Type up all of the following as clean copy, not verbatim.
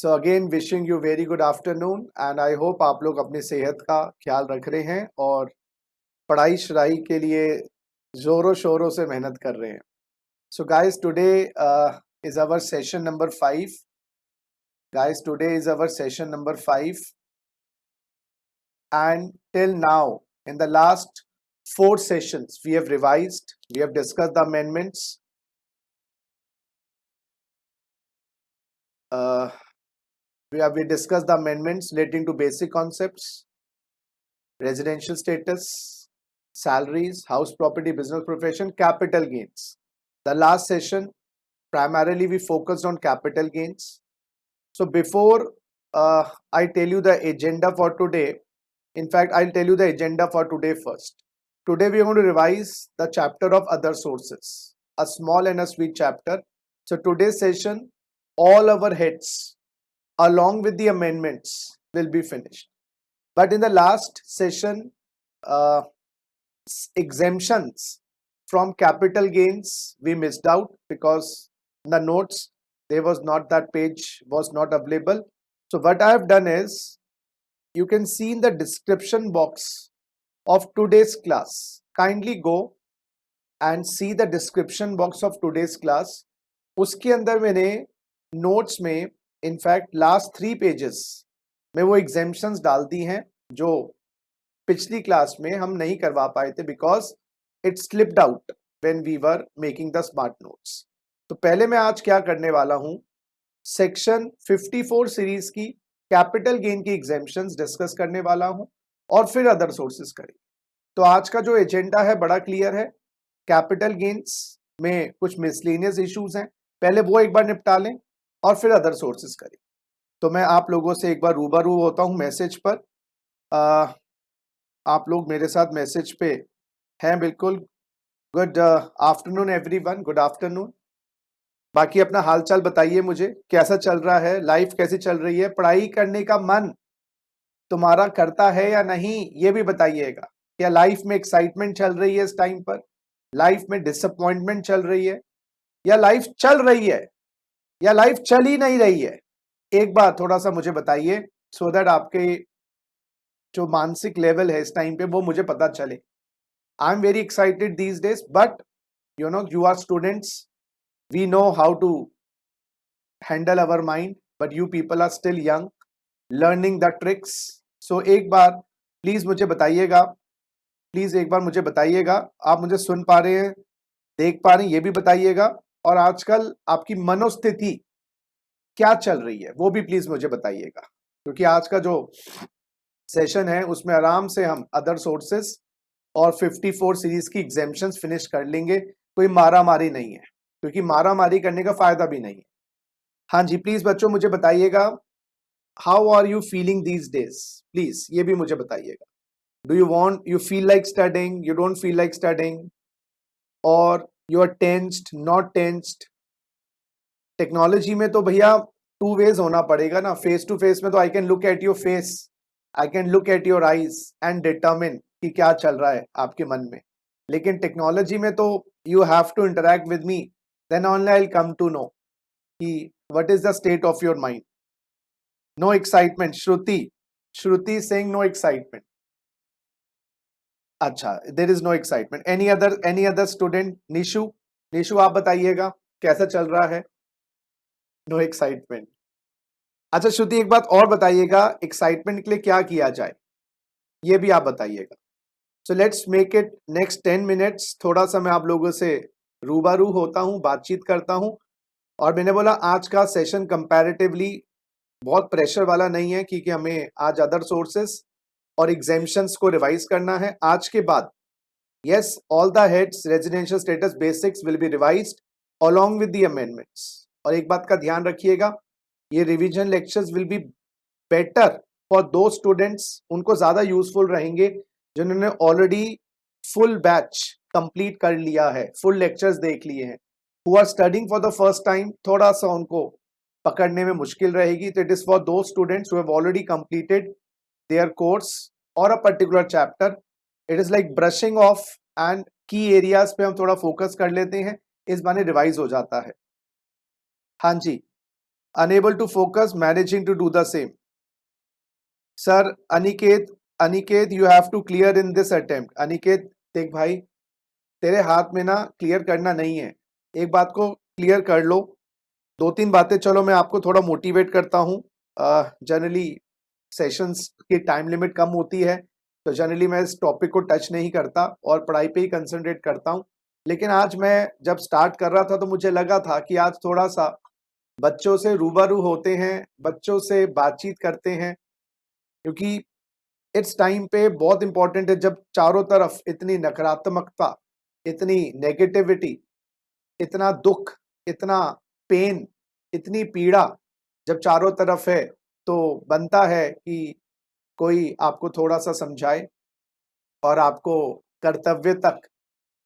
So again wishing you very good afternoon and I hope आप लोग अपनी सेहत का ख्याल रख रहे हैं और पढ़ाई शराई के लिए ज़ोरों शोरों से मेहनत कर रहे हैं. So guys today is our session number 5. Guys, today is our session number 5 and till now in the last 4 sessions we have revised, we have discussed the amendments. We discussed the amendments relating to basic concepts, residential status, salaries, house property, business profession, capital gains. The last session, primarily we focused on capital gains. So before I tell you the agenda for today, in fact, I'll tell you the agenda for today first. Today we are going to revise the chapter of other sources, a small and a sweet chapter. So today's session, all our heads along with the amendments will be finished. But in the last session, exemptions from capital gains we missed out because in the notes there was not, that page was not available. So what I have done is, you can see in the description box of today's class. Kindly go and see the description box of today's class. उसके अंदर मैंने notes में in fact last 3 pages में वो exemptions डाल दी हैं जो पिछली क्लास में हम नहीं करवा पाए थे because it slipped out when we were making the smart notes. तो पहले मैं आज क्या करने वाला हूँ, सेक्शन 54 सीरीज की कैपिटल गेन की एग्जेम्पशंस डिस्कस करने वाला हूं और फिर अदर सोर्सेज करेंगे. तो आज का जो एजेंडा है बड़ा क्लियर है. कैपिटल गेन्स में कुछ मिसलेनियस इश्यूज हैं, पहले वो एक बार निपटा लें और फिर अदर सोर्सेज करें. तो मैं आप लोगों से एक बार रूबरू होता हूं मैसेज पर. आप लोग मेरे साथ मैसेज पे हैं बिल्कुल. Good afternoon everyone, good afternoon. बाकी अपना हालचाल बताइए मुझे, कैसा चल रहा है, लाइफ कैसी चल रही है, पढ़ाई करने का मन तुम्हारा करता है या नहीं ये भी बताइएगा. क्या लाइफ में एक्साइटमेंट चल रही है इस टाइम पर, लाइफ में डिसअपॉइंटमेंट चल रही है, या लाइफ चल रही है, या लाइफ चल ही नहीं रही है. एक बार थोड़ा सा मुझे बताइए सो दैट आपके जो मानसिक लेवल है इस टाइम पे वो मुझे पता चले. I am very excited these days, but you know you are students, we know how to handle our mind, but you people are still young, learning the tricks. So एक बार please मुझे बताइएगा, please एक बार मुझे बताइएगा आप मुझे सुन पा रहे हैं, देख पा रहे हैं, ये भी बताइएगा. और आजकल आपकी मनोस्थिति क्या चल रही है वो भी प्लीज मुझे बताइएगा, क्योंकि आज का जो सेशन है उसमें आराम से हम अदर सोर्सेस और 54 सीरीज की एग्जेम्पशंस फिनिश कर लेंगे. कोई मारा मारी नहीं है, क्योंकि मारा मारी करने का फायदा भी नहीं है. हाँ जी, प्लीज बच्चों मुझे बताइएगा, how are you feeling these days, please ये भी मुझे बताइएगा. Do you want, you feel like studying, you don't feel like studying, और you are tensed, not tensed. Technology में तो भैया 2 वेज होना पड़ेगा ना. फेस टू फेस में तो I can look at your face, I can look at your eyes and determine कि क्या चल रहा है आपके मन में. लेकिन टेक्नोलॉजी में तो you have to interact with me, then only I'll come to know what is the state of your mind. No excitement. Shruti is saying no excitement. अच्छा, there is no excitement. Any other student? Nishu आप बताइएगा कैसा चल रहा है. No excitement. अच्छा श्रुति, एक बात और बताइएगा, एक्साइटमेंट के लिए क्या किया जाए ये भी आप बताइएगा. So let's make it next 10 minutes. थोड़ा सा मैं आप लोगों से रूबरू होता हूं, बातचीत करता हूं. और मैंने बोला आज का सेशन कंपैरेटिवली बहुत प्रेशर वाला नहीं है, क्योंकि हमें आज अदर सोर्सेस और एग्जेम्पशंस को रिवाइज करना है. आज के बाद yes, all the heads residential status basics will be revised along with the amendments. और एक बात का ध्यान रखिएगा, ये revision lectures will be better for those students, उनको ज्यादा यूजफुल रहेंगे जिन्होंने ऑलरेडी फुल बैच कंप्लीट कर लिया है, फुल लेक्चर्स देख लिए हैं. Who are studying for the first time थोड़ा सा उनको पकड़ने में मुश्किल रहेगी. तो it is for those students who have already completed their course और a particular chapter. It is like brushing off and key areas पे हम थोड़ा फोकस कर लेते हैं, इस बहाने रिवाइज हो जाता है. हाँ जी, unable to focus, managing to do the same. Sir, Aniket, you have to clear in this attempt. Aniket, देख भाई, तेरे हाथ में ना क्लियर करना नहीं है, एक बात को क्लियर कर लो, 2-3 बातें चलो मैं आपको थोड़ा मोटिवेट करता हूँ। जनरली सेशंस की टाइम लिमिट कम होती है, तो जनरली मैं इस टॉपिक को टच नहीं करता और पढ़ाई पे ही कंसंट्रेट करता हूँ। लेकिन आज मैं जब स्टार्ट कर रहा था तो मुझे लगा था कि आज थोड़ा-सा बच्चों से रूबरू होते हैं, बच्चों से बातचीत करते हैं, क्योंकि इस टाइम पे बहुत इम्पोर्टेंट है जब चारों तरफ इतनी नकारात्मकता, इतनी नेगेटिविटी, इतना दुख, इतना पेन, इतनी पीड़ा जब चारों तरफ है, तो बनता है कि कोई आपको थोड़ा-सा समझाए और आपको कर्तव्य तक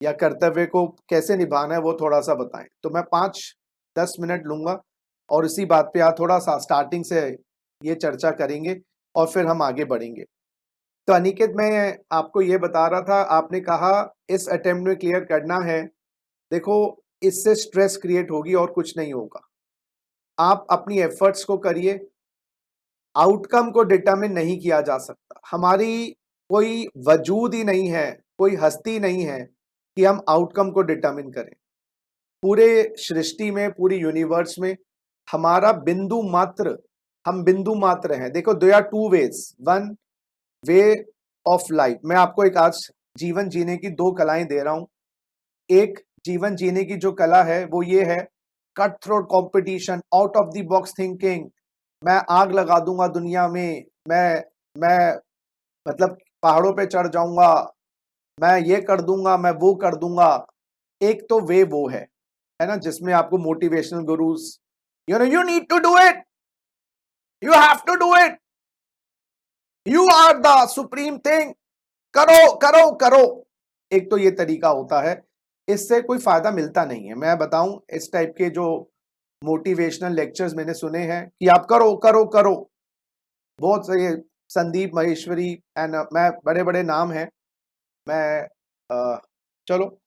या कर्तव्य को कैसे निभाना है वो थोड़ा-सा बताएँ। तो मैं 5-10 मिनट लूँगा और इसी बात पे आज थोड़ा-सा स्टार्टिंग से ये चर्चा करेंगे और फिर हम आगे बढ़ेंगे। तो अनिकेत, मैं आपको ये बता रहा था, आपने कहा इस अटेम्प्ट में क्लियर करना है। देखो, इससे स्ट्रेस क्रिएट होगी और कुछ नहीं होगा। आप अपनी एफर्ट्स को करिए, आउटकम को डिटरमिन नहीं किया जा सकता। हमारी कोई वजूद ही नहीं है, कोई हस्ती नहीं है कि हम आउटकम को डिटरमिन करें। पूरे सृष्टि में, पूरी यूनिवर्स में हमारा बिंदु मात्र, हम बिंदु मात्र हैं। देखो, there are 2 ways, 1 way of life. मैं आपको एक आज जीवन जीने की 2 कलाएं दे रहा हूं। एक जीवन जीने की जो कला है वो ये है, cut throat competition, out of the box thinking. मैं आग लगा दूंगा दुनिया में, मैं मतलब पहाड़ों पे चढ़ जाऊंगा, मैं ये कर दूंगा, मैं वो कर दूंगा। एक तो वे वो है ना, जिसमें आपको motivational gurus, you need to do it, you have to do it, you are the supreme thing, करो करो करो। एक तो ये तरीका होता है, इससे कोई फायदा मिलता नहीं है। मैं बताऊं, इस टाइप के जो मोटिवेशनल लेक्चर्स मैंने सुने हैं कि आप करो करो करो, बहुत सही, संदीप महेश्वरी एंड मैं, बड़े बड़े नाम हैं। मैं चलो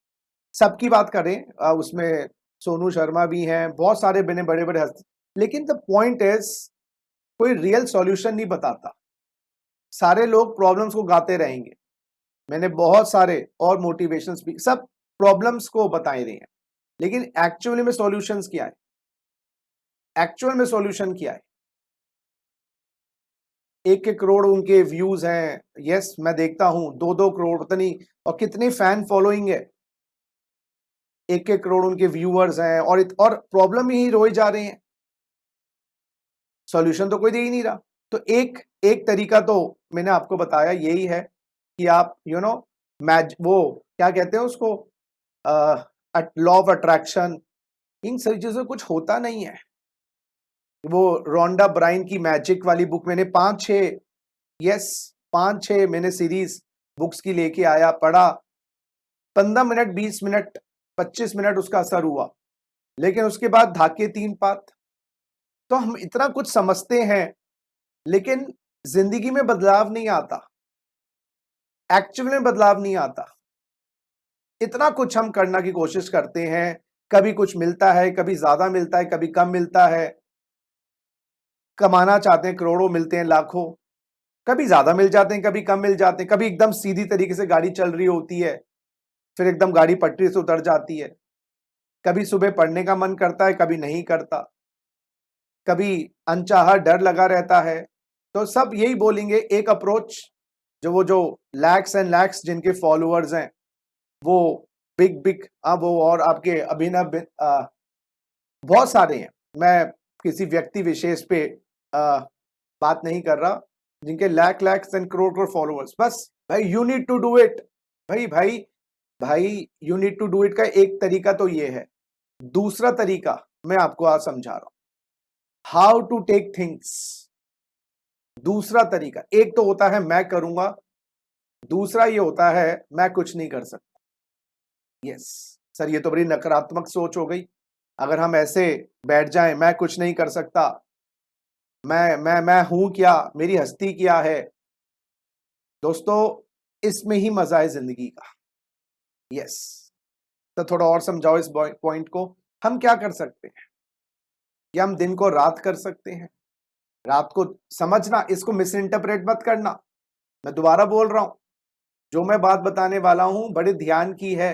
सबकी बात करें, उसमें सोनू शर्मा भी हैं, बहुत सारे बने बड़े बड़े हस्ती, लेकिन द पॉइंट इज कोई रियल सॉल्यूशन नहीं बताता। सारे लोग प्रॉब्लम्स को गाते रहेंगे। मैंने बहुत सारे और मोटिवेशन स्पीक सब प्रॉब्लम्स को बताए रहे हैं, लेकिन एक्चुअली में सॉल्यूशंस क्या है? एक्चुअल में सॉल्यूशन क्या है? 1-1 करोड़ उनके व्यूज हैं, यस मैं देखता हूं, 2-2 करोड़, पता नहीं और कितने फैन फॉलोइंग है, 1-1 करोड़ उनके व्यूअर्स हैं, और प्रॉब्लम ही रोए जा रहे हैं, सॉल्यूशन तो कोई दे ही नहीं रहा। तो एक तरीका तो मैंने आपको बताया यही है कि आप मैच, वो क्या कहते हैं उसको, लॉ ऑफ अट्रैक्शन, इन सभी चीजों से कुछ होता नहीं है। वो रोंडा ब्राइन की मैजिक वाली बुक मैंने 5-6 मैंने सीरीज बुक्स की लेके आया, पढ़ा, 15 मिनट, 20 मिनट, 25 मिनट उसका असर हुआ, लेकिन उसके बाद धाके 3 पात। तो हम इतना कुछ समझते हैं, लेकिन जिंदगी में बदलाव नहीं आता, एक्चुअल में बदलाव नहीं आता। इतना कुछ हम करना की कोशिश करते हैं, कभी कुछ मिलता है, कभी ज्यादा मिलता है, कभी कम मिलता है, कमाना चाहते हैं करोड़ों, मिलते हैं लाखों, कभी ज्यादा मिल जाते हैं, कभी कम मिल जाते हैं, कभी एकदम सीधी तरीके से गाड़ी चल रही होती है, फिर एकदम गाड़ी पटरी से उतर जाती है, कभी सुबह पढ़ने का मन करता है, कभी नहीं करता, कभी अनचाहा डर लगा रहता है। तो सब यही बोलेंगे, एक अप्रोच, जो लैक्स एंड लैक्स जिनके फॉलोअर्स हैं, वो बिग वो और आपके अभिनव बहुत सारे हैं, मैं किसी व्यक्ति विशेष पे बात नहीं कर रहा, जिनके लैक्स एंड करोड़ फॉलोअर्स। बस भाई, you need to do it, भाई you need to do it का एक तरीका तो ये है। दूसरा तरीका मैं आपको आज समझा रहा हूं, हाउ टू टेक थिंग्स। दूसरा तरीका, एक तो होता है मैं करूंगा, दूसरा ये होता है मैं कुछ नहीं कर सकता। यस सर, ये तो बड़ी नकारात्मक सोच हो गई। अगर हम ऐसे बैठ जाएं, मैं कुछ नहीं कर सकता, मैं हूं क्या, मेरी हस्ती क्या है, दोस्तों इसमें ही मजा है जिंदगी का। यस, तो थोड़ा और समझाओ इस पॉइंट को, हम क्या कर सकते हैं? या हम दिन को रात कर सकते हैं। रात को समझना, इसको मिस इंटरप्रेट मत करना। मैं दोबारा बोल रहा हूं, जो मैं बात बताने वाला हूं बड़े ध्यान की है,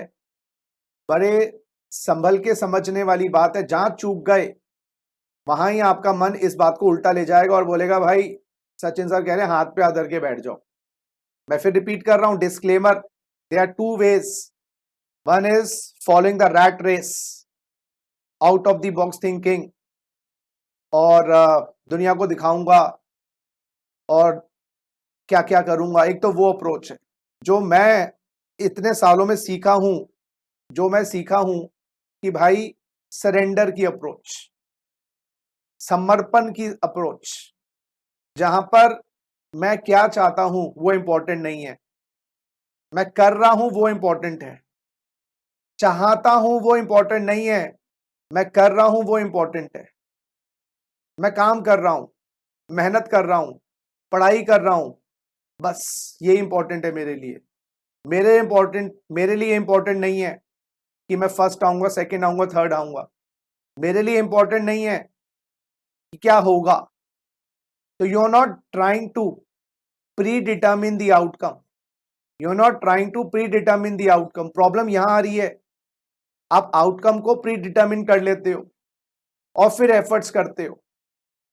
बड़े संभल के समझने वाली बात है। जहां चूक गए वहां ही आपका मन इस बात को उल्टा ले जाएगा और बोलेगा भाई सचिन सर कह रहे हैं हाथ पे हाथ धर के बैठ जाओ। मैं फिर रिपीट कर रहा हूं, disclaimer, there are two ways. One is following the rat race, out of the box thinking, और दुनिया को दिखाऊंगा और क्या क्या करूंगा। एक तो वो अप्रोच है जो मैं इतने सालों में सीखा हूं, जो मैं सीखा हूं कि भाई सरेंडर की अप्रोच, समर्पण की अप्रोच, जहां पर मैं क्या चाहता हूं वो इंपॉर्टेंट नहीं है, मैं कर रहा हूं वो इंपॉर्टेंट है। चाहता हूं वो इंपॉर्टेंट नहीं है, मैं कर रहा हूं वो इंपॉर्टेंट है। मैं काम कर रहा हूं, मेहनत कर रहा हूं, पढ़ाई कर रहा हूं, बस ये इंपॉर्टेंट है मेरे लिए। मेरे लिए इंपॉर्टेंट नहीं है कि मैं फर्स्ट आऊंगा, सेकंड आऊंगा, थर्ड आऊंगा। मेरे लिए इंपॉर्टेंट नहीं है कि क्या होगा। तो you are not trying to predetermine the outcome, you are not trying to predetermine the outcome. Problem यहां आ रही है, आप आउटकम को प्री डिटर्मिन कर लेते हो और फिर एफर्ट्स करते हो,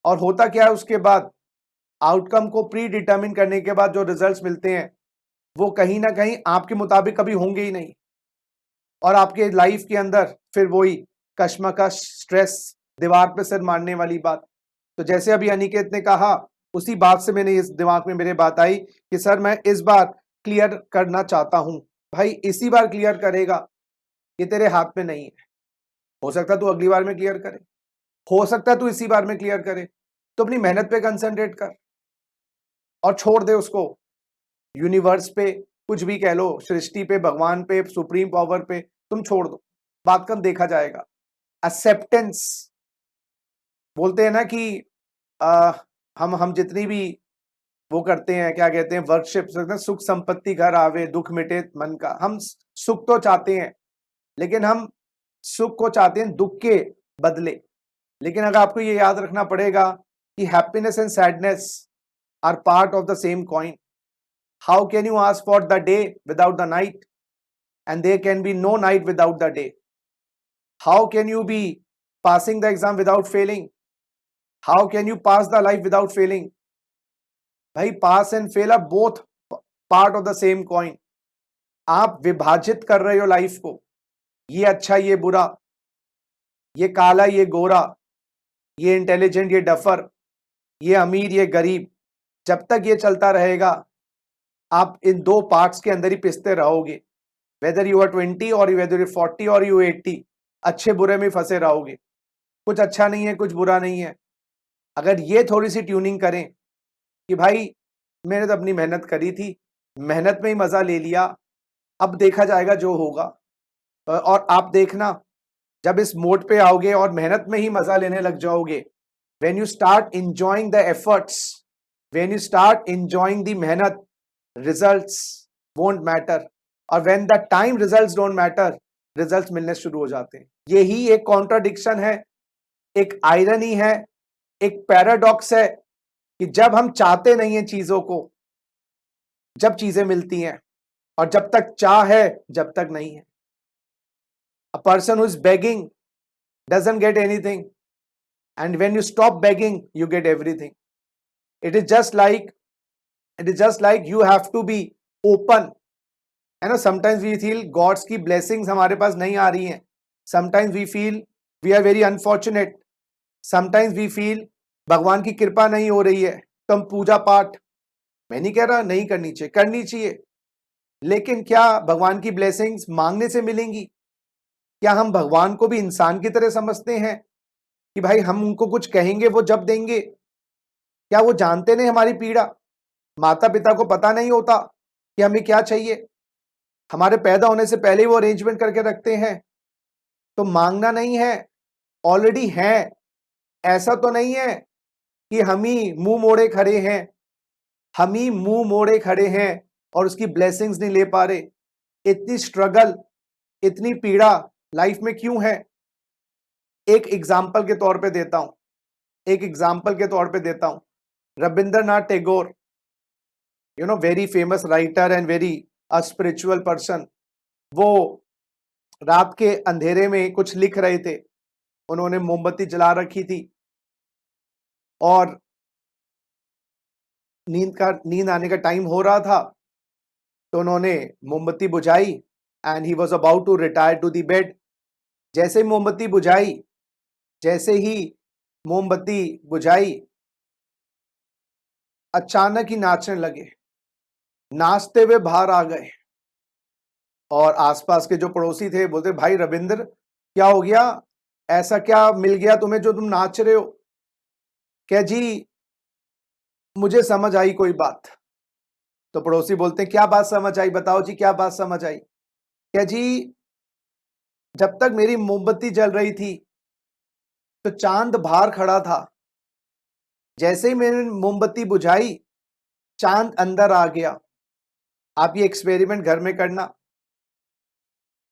और होता क्या है उसके बाद, आउटकम को प्री डिटर्मिन करने के बाद जो रिजल्ट्स मिलते हैं वो कहीं ना कहीं आपके मुताबिक कभी होंगे ही नहीं, और आपके लाइफ के अंदर फिर वही कश्मकश, स्ट्रेस, दीवार पे सिर मारने वाली बात। तो जैसे अभी अनिकेत ने कहा, उसी बात से मैंने इस दिमाग में मेरे बात आई कि सर मैं इस बार क्लियर करना चाहता हूं। भाई इसी बार क्लियर करेगा, ये तेरे हाथ में नहीं है। हो सकता है तू अगली बार में क्लियर करे, हो सकता है तू इसी बार में क्लियर करे। तो अपनी मेहनत पे कंसंट्रेट कर और छोड़ दे उसको यूनिवर्स पे, कुछ भी कह लो, सृष्टि पे, भगवान पे, सुप्रीम पावर पे, तुम छोड़ दो, बात कब देखा जाएगा। एक्सेप्टेंस बोलते हैं ना कि आ, हम जितनी भी वो करते हैं, क्या कहते हैं, वर्कशिप, सुख संपत्ति घर आवे, दुख मिटे मन का। हम सुख तो चाहते हैं, लेकिन हम सुख को चाहते हैं दुख के बदले। लेकिन अगर आपको ये याद रखना पड़ेगा कि happiness and sadness are part of the same coin. How can you ask for the day without the night, and there can be no night without the day. How can you be passing the exam without failing, how can you pass the life without failing. भाई pass and fail are both part of the same coin. आप विभाजित कर रहे हो life को, ये अच्छा ये बुरा, ये काला ये गोरा, ये इंटेलिजेंट ये डफर, ये अमीर ये गरीब। जब तक ये चलता रहेगा आप इन दो पार्ट्स के अंदर ही पिसते रहोगे। वेदर यू आर 20 और वेदर यू 40 और यू 80, अच्छे बुरे में फंसे रहोगे। कुछ अच्छा नहीं है, कुछ बुरा नहीं है। अगर ये थोड़ी सी ट्यूनिंग करें कि भाई मैंने तो अपनी मेहनत करी थी, मेहनत में ही मजा ले लिया, अब देखा जाएगा जो होगा। और आप देखना, जब इस मोड पे आओगे और मेहनत में ही मजा लेने लग जाओगे, when you start enjoying the efforts, when you start enjoying the मेहनत, results won't matter। और when the time results don't matter, results मिलने शुरू हो जाते हैं। यही एक कॉन्ट्राडिक्शन है, एक आयरनी है, एक पैराडॉक्स है कि जब हम चाहते नहीं है चीजों को, जब चीजें मिलती हैं, और जब तक चाह है जब तक नहीं है। A person who is begging doesn't get anything, and when you stop begging you get everything। it is just like you have to be open, है ना। sometimes we feel God's की blessings हमारे पास नहीं आ रही हैं, sometimes we feel we are very unfortunate, sometimes we feel भगवान की कृपा नहीं हो रही है। तो हम पूजा पाठ, मैं नहीं कह रहा नहीं करनी चाहिए, करनी चाहिए, लेकिन क्या भगवान की ब्लेसिंग्स मांगने से मिलेंगी? क्या हम भगवान को भी इंसान की तरह समझते हैं कि भाई हम उनको कुछ कहेंगे वो जब देंगे? क्या वो जानते नहीं हमारी पीड़ा? माता पिता को पता नहीं होता कि हमें क्या चाहिए? हमारे पैदा होने से पहले ही वो अरेंजमेंट करके रखते हैं। तो मांगना नहीं है, ऑलरेडी है। ऐसा तो नहीं है कि हम ही मुंह मोड़े खड़े हैं, हम ही मुंह मोड़े खड़े हैं और उसकी ब्लेसिंग्स नहीं ले पा रहे। इतनी स्ट्रगल, इतनी पीड़ा लाइफ में क्यों है? एक एग्जाम्पल के तौर पे देता हूं, एक एग्जाम्पल के तौर पे देता हूं। Rabindranath Tagore, you know, very famous writer and very a spiritual person, वो रात के अंधेरे में कुछ लिख रहे थे। उन्होंने मोमबत्ती जला रखी थी और नींद आने का टाइम हो रहा था, तो उन्होंने मोमबत्ती बुझाई and he was about to retire to the bed. जैसे ही मोमबत्ती बुझाई, जैसे ही मोमबत्ती बुझाई, अचानक ही नाचने लगे। नाचते हुए बाहर आ गए और आसपास के जो पड़ोसी थे बोलते, भाई रविंद्र, क्या हो गया? ऐसा क्या मिल गया तुम्हें जो तुम नाच रहे हो? क्या जी, मुझे समझ आई कोई बात। तो पड़ोसी बोलते हैं, क्या बात समझ आई? बताओ जी, क्या बात समझ आई? क्या जी, जब तक मेरी मोमबत्ती जल रही थी तो चांद बाहर खड़ा था। जैसे ही मैंने मोमबत्ती बुझाई, चांद अंदर आ गया। आप ये एक्सपेरिमेंट घर में करना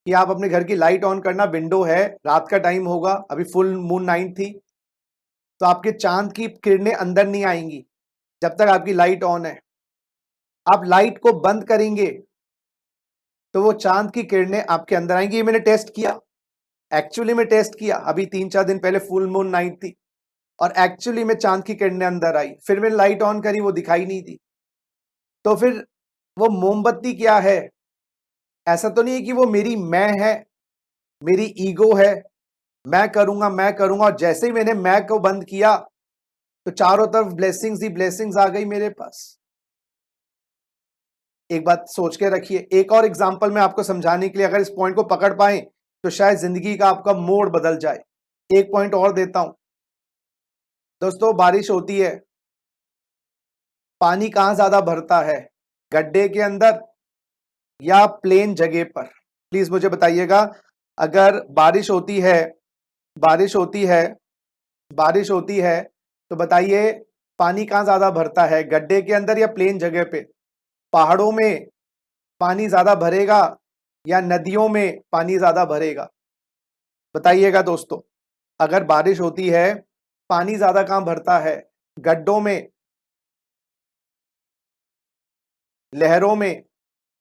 कि आप अपने घर की लाइट ऑन करना, विंडो है, रात का टाइम होगा, अभी फुल मून नाइट थी, तो आपके चांद की किरणें अंदर नहीं आएंगी जब तक आपकी लाइट ऑन है। आप लाइट को बंद करेंगे तो वो चांद की किरणें आपके अंदर आएंगी। ये मैंने टेस्ट किया, एक्चुअली में टेस्ट किया, अभी 3-4 दिन पहले फुल मून नाइट थी और एक्चुअली में चांद की किरणें अंदर आई। फिर मैंने लाइट ऑन करी, वो दिखाई नहीं दी। तो फिर वो मोमबत्ती क्या है? ऐसा तो नहीं है कि वो मेरी मैं है, मेरी ईगो है, मैं करूंगा मैं करूंगा, और जैसे ही मैंने मैं को बंद किया तो चारों तरफ ब्लेसिंग्स ही ब्लेसिंग्स आ गई मेरे पास। एक बात सोच के रखिए, एक और एग्जांपल मैं आपको समझाने के लिए, अगर इस पॉइंट को पकड़ पाए तो शायद जिंदगी का आपका मोड़ बदल जाए। एक पॉइंट और देता हूं दोस्तों। बारिश होती है, पानी कहां ज्यादा भरता है, गड्ढे के अंदर या प्लेन जगह पर? प्लीज मुझे बताइएगा। अगर बारिश होती है, बारिश होती है, बारिश होती है, तो बताइए पानी कहां ज्यादा भरता है, गड्ढे के अंदर या प्लेन जगह पे? पहाड़ों में पानी ज्यादा भरेगा या नदियों में पानी ज्यादा भरेगा? बताइएगा दोस्तों। अगर बारिश होती है, पानी ज्यादा कहां भरता है, गड्ढों में, लहरों में,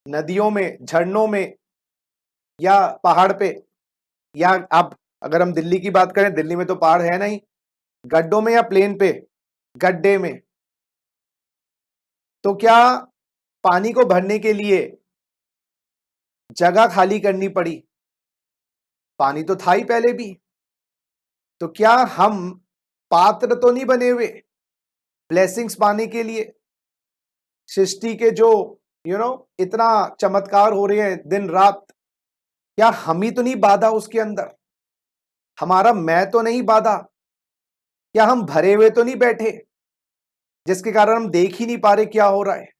नदियों में, झरनों में, या पहाड़ पे? या आप, अगर हम दिल्ली की बात करें, दिल्ली में तो पहाड़ है नहीं, गड्ढों में या प्लेन पे? गड्ढे में। तो क्या पानी को भरने के लिए जगह खाली करनी पड़ी? पानी तो था ही पहले भी। तो क्या हम पात्र तो नहीं बने हुए ब्लेसिंग्स पाने के लिए? सृष्टि के जो इतना चमत्कार हो रहे हैं दिन रात, क्या हम ही तो नहीं बाधा उसके अंदर? हमारा मैं तो नहीं बाधा? क्या हम भरे हुए तो नहीं बैठे जिसके कारण हम देख ही नहीं पा रहे क्या हो रहा है?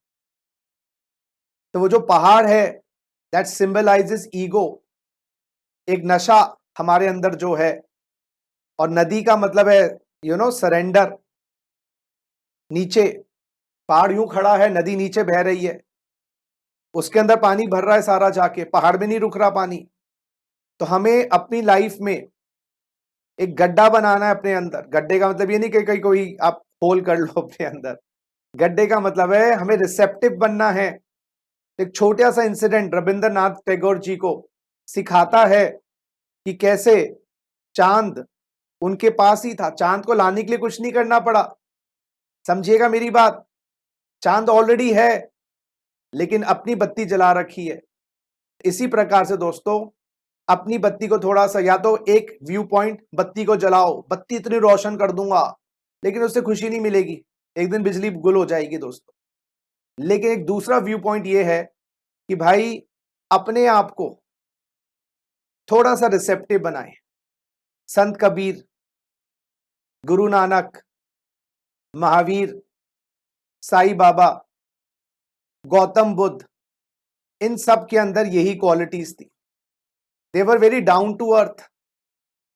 तो वो जो पहाड़ है, दैट सिंबलाइजेस ईगो, एक नशा हमारे अंदर जो है। और नदी का मतलब है सरेंडर। नीचे पहाड़ यूं खड़ा है, नदी नीचे बह रही है, उसके अंदर पानी भर रहा है सारा, जाके पहाड़ में नहीं रुक रहा पानी। तो हमें अपनी लाइफ में एक गड्ढा बनाना है अपने अंदर। गड्ढे का मतलब ये नहीं कि कोई आप होल कर लो अपने अंदर। गड्ढे का मतलब है हमें रिसेप्टिव बनना है। एक छोटा सा इंसिडेंट रविंद्रनाथ टैगोर जी को सिखाता है कि कैसे चांद उनके पास ही था, चांद को लाने के लिए कुछ नहीं करना पड़ा। समझिएगा मेरी बात, चांद ऑलरेडी है, लेकिन अपनी बत्ती जला रखी है। इसी प्रकार से दोस्तों, अपनी बत्ती को थोड़ा सा, या तो एक व्यू पॉइंट, बत्ती को जलाओ, बत्ती इतनी रोशन कर दूंगा, लेकिन उससे खुशी नहीं मिलेगी, एक दिन बिजली गुल हो जाएगी दोस्तों। लेकिन एक दूसरा व्यू पॉइंट ये है कि भाई अपने आप को थोड़ा सा रिसेप्टिव बनाएं। संत कबीर, गुरु नानक, महावीर, साईं बाबा, गौतम बुद्ध, इन सब के अंदर यही क्वालिटीज थी। They were very down to earth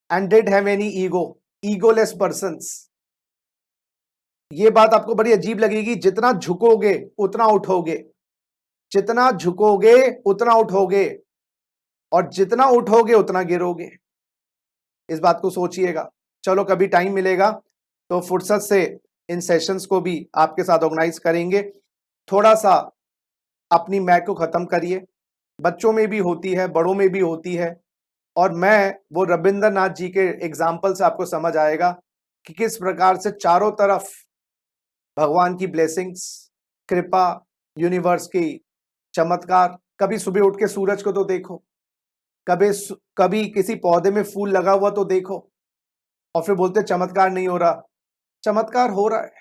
and did have any ego, egoless persons. ये बात आपको बड़ी अजीब लगेगी, जितना झुकोगे उतना उठोगे, जितना झुकोगे उतना उठोगे, और जितना उठोगे उतना गिरोगे। इस बात को सोचिएगा। चलो कभी टाइम मिलेगा तो फुर्सत से इन सेशंस को भी आपके साथ ऑर्गेनाइज करेंगे। थोड़ा सा अपनी मैं को खत्म करिए, बच्चों में भी होती है, बड़ों में भी होती है, और मैं वो रविंद्रनाथ जी के एग्जाम्पल से आपको समझ आएगा कि किस प्रकार से चारों तरफ भगवान की ब्लेसिंग्स, कृपा, यूनिवर्स की चमत्कार। कभी सुबह उठ के सूरज को तो देखो, कभी किसी पौधे में फूल लगा हुआ तो देखो, और फिर बोलते चमत्कार नहीं हो रहा। चमत्कार हो रहा है,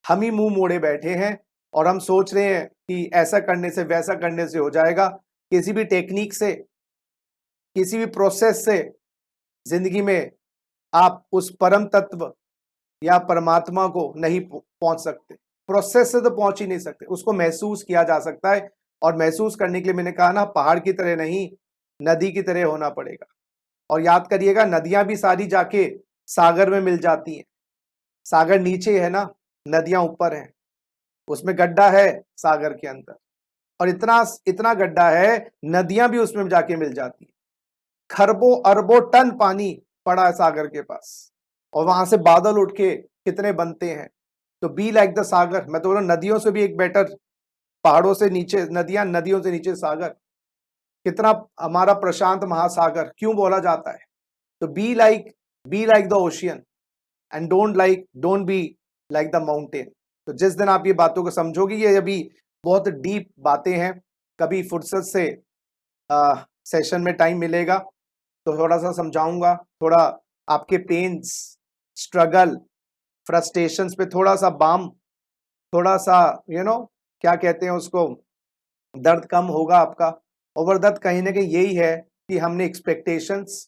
हम ही मुंह मोड़े बैठे हैं और हम सोच रहे हैं कि ऐसा करने से वैसा करने से हो जाएगा। किसी भी टेक्निक से, किसी भी प्रोसेस से जिंदगी में आप उस परम तत्व या परमात्मा को नहीं पहुंच सकते। प्रोसेस से तो पहुंच ही नहीं सकते, उसको महसूस किया जा सकता है, और महसूस करने के लिए मैंने कहा ना, पहाड़ की तरह नहीं, नदी की तरह होना पड़ेगा। और याद करिएगा, नदियां भी सारी जाके सागर में मिल जाती हैं। सागर नीचे है ना, नदियां ऊपर हैं, उसमें गड्ढा है सागर के अंदर, और इतना इतना गड्ढा है, नदियां भी उसमें जाके मिल जाती हैं। खरबों अरबों टन पानी पड़ा है सागर के पास, और वहां से बादल उठ के कितने बनते हैं। तो बी लाइक द सागर। मैं तो बोल रहा हूं, नदियों से भी एक बेटर, पहाड़ों से नीचे नदियां, नदियों से नीचे सागर। कितना हमारा प्रशांत महासागर क्यों बोला जाता है। तो be like the ocean, and don't be like the mountain. तो जिस दिन आप ये बातों को समझोगे, ये अभी बहुत डीप बातें हैं, कभी फुर्सत से सेशन में टाइम मिलेगा तो थोड़ा सा समझाऊंगा, थोड़ा आपके पेन्स, स्ट्रगल, फ्रस्ट्रेशंस पे थोड़ा सा बाम, थोड़ा सा क्या कहते हैं उसको, दर्द कम होगा आपका। और दर्द कहीं ना कहीं यही है कि हमने एक्सपेक्टेशंस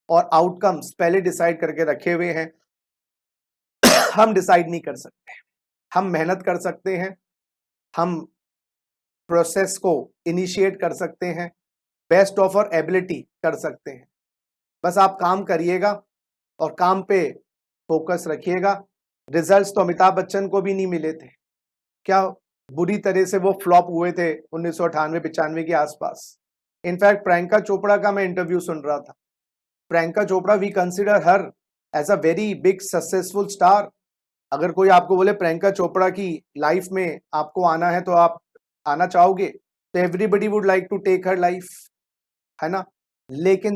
और आउटकम्स पहले डिसाइड करके रखे हुए हैं। हम डिसाइड नहीं कर सकते, हम मेहनत कर सकते हैं, हम प्रोसेस को इनिशिएट कर सकते हैं, बेस्ट ऑफ आवर एबिलिटी कर सकते हैं। बस आप काम करिएगा और काम पे फोकस रखिएगा। रिजल्ट्स तो अमिताभ बच्चन को भी नहीं मिले थे, क्या बुरी तरह से वो फ्लॉप हुए थे 1998-95 के आसपास। इनफैक्ट प्रियंका चोपड़ा का मैं इंटरव्यू सुन रहा था। Priyanka Chopra, we consider her as a very big successful star. अगर कोई आपको बोले प्रियंका चोपड़ा की लाइफ में आपको आना है तो आप आना चाहोगे, तो everybody would like to take her life, है ना। लेकिन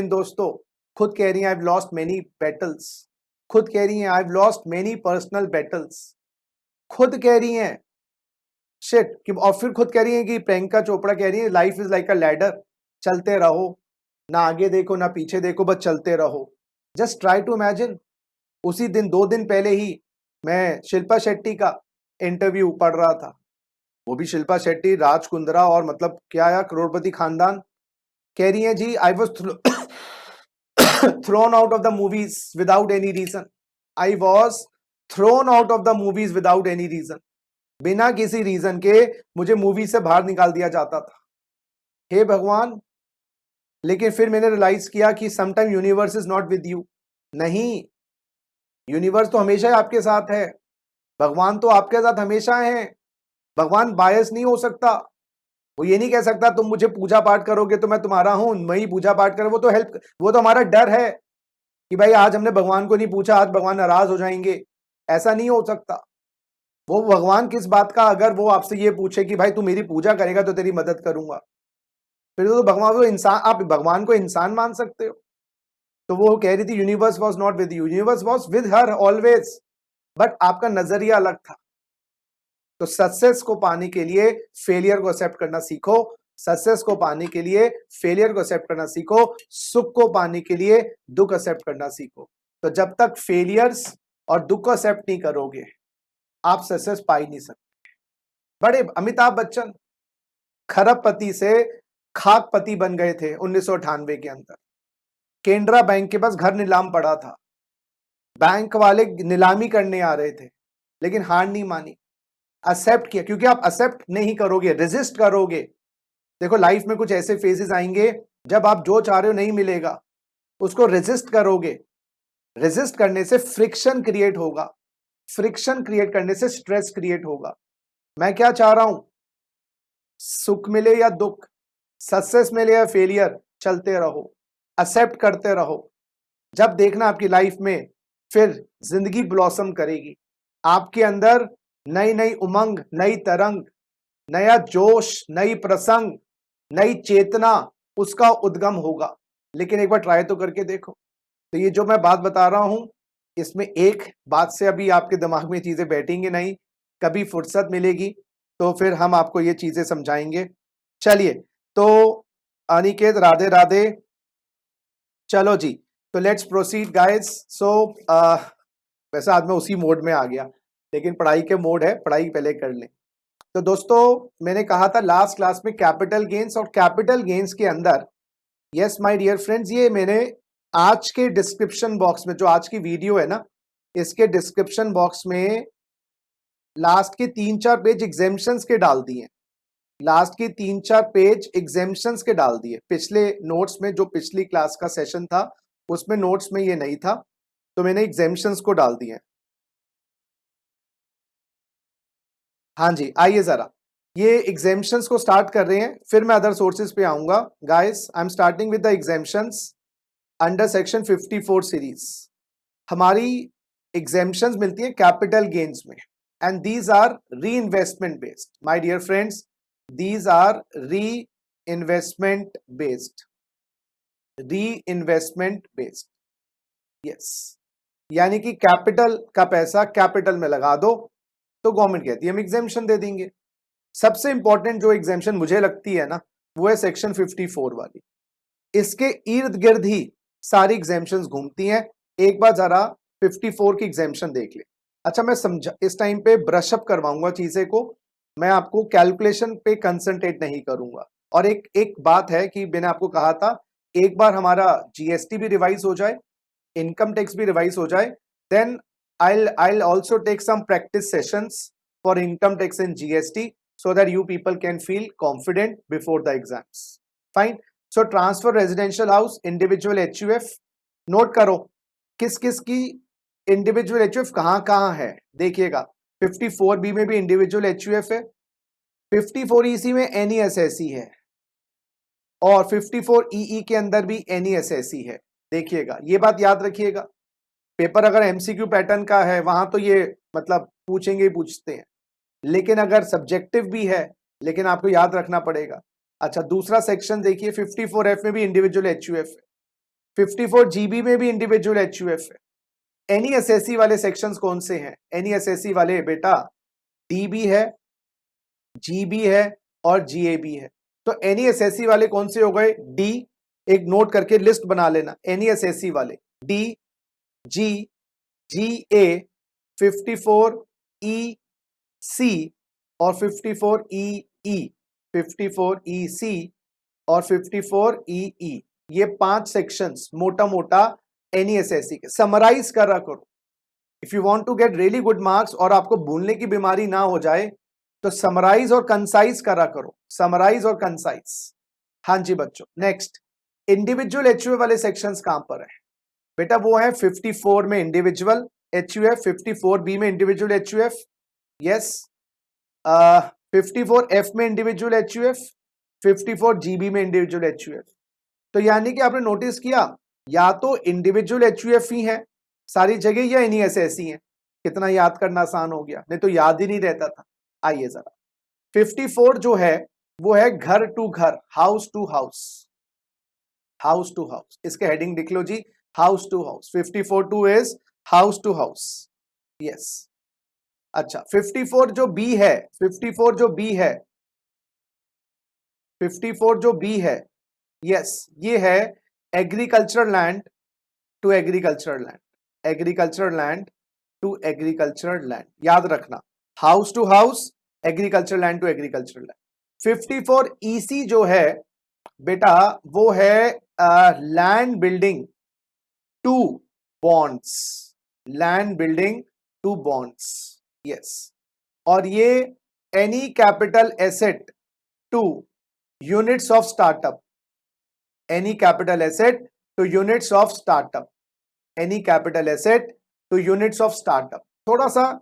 दोस्तों खुद कह रही हैं I have lost many battles, खुद कह रही हैं I have lost many personal battles, खुद कह रही हैं शिट कि, और फिर खुद कह रही हैं कि प्रियंका चोपड़ा कह रही है life is like a ladder, चलते रहो, ना आगे देखो ना पीछे देखो, बस चलते रहो। जस्ट ट्राई टू इमेजिन, उसी दिन 2 दिन पहले ही मैं शिल्पा शेट्टी का इंटरव्यू पढ़ रहा था। वो भी शिल्पा शेट्टी, राज कुंद्रा, और मतलब क्या यार, करोड़पति खानदान। कह रही है जी I was thrown out of the movies without any reason, I was thrown out of the movies without any reason. बिना किसी रीजन के मुझे मूवी से बाहर निकाल दिया जाता था। हे भगवान। लेकिन फिर मैंने रियलाइज किया कि sometime universe is not with you. नहीं, यूनिवर्स तो हमेशा ही आपके साथ है, भगवान तो आपके साथ हमेशा है। भगवान बायस नहीं हो सकता, वो ये नहीं कह सकता तुम मुझे पूजा पाठ करोगे तो मैं तुम्हारा हूं, मैं ही पूजा पाठ करो। वो तो हमारा डर है कि भाई आज हमने भगवान को नहीं पूछा, आज भगवान नाराज हो जाएंगे। ऐसा नहीं हो सकता। वो भगवान किस बात का, अगर वो आपसे ये पूछे कि भाई तू मेरी पूजा करेगा तो तेरी मदद करूंगा, फिर तो भगवान, वो इंसान, आप भगवान को इंसान मान सकते हो। तो वो कह रही थी universe was not with you, universe was with her always, but आपका नजरिया अलग था। तो सक्सेस को पाने के लिए फेलियर को एक्सेप्ट करना सीखो, सक्सेस को पाने के लिए फेलियर को एक्सेप्ट करना सीखो, सुख को पाने के लिए दुख एक्सेप्ट करना सीखो। तो जब तक फेलियर्स और दुख को एक्सेप्ट नहीं करोगे, आप सक्सेस पा ही नहीं सकते। बड़े अमिताभ बच्चन खरबपति से खाकपति बन गए थे 1998 के अंदर। केनरा बैंक के पास घर नीलाम पड़ा था, बैंक वाले नीलामी करने आ रहे थे, लेकिन हार नहीं मानी, एक्सेप्ट किया। क्योंकि आप एक्सेप्ट नहीं करोगे, रेजिस्ट करोगे। देखो लाइफ में कुछ ऐसे फेजेस आएंगे जब आप जो चाह रहे हो नहीं मिलेगा, उसको रेजिस्ट करोगे। रेजिस्ट करने से फ्रिक्शन क्रिएट होगा, फ्रिक्शन क्रिएट करने से स्ट्रेस क्रिएट होगा। मैं क्या चाह रहा हूं, सुख मिले या दुख, सक्सेस मिले या फेलियर, चलते रहो। एक्सेप्ट करते रहो। जब देखना आपकी लाइफ में फिर जिंदगी ब्लॉसम करेगी, आपके अंदर नई नई उमंग, नई तरंग, नया जोश, नई प्रसंग, नई चेतना, उसका उद्गम होगा। लेकिन एक बार ट्राई तो करके देखो। तो ये जो मैं बात बता रहा हूं, इसमें एक बात से अभी आपके दिमाग में चीजें बैठेंगी नहीं, कभी फुर्सत मिलेगी तो फिर हम आपको ये चीजें समझाएंगे। चलिए, तो अनिकेत, राधे राधे। चलो जी, तो लेट्स प्रोसीड गाइस। सो वैसे आज मैं उसी मोड में आ गया, लेकिन पढ़ाई के मोड है, पढ़ाई पहले कर लें। तो दोस्तों, मैंने कहा था लास्ट क्लास में कैपिटल गेन्स, और कैपिटल गेन्स के अंदर, यस माय डियर फ्रेंड्स, ये मैंने आज के डिस्क्रिप्शन बॉक्स में, जो आज की वीडियो है ना, इसके डिस्क्रिप्शन बॉक्स में लास्ट के 3-4 पेज एग्जेम्पशंस के डाल दिए। लास्ट के 3-4 पेज एग्जेम्पशंस के डाल दिए। पिछले नोट्स में, जो पिछली क्लास का सेशन था, उसमें नोट्स में ये नहीं था, तो मैंने एग्जेम्पशंस को डाल दिए। हाँ जी, आइए जरा, ये एग्जेम्पशंस को स्टार्ट कर रहे हैं, फिर मैं अदर सोर्सेज पे आऊंगा। Guys, I am starting with the exemptions under section 54 series. हमारी एग्जेम्पशंस मिलती है कैपिटल गेन्स में, and these are reinvestment based my dear friends, these are reinvestment based, reinvestment based. Yes, यानी कि capital का पैसा capital में लगा दो तो गवर्नमेंट कहती है हम एग्जेम्पशन दे देंगे। सबसे इंपॉर्टेंट जो एग्जेम्पशन मुझे लगती है ना, वो है सेक्शन 54 वाली। इसके इर्द गिर्द ही सारी एग्जेम्पशंस घूमती हैं। एक बार जरा 54 की एग्जेम्पशन देख ले। अच्छा, मैं समझा, इस टाइम पे ब्रश अप करवाऊंगा चीजें को, मैं आपको कैलकुलेशन पे कंसंट्रेट नहीं करूंगा। और एक बात है कि मैंने आपको कहा था, एक बार हमारा जीएसटी भी रिवाइज हो जाए, इनकम टैक्स भी रिवाइज हो जाए, then I'll also take some practice sessions for income tax and GST so that you people can feel confident before the exams. Fine. So transfer residential house, individual HUF, note करो किस किस की individual HUF कहाँ है। देखिएगा, 54B में भी individual HUF है, 54EC में NESSE है, और 54EE के अंदर भी NESSE है। देखिएगा, ये बात याद रखिएगा। पेपर अगर एमसीक्यू पैटर्न का है, वहां तो ये मतलब पूछेंगे ही पूछते हैं, लेकिन अगर सब्जेक्टिव भी है, लेकिन आपको याद रखना पड़ेगा। अच्छा, दूसरा सेक्शन देखिए, 54F में भी इंडिविजुअल HUF है, 54GB में भी इंडिविजुअल HUF है। NESSE वाले सेक्शंस कौन से हैं? NESSE वाले बेटा DB है, GB है और GAB है। तो NESSE वाले कौन से हो गए? D, एक नोट करके लिस्ट बना लेना। NESSE वाले D, G, GA, 54EC और 54EE, 54EC और 54EE, ये 5 सेक्शंस मोटा मोटा NESSE के। समराइज करा करो if you want to get really good marks, और आपको भूलने की बीमारी ना हो जाए, तो समराइज और कंसाइज करा करो, समराइज और कंसाइज। हाँ जी बच्चों, नेक्स्ट, इंडिविजुअल HUF वाले सेक्शंस कहां पर है बेटा? वो है 54 में इंडिविजुअल HUF, 54B में इंडिविजुअल HUF, यस, 54F में इंडिविजुअल HUF, 54GB में इंडिविजुअल HUF। तो यानी कि आपने नोटिस किया, या तो इंडिविजुअल HUF ही है सारी जगह, या NESSE है। कितना याद करना आसान हो गया, नहीं तो याद ही नहीं रहता था। आइए जरा, 54 जो है वो है घर टू घर, house to house, house to house. इसके हेडिंग लिख लो जी, house to house. 54(2) is house to house, yes. अच्छा, 54 जो बी है, 54 जो बी है, 54 जो बी है, यस, ये है agriculture land to agriculture land, agriculture land to agriculture land. याद रखना, house to house, agriculture land to agriculture land. 54EC जो है बेटा, वो है land building to bonds, land building to bonds, yes. और ये any capital asset to units of startup, any capital asset to units of startup, any capital asset to units of startup. थोड़ा सा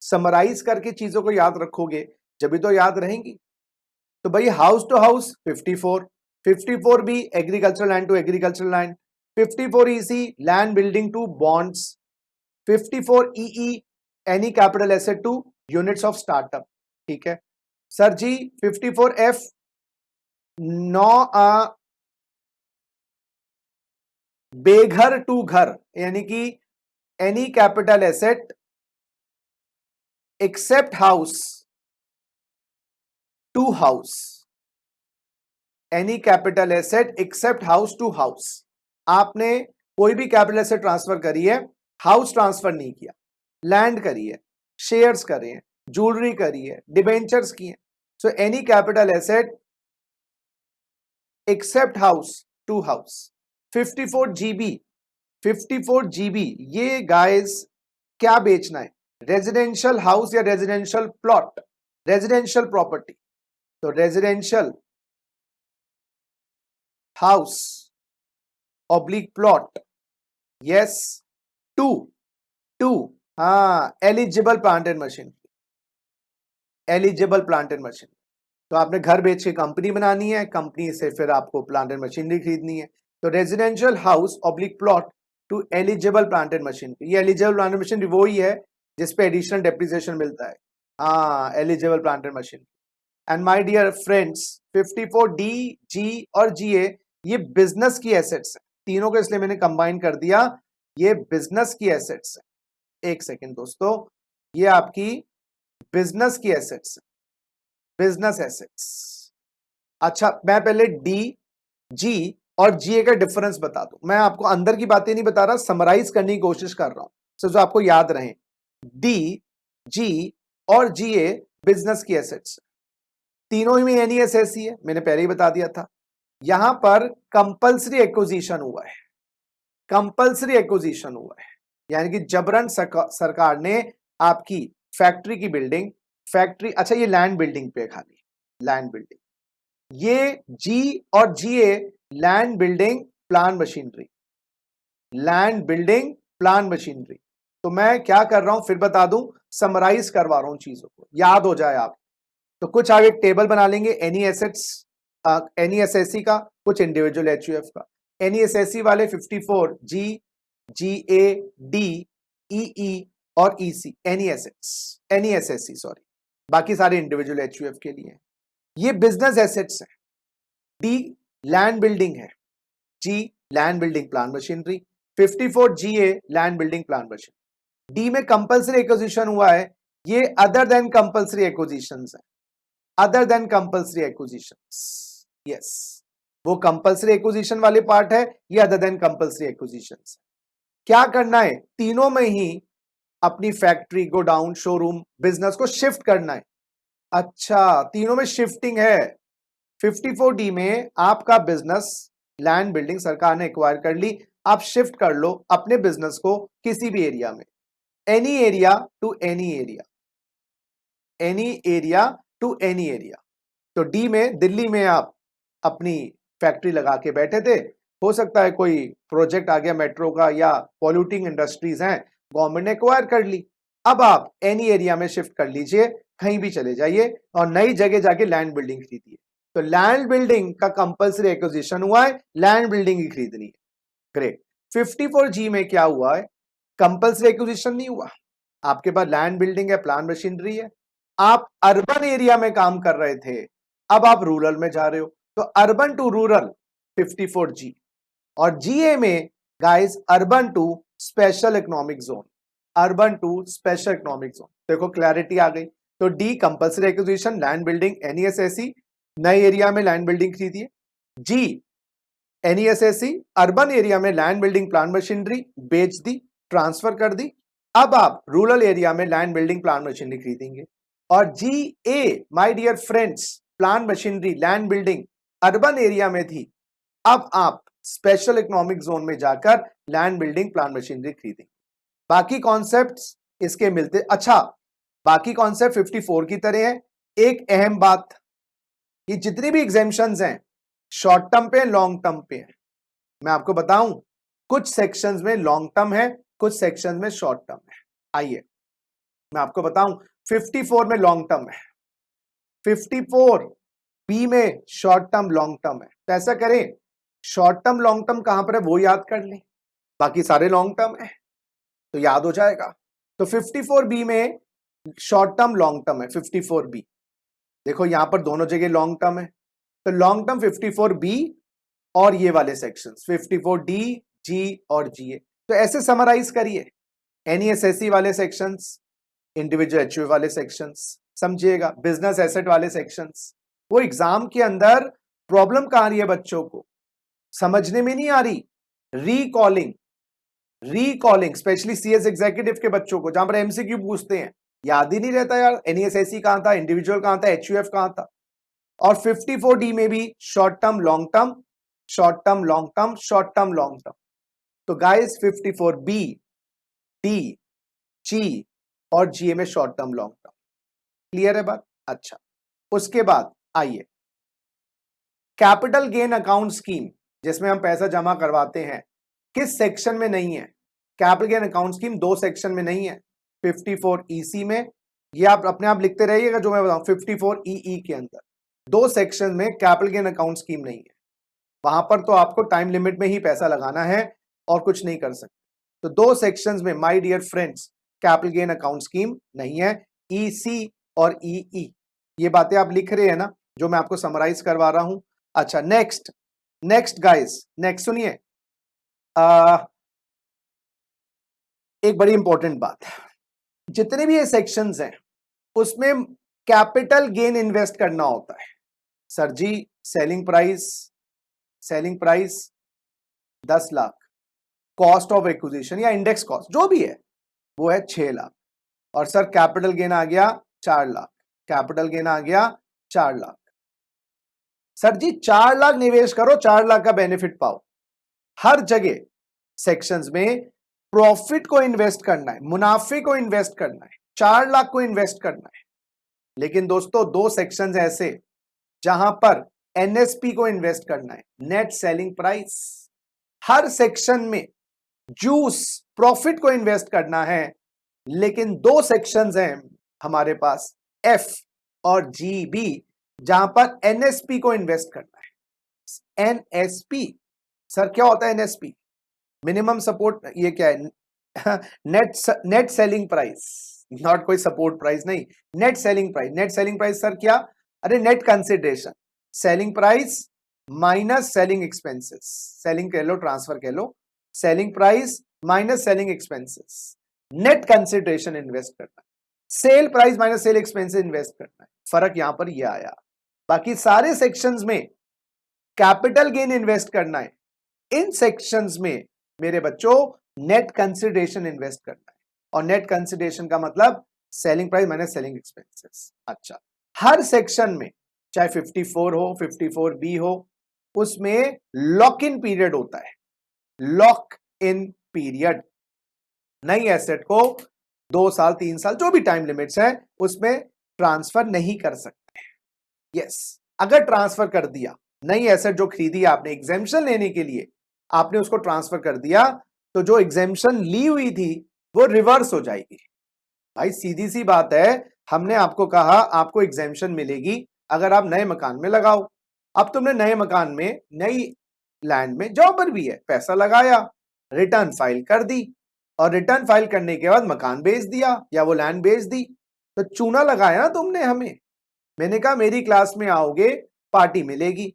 summarise करके चीजों को याद रखोगे जब भी तो याद रहेंगी। तो भाई house to house 54, 54B agricultural land to agricultural land, 54EC land building to bonds, 54EE any capital asset to units of startup. ठीक है सर जी. 54F बेघर टू घर, यानी कि any capital asset except house to house, any capital asset except house to house. आपने कोई भी capital asset transfer करी है, हाउस ट्रांसफर नहीं किया, लैंड करी है, शेयर्स करे हैं, ज्वेलरी करी है, डिबेंचर्स की है. So any capital asset except house to house. 54GB, 54GB ये गाइस क्या बेचना है? रेजिडेंशियल हाउस या रेजिडेंशियल प्लॉट, रेजिडेंशियल प्रॉपर्टी. तो residential house oblique plot, yes. To हाँ eligible plant and machine, eligible plant and machine. तो आपने घर बेच के कंपनी बनानी है, कंपनी से फिर आपको प्लांट एंड मशीनरी खरीदनी है. तो residential house oblique plot to eligible plant and machinery. ये एलिजिबल प्लांट एंड मशीनरी वो ही है जिसपे एडिशनल डेप्रिसिएशन मिलता है. हाँ eligible plant and machinery. And my dear friends 54D, G और GA ये बिजनेस की एसेट्स है. तीनों को इसलिए मैंने कंबाइन कर दिया, ये बिजनेस की एसेट्स है. एक सेकेंड दोस्तों, ये आपकी बिजनेस की एसेट्स है, बिजनेस एसेट्स. अच्छा मैं पहले D, G और GA का डिफरेंस बता दूं. मैं आपको अंदर की बातें नहीं बता रहा, समराइज करने की कोशिश कर रहा हूं, सो जो आपको याद रहे. D, G और GA बिजनेस की एसेट्स, तीनों ही में NESSC है, मैंने पहले ही बता दिया था. यहां पर कंपल्सरी एक्विजिशन हुआ है, कंपल्सरी एक्विजिशन हुआ है, यानी कि जबरन सरकार ने आपकी फैक्ट्री की बिल्डिंग, फैक्ट्री, अच्छा ये लैंड बिल्डिंग पे खाली लैंड बिल्डिंग. ये G और GA land building plant machinery, land building plant machinery. तो मैं क्या कर रहा हूं फिर बता दूं, समराइज करवा रहा हूं चीजों को, याद हो जाए आप. तो कुछ आगे टेबल बना लेंगे एनी एसेट्स, NESSC का, कुछ इंडिविजुअल HUF का. NESSC वाले 54G, GA, D, EE और EC NESSC सॉरी, बाकी सारे इंडिविजुअल HUF के लिए. ये बिजनेस एसेट्स है. D लैंड बिल्डिंग है, G land building plant machinery, 54GA land building plant machinery. D में कंपल्सरी एक्विजिशन हुआ है, ये अदर देन कंपल्सरी एक्विजिशंस है, other than compulsory acquisitions. Yes, वो कंपल्सरी एक्विजिशन वाले पार्ट है, ये अदर देन कंपल्सरी एक्विजिशंस. क्या करना है? तीनों में ही अपनी फैक्ट्री, गोडाउन, शोरूम, बिजनेस को शिफ्ट करना है. अच्छा तीनों में शिफ्टिंग है. 54D में आपका बिजनेस लैंड बिल्डिंग सरकार ने एक्वायर कर ली, आप शिफ्ट कर लो अपने बिजनेस को किसी भी एरिया में, any area to any area, any area to any area. तो D में दिल्ली में आप अपनी फैक्ट्री लगा के बैठे थे, हो सकता है कोई प्रोजेक्ट आ गया मेट्रो का या पॉल्यूटिंग इंडस्ट्रीज हैं, गवर्नमेंट ने एक्वायर कर ली. अब आप एनी एरिया में शिफ्ट कर लीजिए, कहीं भी चले जाइए और नई जगह जाके लैंड बिल्डिंग खरीदिए. तो लैंड बिल्डिंग का कंपल्सरी एक्विजिशन हुआ है, लैंड बिल्डिंग ही खरीदनी है. ग्रेट. 54G में क्या हुआ है? कंपल्सरी एक्विजिशन नहीं हुआ, आपके पास लैंड बिल्डिंग है, प्लान मशीनरी है. आप अर्बन एरिया में काम कर रहे थे, अब आप रूरल में जा रहे हो, तो अर्बन टू रूरल 54G. और GA में guys urban to special economic zone, urban to special economic zone. देखो क्लैरिटी आ गई. तो D compulsory acquisition land building NESSC, नए एरिया में लैंड बिल्डिंग खरीदिए. G NESSC अर्बन एरिया में लैंड बिल्डिंग प्लान मशीनरी बेच दी, ट्रांसफर कर दी, अब आप रूरल एरिया में लैंड बिल्डिंग प्लान मशीनरी खरीदेंगे. और GA my dear friends, plant machinery land building urban area में थी, अब आप स्पेशल इकोनॉमिक जोन में जाकर लैंड बिल्डिंग प्लान मशीनरी खरीदेंगे. बाकी कॉन्सेप्ट्स इसके मिलते. अच्छा बाकी कॉन्सेप्ट 54 की तरह है. एक अहम बात, ये जितनी भी एग्जेम्पशंस हैं शॉर्ट टर्म पे, लॉन्ग टर्म पे है. मैं आपको बताऊं, कुछ सेक्शंस में लॉन्ग टर्म है, कुछ सेक्शंस में शॉर्ट टर्म है. आइए मैं आपको बताऊं, 54 में लॉन्ग टर्म है. 54 बी में शॉर्ट टर्म लॉन्ग टर्म है, तो ऐसा करें शॉर्ट टर्म लॉन्ग टर्म कहां पर है वो याद कर लें, बाकी सारे लॉन्ग टर्म है तो याद हो जाएगा। तो 54B में शॉर्ट टर्म लॉन्ग टर्म है 54B, देखो यहां पर दोनों जगह लॉन्ग टर्म है, तो लॉन्ग टर्म 54B और ये वाले सेक्शंस 54D, G और GA। तो ऐसे समराइज करिए, NESSE वाले सेक्शंस, इंडिविजुअल HUA वाले सेक्शंस, समझिएगा, बिजनेस एसेट वाले सेक्शंस। वो एग्जाम के अंदर प्रॉब्लम कहां आ रही है, बच्चों को समझने में नहीं आ रही, रिकॉलिंग स्पेशली CS एग्जीक्यूटिव के बच्चों को, जहां पर MCQ पूछते हैं, याद ही नहीं रहता यार NESSE कहां था, इंडिविजुअल कहां था, HUF कहां था। और 54D में भी short term long term, short term long term, short term long term. तो गाइस 54B, D, G और GA में short term long term. Clear है बात? अच्छा, उसके बाद आइए कैपिटल गेन अकाउंट स्कीम, जिसमें हम पैसा जमा करवाते हैं, किस सेक्शन में नहीं है? Capital gain account scheme 2 section में नहीं है, 54EC में, ये आप अपने आप लिखते रहिएगा जो मैं बताऊं, 54EE के अंदर 2 सेक्शन में कैपिटल गेन अकाउंट स्कीम नहीं है, वहां पर तो आपको टाइम लिमिट में ही पैसा लगाना है और कुछ नहीं कर सकते। तो 2 सेक्शंस में my dear friends capital gain account scheme नहीं है, EC और EE। ये बातें आप लिख रहे हैं ना, जो मैं आपको समराइज करवा रहा हूं। अच्छा, नेक्स्ट गाइस, नेक्स्ट सुनिए, एक बड़ी इंपॉर्टेंट बात, जितने भी ये सेक्शंस हैं उसमें कैपिटल गेन इन्वेस्ट करना होता है। Sir ji selling price 10 lakh, cost of acquisition या इंडेक्स कॉस्ट जो भी है वो है 6 लाख, और सर कैपिटल गेन आ गया 4 लाख, कैपिटल गेन आ गया 4 लाख। सर जी 4 लाख निवेश करो, 4 लाख का बेनिफिट पाओ। हर जगह सेक्शंस में प्रॉफिट को इन्वेस्ट करना है, मुनाफे को इन्वेस्ट करना है, 4 लाख को इन्वेस्ट करना है। लेकिन दोस्तों 2 सेक्शंस ऐसे जहां पर NSP को इन्वेस्ट करना है, नेट सेलिंग प्राइस। हर सेक्शन में जूस प्रॉफिट को इन्वेस्ट करना है, लेकिन 2 सेक्शंस हैं हमारे पास, F और GB, जहां पर NSP को इन्वेस्ट करना है। NSP सर क्या होता है NSP? मिनिमम सपोर्ट, ये क्या है? नेट सेलिंग प्राइस, नॉट कोई सपोर्ट प्राइस नहीं, net selling price. Net selling price sir क्या? अरे net consideration, selling price minus selling expenses, selling कह लो ट्रांसफर कह लो, selling price minus selling expenses, net consideration invest करना है, sale price minus sale expenses invest करना है। फर्क यहां पर यह आया, बाकी सारे सेक्शंस में कैपिटल गेन इन्वेस्ट करना है, इन सेक्शंस में मेरे बच्चों नेट कंसिडरेशन इन्वेस्ट करना है, और नेट कंसिडरेशन का मतलब selling price minus selling expenses. अच्छा, हर सेक्शन में चाहे 54 हो 54B हो, उसमें लॉक इन पीरियड होता है, लॉक इन पीरियड। नई एसेट को 2 साल 3 साल जो भी टाइम लिमिट्स है उसमें ट्रांसफर नहीं कर सकते। यस, अगर ट्रांसफर कर दिया, नई एसेट जो खरीदी आपने एग्जेम्पशन लेने के लिए, आपने उसको ट्रांसफर कर दिया, तो जो एग्जेम्पशन ली हुई थी वो रिवर्स हो जाएगी। भाई सीधी सी बात है, हमने आपको कहा आपको एग्जेम्पशन मिलेगी अगर आप नए मकान में लगाओ। अब तुमने नए मकान में, नई लैंड में, जहां पर भी है, पैसा लगाया, रिटर्न फाइल कर दी, और रिटर्न फाइल करने के बाद मकान बेच दिया या वो लैंड बेच दी, तो चूना लगाया ना तुमने हमें। मैंने कहा मेरी क्लास में आओगे पार्टी मिलेगी,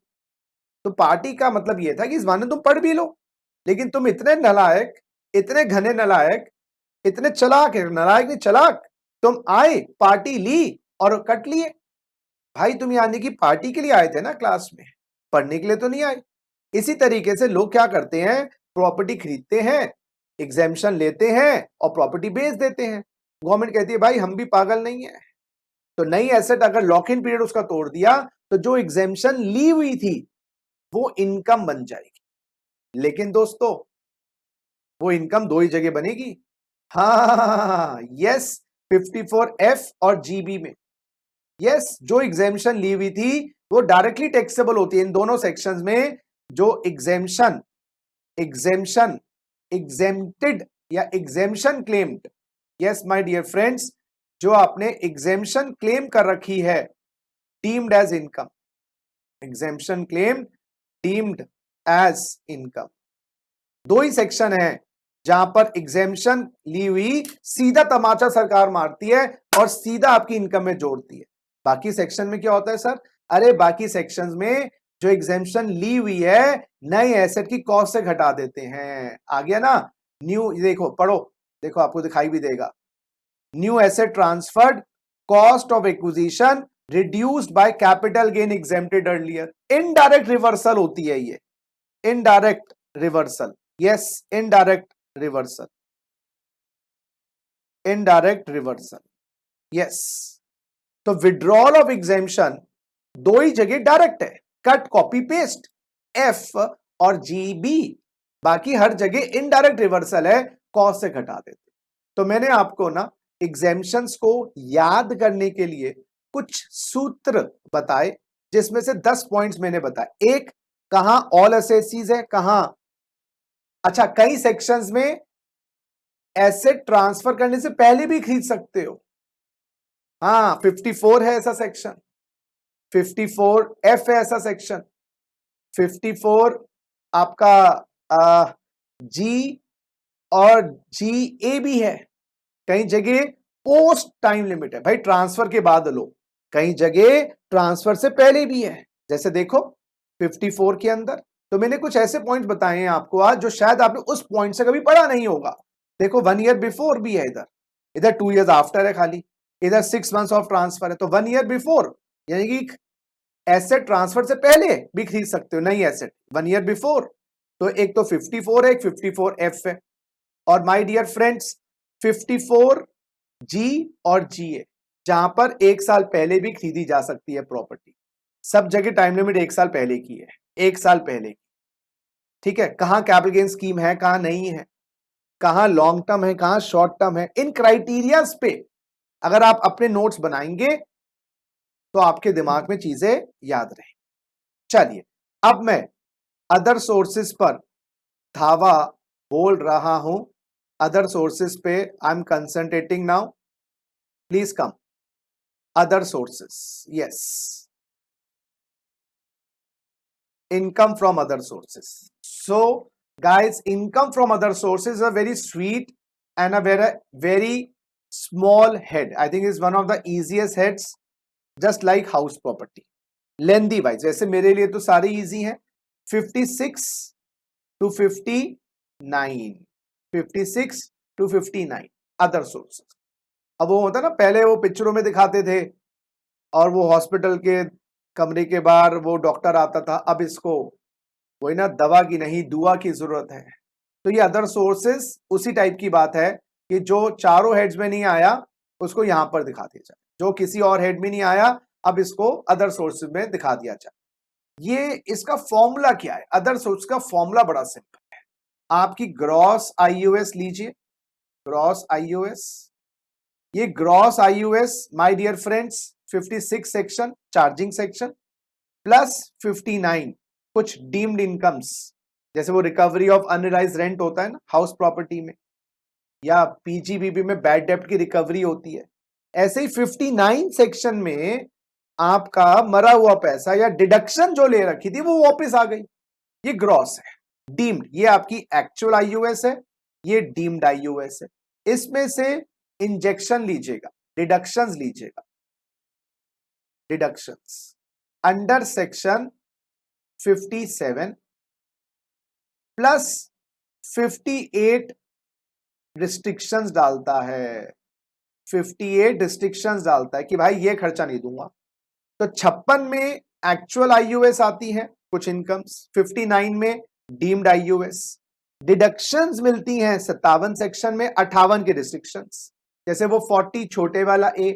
तो पार्टी का मतलब यह था कि इस बहाने तुम पढ़ भी लो, लेकिन तुम इतने नालायक, इतने घने नालायक, इतने चलाक है, नालायक नहीं चलाक, तुम आए, पार्टी ली और कट लिए। भाई तुम यानी कि पार्टी के लिए आए थे ना क्लास में, पढ़ने के लिए तो नहीं आए। इसी तरीके से लोग क्या करते हैं, प्रॉपर्टी खरीदते हैं, एग्जेम्पशन लेते हैं और प्रॉपर्टी बेच देते हैं। गवर्नमेंट कहती है भाई हम भी पागल नहीं है, तो नई एसेट अगर लॉक इन पीरियड उसका तोड़ दिया तो जो एग्जेम्पशन ली हुई थी वो इनकम बन जाएगी। लेकिन दोस्तों वो इनकम 2 ही जगह बनेगी। हाँ यस, 54F और GB में। यस, जो एग्जेम्पशन ली हुई थी वो डायरेक्टली टैक्सेबल होती है इन दोनों सेक्शंस में। जो एग्जेम्प्टेड या exemption claimed, yes my dear friends, जो आपने एग्जेम्पशन क्लेम कर रखी है, deemed as income, exemption claim deemed as income. दो ही सेक्शन है जहां पर एग्जेम्पशन ली हुई सीधा तमाचा सरकार मारती है और सीधा आपकी इनकम में जोड़ती है। बाकी सेक्शन में क्या होता है सर? अरे बाकी सेक्शंस में जो एग्जेम्पशन ली हुई है नए एसेट की कॉस्ट से घटा देते हैं। आ गया ना? न्यू, देखो पढ़ो, देखो आपको दिखाई भी देगा। New asset transferred, cost of acquisition reduced by capital gain exempted earlier. Indirect reversal होती है ये, indirect reversal. Yes, indirect reversal, indirect reversal. Yes, तो विड्रॉल ऑफ एग्जेम्पशन दो ही जगह डायरेक्ट है, कट कॉपी पेस्ट, एफ और जीबी। बाकी हर जगह इनडायरेक्ट रिवर्सल है, कॉस्ट से घटा देते। तो मैंने आपको ना एग्जेम्पशंस को याद करने के लिए कुछ सूत्र बताए, जिसमें से 10 पॉइंट्स मैंने बताए। एक, कहां ऑल एसेसीज है, कहां, अच्छा कई सेक्शंस में एसेट ट्रांसफर करने से पहले भी खरीद सकते हो। हाँ, 54 है ऐसा सेक्शन, 54F है ऐसा सेक्शन, 54 आपका जी और GA भी है। कई जगह पोस्ट टाइम लिमिट है, भाई ट्रांसफर के बाद लो, कई जगह ट्रांसफर से पहले भी है, जैसे देखो 54 के अंदर। तो मैंने कुछ ऐसे पॉइंट्स बताए हैं आपको आज जो शायद आपने उस पॉइंट से कभी पढ़ा नहीं होगा। देखो 1 ईयर बिफोर भी है, इधर इधर 2 इयर्स आफ्टर है खाली, इधर 6 मंथ्स ऑफ ट्रांसफर है। तो 1 ईयर बिफोर यानी कि एसेट ट्रांसफर से पहले भी खरीद सकते हो नई एसेट 1 ईयर बिफोर। तो एक तो 54 है, एक 54F है। और माय डियर फ्रेंड्स, 54G और GA जहां पर 1 साल पहले भी खरीदी जा सकती है प्रॉपर्टी। सब जगह टाइम लिमिट 1 साल पहले की है, 1 साल पहले की। ठीक है, कहां कैपिटल गेन स्कीम है, कहां नहीं है, कहां लॉन्ग टर्म है, कहां शॉर्ट टर्म है, इन क्राइटेरियाज पे अगर आप अपने नोट्स बनाएंगे तो आपके दिमाग में चीजें याद रहें। चलिए, अब मैं अदर सोर्सेस पर धावा बोल रहा हूं। अदर सोर्सेस पे I am concentrating now. Please come, other sources. Yes, income from other sources. So guys, income from other sources is a very sweet and a very small head. I think it's one of the easiest heads, just like house property. Lengthy wise, वैसे मेरे लिए तो सारे easy हैं। 56 to 59, 56 to 59 other sources. अब वो होता ना, पहले वो पिक्चरों में दिखाते थे और वो हॉस्पिटल के कमरे के बाहर वो डॉक्टर आता था, अब इसको वही ना, दवा की नहीं दुआ की जरूरत है। तो ये अदर सोर्सेस उसी टाइप की बात है कि जो चारों हेड्स में नहीं आया उसको यहां पर दिखा दिया जाए, जो किसी और हेड में नहीं आया अब इसको अदर सोर्सेस में दिखा दिया जाए। ये इसका फॉर्मूला क्या है? अदर सोर्स का फॉर्मूला बड़ा सिंपल है। आपकी ग्रॉस IUS लीजिए, ग्रॉस IUS। ये gross IUS my dear friends 56 section charging section plus 59 कुछ डीम्ड इनकम्स, जैसे वो रिकवरी ऑफ अनरिलाइज्ड रेंट होता है ना हाउस प्रॉपर्टी में, या PGBP में बैड डेब्ट की रिकवरी होती है। ऐसे ही 59 सेक्शन में आपका मरा हुआ पैसा या डिडक्शन जो ले रखी थी वो वापस आ गई। ये ग्रॉस है। डीम्ड, ये आपकी एक्चुअल IUS है, ये डीम्ड IUS है। इसमें से इंजेक्शन लीजिएगा, डिडक्शंस लीजिएगा, deductions under section 57 plus 58 restrictions डालता है। 58 रिस्ट्रिक्शंस डालता है कि भाई ये खर्चा नहीं दूंगा। तो 56 में एक्चुअल IUS आती है कुछ इनकम्स, 59 में डीम्ड IUS। डिडक्शंस मिलती हैं 57 सेक्शन में 58 के रिस्ट्रिक्शंस, जैसे वो 40 छोटे वाला A,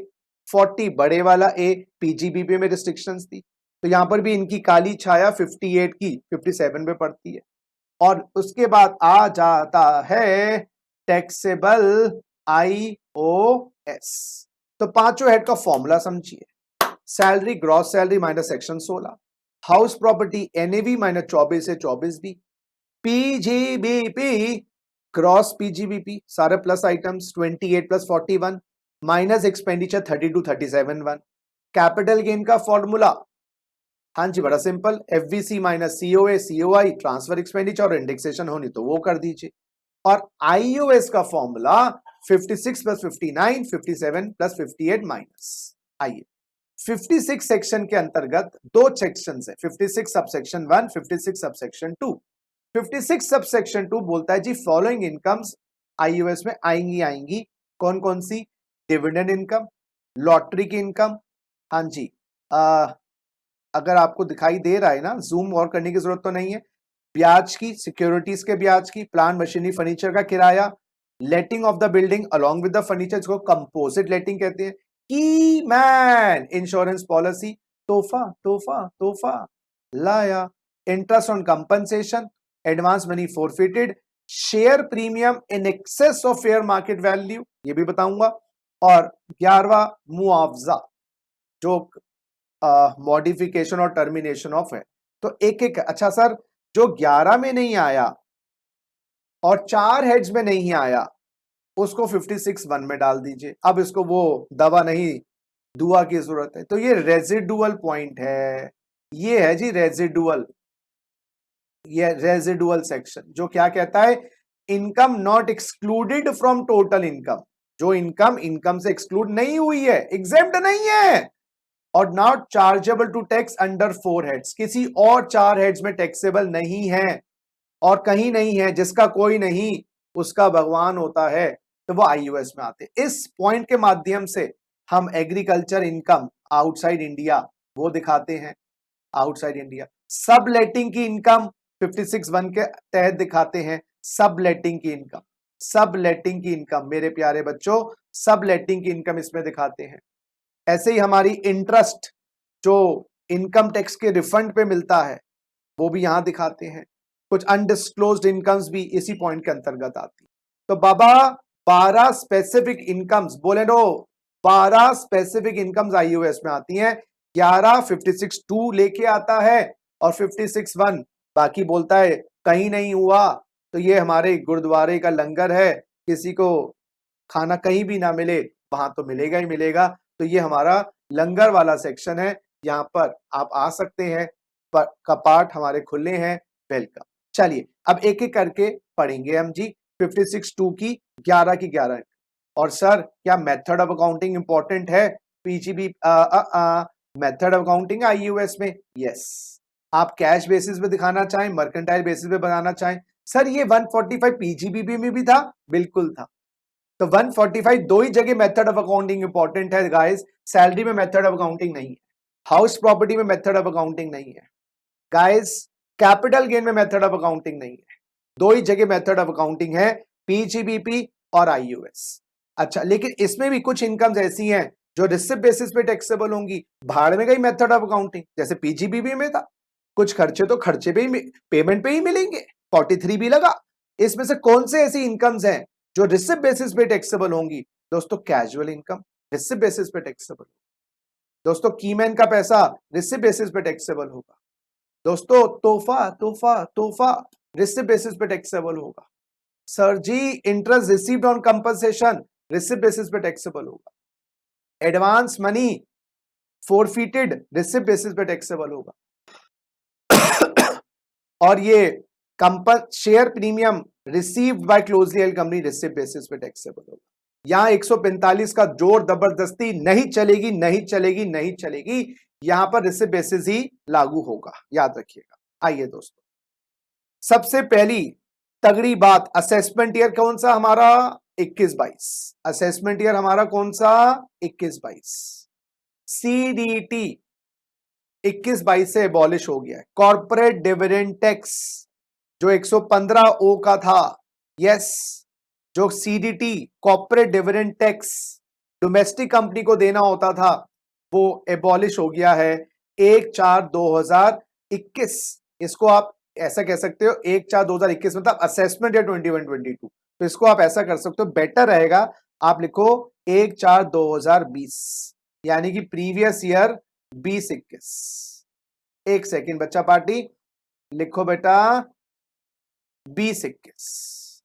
40 बड़े वाला A PGBP में रिस्ट्रिक्शंस थी। तो यहां पर भी इनकी काली छाया 58 की 57 पे पड़ती है। और उसके बाद आ जाता है टैक्सेबल IOS। तो पांचों हेड का फॉर्मूला समझिए। Salary gross salary minus section 16, house property NAV minus 24 से 24B, PGBP ग्रॉस PGBP सारे plus items 28 plus 41 minus expenditure 32 37 1। Capital gain का फॉर्मूला हाँ जी, बड़ा simple, FVC minus COA COI, transfer expenditure और इंडेक्सेशन होनी तो वो कर दीजिए। और आईयूएस का फॉर्मूला 56 प्लस 59, 57 प्लस 58 माइनस। आइए 56 सेक्शन के अंतर्गत दो सेक्शन है, 56 सबसेक्शन 1, 56 सबसेक्शन 2। 56 सबसेक्शन 2 बोलता है जी फॉलोइंग इनकम्स आईयूएस में आएंगी। कौन कौन सी? डिविडेंड इनकम, लॉटरी की इनकम। हाँ जी, अगर आपको दिखाई दे रहा है ना, जूम और करने की जरूरत तो नहीं है। ब्याज की, सिक्योरिटीज के ब्याज की, प्लांट मशीनरी फर्नीचर का किराया, letting of the building along with the furniture, जिसको कंपोजिट लेटिंग कहते हैं, की मैन इंश्योरेंस पॉलिसी, तोहफा तोहफा तोहफा लाया, interest on compensation, advance money forfeited, share premium in excess of fair market value, ये भी बताऊंगा। और 11वां मुआवजा, जो मॉडिफिकेशन और टर्मिनेशन ऑफ है। तो एक एक, अच्छा सर जो 11 में नहीं आया और 4 हेड्स में नहीं आया उसको 56(1) में डाल दीजिए। अब इसको वो दवा नहीं दुआ की जरूरत है। तो ये रेजिडुअल पॉइंट है, ये है जी रेजिडुअल, ये रेजिडुअल सेक्शन जो क्या कहता है, income not excluded from total income, जो इनकम से एक्सक्लूड नहीं हुई है, एग्जेम्प्ट नहीं है, और not chargeable to tax under 4 heads, किसी और 4 हेड्स में टैक्सेबल नहीं है और कहीं नहीं है, जिसका कोई नहीं उसका भगवान होता है, तो वो आईयूएस में आते। इस पॉइंट के माध्यम से हम एग्रीकल्चर इनकम आउटसाइड इंडिया वो दिखाते हैं, आउटसाइड इंडिया। सब लेटिंग की इनकम 56(1) के तहत दिखाते हैं, सब लेटिंग की इनकम, सब लेटिंग की इनकम मेरे प्यारे बच्चों, सब लेटिंग की इनकम इसमें दिखाते हैं। ऐसे ही हमारी इंटरेस्ट जो इनकम टैक्स के रिफंड पे मिलता है वो भी यहां दिखाते हैं। कुछ अनडिस्क्लोज्ड इनकम्स भी इसी पॉइंट के अंतर्गत आती। तो बाबा 12 स्पेसिफिक इनकम्स बोले नो, 12 स्पेसिफिक इनकम्स आईयूएस में आती हैं। 11 56(2) लेके आता है और 56(1) बाकी बोलता है कहीं नहीं हुआ तो ये हमारे गुरुद्वारे का लंगर है, किसी को खाना कहीं भी ना मिले वहां तो मिलेगा ही मिलेगा। तो ये हमारा लंगर वाला सेक्शन है, यहाँ पर आप आ सकते हैं, कपाट हमारे खुले हैं, वेलकम। चलिए अब एक एक करके पढ़ेंगे हम जी 56(2) की 11 की 11। और सर क्या मेथड ऑफ अकाउंटिंग इंपॉर्टेंट है? पीजीबी मेथड ऑफ अकाउंटिंग आईयूएस में, यस। आप कैश बेसिस पे दिखाना चाहें, मर्केंटाइल बेसिस पे बनाना चाहें। सर ये 145 पीजीबीबी में भी था, बिल्कुल था। तो 145 दो ही जगह मेथड ऑफ अकाउंटिंग इंपॉर्टेंट है गाइस। सैलरी में मेथड ऑफ अकाउंटिंग नहीं है, हाउस प्रॉपर्टी में मेथड ऑफ अकाउंटिंग नहीं है गाइस, कैपिटल गेन में मेथड ऑफ अकाउंटिंग नहीं है। दो ही जगह मेथड ऑफ अकाउंटिंग है, पीजीबीपी और आईयूएस। अच्छा, लेकिन इसमें भी कुछ इनकम्स ऐसी हैं जो रिसिप्ट बेसिस पे टैक्सेबल होंगी, भाड़ में गई मेथड ऑफ अकाउंटिंग, जैसे पीजीबीबी में था। कुछ खर्चे तो खर्चे पे ही, पेमेंट पे ही मिलेंगे, 43 भी लगा। इसमें से कौन से ऐसी इनकम्स हैं जो रिसिप्ट बेसिस पे टैक्सेबल होंगी? दोस्तों कैजुअल इनकम रिसिप्ट बेसिस पे टैक्सेबल। दोस्तों कीमैन का पैसा रिसिप्ट बेसिस पे टैक्सेबल होगा। दोस्तों तोहफा तोहफा तोहफा रिसिप्ट बेसिस पे टैक्सेबल होगा। Sir ji interest received on compensation receipt basis पे टैक्सेबल होगा। Advance money forfeited receipt basis पे टैक्सेबल होगा। और ये share premium received by closely held company receipt basis पे टैक्सेबल होगा। यहां 145 का जोर जबरदस्ती नहीं चलेगी, नहीं चलेगी, नहीं चलेगी। यहां पर रिसिप्ट बेसिस ही लागू होगा, याद रखिएगा। आइए दोस्तों, सबसे पहली तगड़ी बात, असेसमेंट ईयर कौन सा हमारा? 21-22। असेसमेंट ईयर हमारा कौन सा? 21-22। सीडीटी 21-22 से एबॉलिश हो गया है। कॉर्पोरेट डिविडेंड टैक्स जो 115 ओ का था, यस, जो CDT corporate dividend tax domestic company को देना होता था वो एबॉलिश हो गया है 1/4/2021। इसको आप ऐसा कह सकते हो 1/4/2021 मतलब असेसमेंट या 21-22। तो इसको आप ऐसा कर सकते हो, बेटर रहेगा आप लिखो 1/4/2020, यानी कि प्रीवियस ईयर 20-21। एक सेकेंड बच्चा पार्टी, लिखो बेटा 20-21,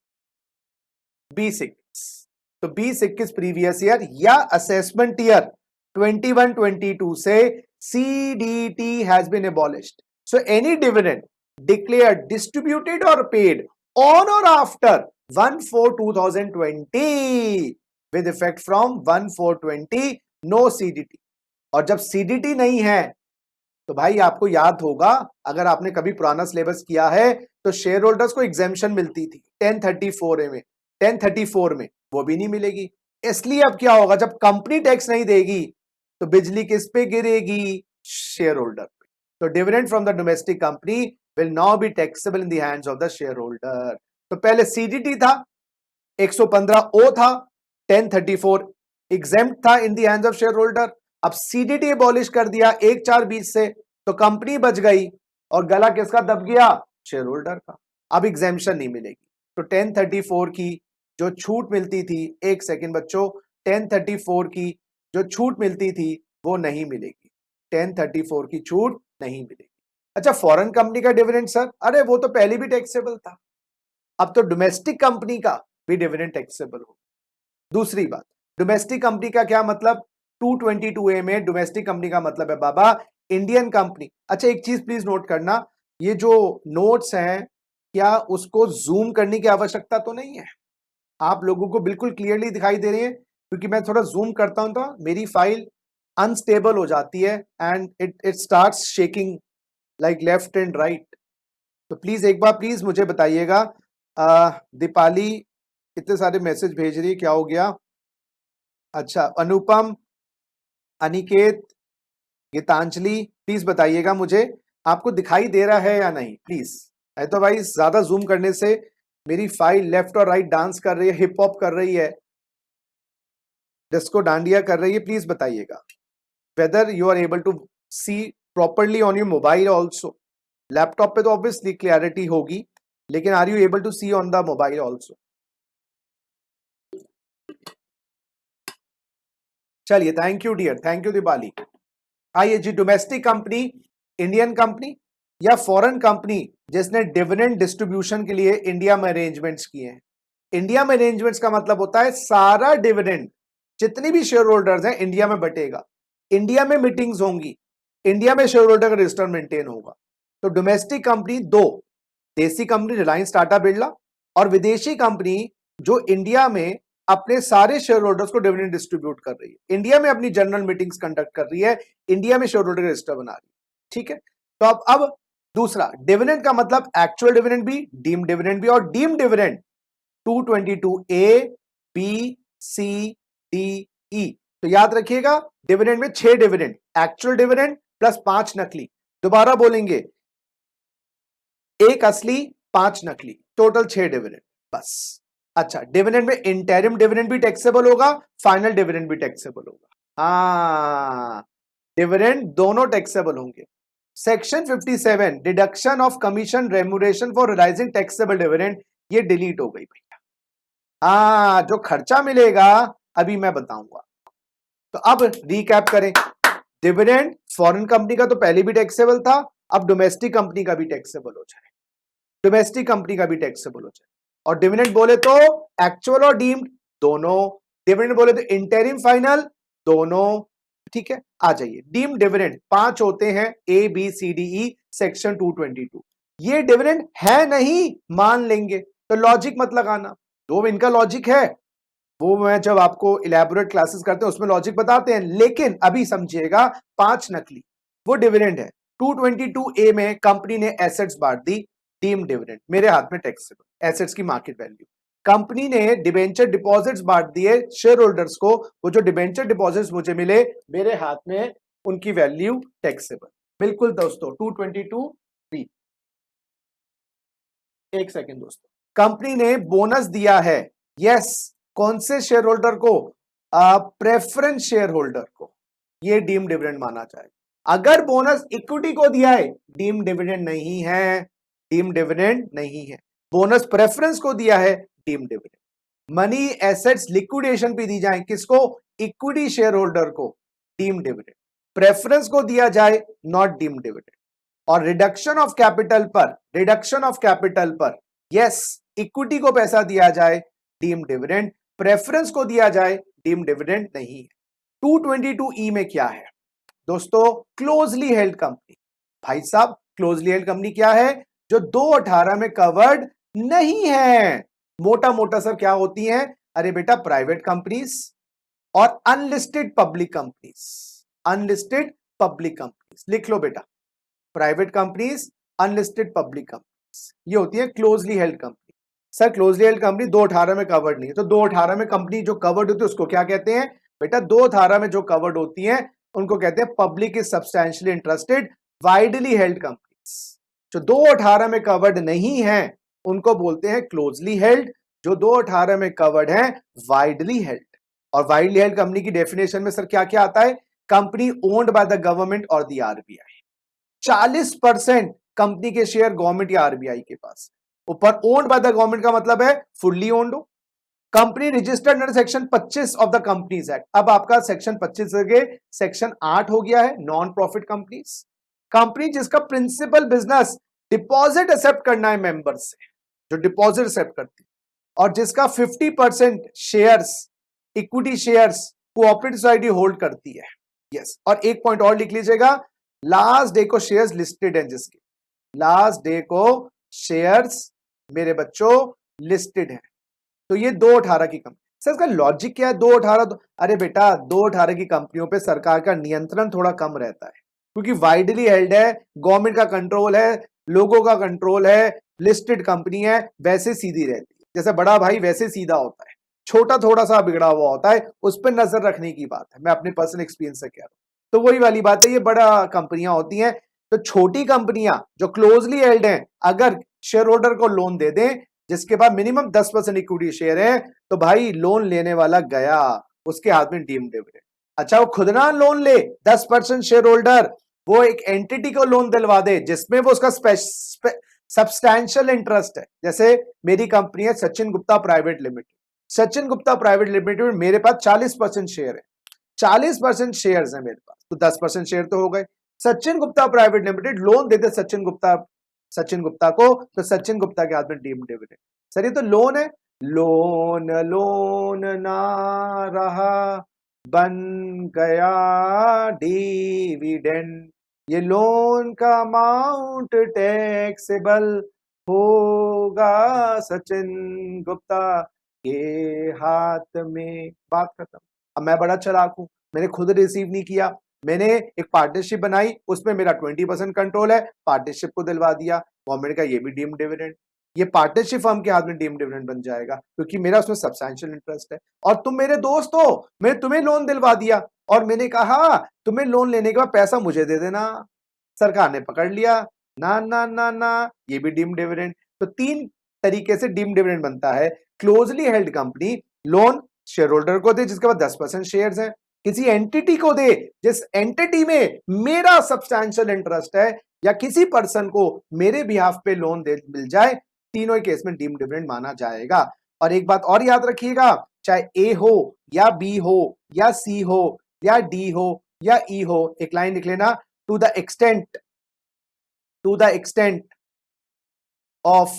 20-21। तो 20-21 प्रीवियस ईयर या असेसमेंट ईयर 21-22 से CDT has been abolished. So any dividend declared, distributed or paid on or after 1/4/2020 with effect from 1/4/20, no CDT. और जब CDT नहीं है तो भाई आपको याद होगा, अगर आपने कभी पुराना सिलेबस किया है तो शेयर होल्डर्स को एग्जेम्पशन मिलती थी 1034 में, 1034 में वो भी नहीं मिलेगी। इसलिए अब क्या होगा, जब कंपनी टैक्स नहीं देगी तो बिजली किस पे गिरेगी? शेयर होल्डर पे। तो dividend from the domestic company will now be taxable in the hands of the share holder. तो पहले सीडीटी था, 115 ओ था, 1034 एग्जेम्प्ट था in the hands of share holder. अब सीडीटी एबॉलिश कर दिया 1/4/20 से, तो कंपनी बच गई और गला किसका दब गया? शेयर होल्डर का। अब एग्जेम्पशन नहीं मिलेगी। तो 1034 की जो छूट मिलती थी, एक सेकेंड बच्चों, 1034 की जो छूट मिलती थी वो नहीं मिलेगी, 1034 की छूट नहीं मिलेगी। अच्छा, फॉरेन कंपनी का डिविडेंड सर, अरे वो तो पहले भी टैक्सेबल था, अब तो डोमेस्टिक कंपनी का भी डिविडेंड टैक्सेबल हो। दूसरी बात, डोमेस्टिक कंपनी का क्या मतलब? 222A में डोमेस्टिक कंपनी का मतलब है बाबा इंडियन कंपनी। अच्छा, एक चीज प्लीज नोट करना, ये जो नोट्स हैं क्या उसको जूम करने की आवश्यकता तो नहीं है? आप लोगों को बिल्कुल क्लियरली दिखाई दे रही है? क्योंकि मैं थोड़ा जूम करता हूं तो मेरी फाइल अनस्टेबल हो जाती है and it starts shaking like left and right. तो प्लीज एक बार प्लीज मुझे बताइएगा। दीपाली इतने सारे मैसेज भेज रही है, क्या हो गया? अच्छा, अनुपम, अनिकेत, गीतांजलि, प्लीज बताइएगा मुझे आपको दिखाई दे रहा है या नहीं प्लीज। अदरवाइज ज्यादा जूम करने से मेरी फाइल लेफ्ट और राइट डांस कर रही है, हिप हॉप कर रही है, डिस्को डांडिया कर रही है। प्लीज बताइएगा whether you are able to see properly on your mobile also. Laptop पे तो ऑब्वियसली क्लैरिटी होगी, लेकिन are you able to see on the mobile also? चलिए, thank you dear, thank you Deepali. आइए जी, डोमेस्टिक कंपनी, इंडियन कंपनी या foreign company जिसने dividend distribution के लिए इंडिया में अरेंजमेंट्स किए हैं। इंडिया में अरेंजमेंट्स का मतलब होता है सारा डिविडेंड जितने भी शेयर होल्डर्स हैं इंडिया में बटेगा, इंडिया में मीटिंग्स होंगी, इंडिया में शेयर होल्डर का रजिस्टर मेंटेन होगा। तो डोमेस्टिक कंपनी दो, देसी कंपनी रिलायंस टाटा बिरला और विदेशी कंपनी जो इंडिया में अपने सारे शेयर होल्डर्स को डिविडेंड डिस्ट्रीब्यूट कर रही है, इंडिया में अपनी जनरल मीटिंग्स कंडक्ट कर रही है, इंडिया में शेयर होल्डर रजिस्टर बना रही है। ठीक है, तो अब दूसरा, डिविडेंड का मतलब एक्चुअल डिविडेंड भी, डीम्ड डिविडेंड भी। और deemed dividend 222A B C D E। तो याद रखिएगा, डिविडेंड में 6 डिविडेंड, एक्चुअल डिविडेंड प्लस 5 नकली। दोबारा बोलेंगे, 1 असली 5 नकली, टोटल 6 डिविडेंड बस। अच्छा, डिविडेंड में इंटरिम डिविडेंड भी टैक्सेबल होगा, फाइनल डिविडेंड भी टैक्सेबल होगा। हाँ, डिविडेंड दोनों टैक्सेबल होंगे। Section 57 deduction of commission remuneration for realising taxable dividend, ये डिलीट हो गई भैया। हाँ, जो खर्चा मिलेगा अभी मैं बताऊंगा। तो अब रिकैप करें, डिविडेंड फॉरेन कंपनी का तो पहले भी टैक्सेबल था, अब डोमेस्टिक कंपनी का भी टैक्सेबल हो जाए, डोमेस्टिक कंपनी का भी टैक्सेबल हो जाए। और डिविडेंड बोले तो एक्चुअल और डीम्ड दोनों, डिविडेंड बोले तो इंटरिम फाइनल दोनों। ठीक है, आ जाइए, डीम्ड डिविडेंड 5 होते हैं, A B C D E, section 222। ये डिविडेंड है नहीं मान लेंगे, तो लॉजिक मत लगाना, जो इनका लॉजिक है वो मैं जब आपको इलेबोरेट क्लासेस करते हैं उसमें लॉजिक बताते हैं, लेकिन अभी समझिएगा 5 नकली वो डिविडेंड है। 222A में कंपनी ने एसेट्स बांट दी, डीम्ड डिविडेंड, मेरे हाथ में टैक्सेबल एसेट्स की मार्केट वैल्यू। कंपनी ने डिबेंचर डिपॉजिट्स बांट दिए शेयर होल्डर्स को, वो जो डिबेंचर डिपॉजिट्स मुझे मिले मेरे हाथ में, उनकी वैल्यू टैक्सेबल। बिल्कुल दोस्तों, 222B। एक सेकेंड दोस्तों, कंपनी ने बोनस दिया है, यस, कौन से शेयर होल्डर को? प्रेफरेंस शेयर होल्डर को, ये डीम डिविडेंड माना जाए। अगर बोनस इक्विटी को दिया है, डीम डिविडेंड नहीं है, डीम डिविडेंड नहीं है। बोनस प्रेफरेंस को दिया है, deem dividend. Money assets liquidation पे दी जाए, किसको? इक्विटी शेयर होल्डर को, डीम डिविडेंड। प्रेफरेंस को दिया जाए, नॉट डीम डिविडेंड। और रिडक्शन ऑफ कैपिटल पर, रिडक्शन ऑफ कैपिटल पर, यस, इक्विटी को पैसा दिया जाए, डीम डिविडेंड। प्रेफरेंस को दिया जाए, डीम डिविडेंड नहीं है। 222E में क्या है दोस्तों क्लोजली हेल्ड कंपनी, भाई साहब क्लोजली हेल्ड कंपनी क्या है? जो 218 में कवर्ड नहीं है। मोटा मोटा सर क्या होती हैं? अरे बेटा प्राइवेट कंपनीज और unlisted public companies. Unlisted public companies लिख लो बेटा, private companies, unlisted public companies, ये होती है closely held company. Sir closely held company 218 में कवर्ड नहीं है, तो 218 में कंपनी जो कवर्ड होती है उसको क्या कहते हैं? बेटा 218 में जो कवर्ड होती है उनको कहते हैं public is substantially interested widely held companies. जो 218 में कवर्ड नहीं है उनको बोलते हैं क्लोजली हेल्ड, जो 218 में कवर्ड है वाइडली हेल्ड। और वाइडली हेल्ड कंपनी की डेफिनेशन में सर क्या क्या आता है? Company owned by the government और द आरबीआई। 40% कंपनी के शेयर गवर्नमेंट या आरबीआई के पास। ऊपर ओन्ड बाय द गवर्नमेंट का मतलब है फुल्ली ओन्ड हो। Company registered under section 25 of the companies act. अब आपका सेक्शन 25 से सेक्शन 8 हो गया है, नॉन प्रॉफिट कंपनीज। कंपनी जिसका प्रिंसिपल बिजनेस डिपॉजिट एक्सेप्ट करना है मेंबर से, जो डिपॉजिट एक्सेप्ट करती है, और जिसका 50% shares, equity shares cooperative society hold करती है। यस, और एक पॉइंट और लिख लीजिएगा, लास्ट डे को शेयर्स लिस्टेड है, जिसके लास्ट डे को शेयर्स मेरे बच्चों लिस्टेड है। तो ये 218 की कंपनी। सर इसका लॉजिक क्या है? 218 अरे बेटा 218 की कंपनियों पे सरकार का नियंत्रण थोड़ा कम रहता है, क्योंकि वाइडली हेल्ड है, गवर्नमेंट का कंट्रोल है, लोगों का कंट्रोल है, लिस्टेड कंपनी है, वैसे सीधी रहती है। जैसे बड़ा भाई वैसे सीधा होता है, छोटा थोड़ा सा बिगड़ा हुआ होता है, उस पर नजर रखने की बात है। मैं अपने पर्सनल एक्सपीरियंस से कह रहा हूं। तो वही वाली बात है, ये बड़ा कंपनियां होती हैं। तो छोटी कंपनियां जो क्लोजली हेल्ड हैं, अगर शेयर होल्डर को लोन दे दें जिसके पास मिनिमम 10% इक्विटी शेयर है, तो भाई लोन लेने वाला गया, उसके हाथ में डीम्ड डिविडेंड। अच्छा वो खुद ना लोन ले, 10% शेयर होल्डर वो एक एंटिटी को लोन दिलवा दे जिसमें वो उसका सब्सटैंशियल इंटरेस्ट है। जैसे मेरी कंपनी है Sachin Gupta private limited. Sachin Gupta private limited में मेरे पास 40% शेयर है, 40% शेयर्स है मेरे पास, तो 10% शेयर तो हो गए। Sachin Gupta private limited loan देते सचिन गुप्ता को, तो सचिन गुप्ता के हाथ में डीम्ड डिविडेंड। सर ये तो लोन है, लोन लोन ना रहा बन गया डिविडेंड। ये लोन का अमाउंट टैक्सेबल होगा सचिन गुप्ता के हाथ में। बात खत्म। अब मैं बड़ा चालाक हूं, मैंने खुद रिसीव नहीं किया, मैंने एक पार्टनरशिप बनाई, उसमें मेरा 20% कंट्रोल है, पार्टनरशिप को दिलवा दिया, गवर्नमेंट का ये भी डीम्ड डिविडेंड। ये पार्टनरशिप फर्म के हाथ में डीम्ड डिविडेंड बन जाएगा, क्योंकि मेरा उसमें सब्सटैंशियल इंटरेस्ट है। और तुम मेरे दोस्त हो, मैंने तुम्हें लोन दिलवा दिया और मैंने कहा तुम्हें लोन लेने के बाद पैसा मुझे दे देना। सरकार ने पकड़ लिया, ना ना ना ना, ये भी डीम्ड डिविडेंड। तो 3 तरीके से डीम्ड डिविडेंड बनता है। Closely held company loan share holder को दे जिसके पास 10% शेयर्स हैं, किसी एंटिटी को दे जिस एंटिटी में मेरा सब्सटैंशियल इंटरेस्ट है, या किसी पर्सन को मेरे बिहाफ पे लोन दे मिल जाए, तीनों ही केस में डीम्ड डिविडेंड माना जाएगा। और एक बात और याद रखिएगा, चाहे ए हो या बी हो या सी हो या डी हो या ई हो, एक लाइन लिख लेना, to the extent of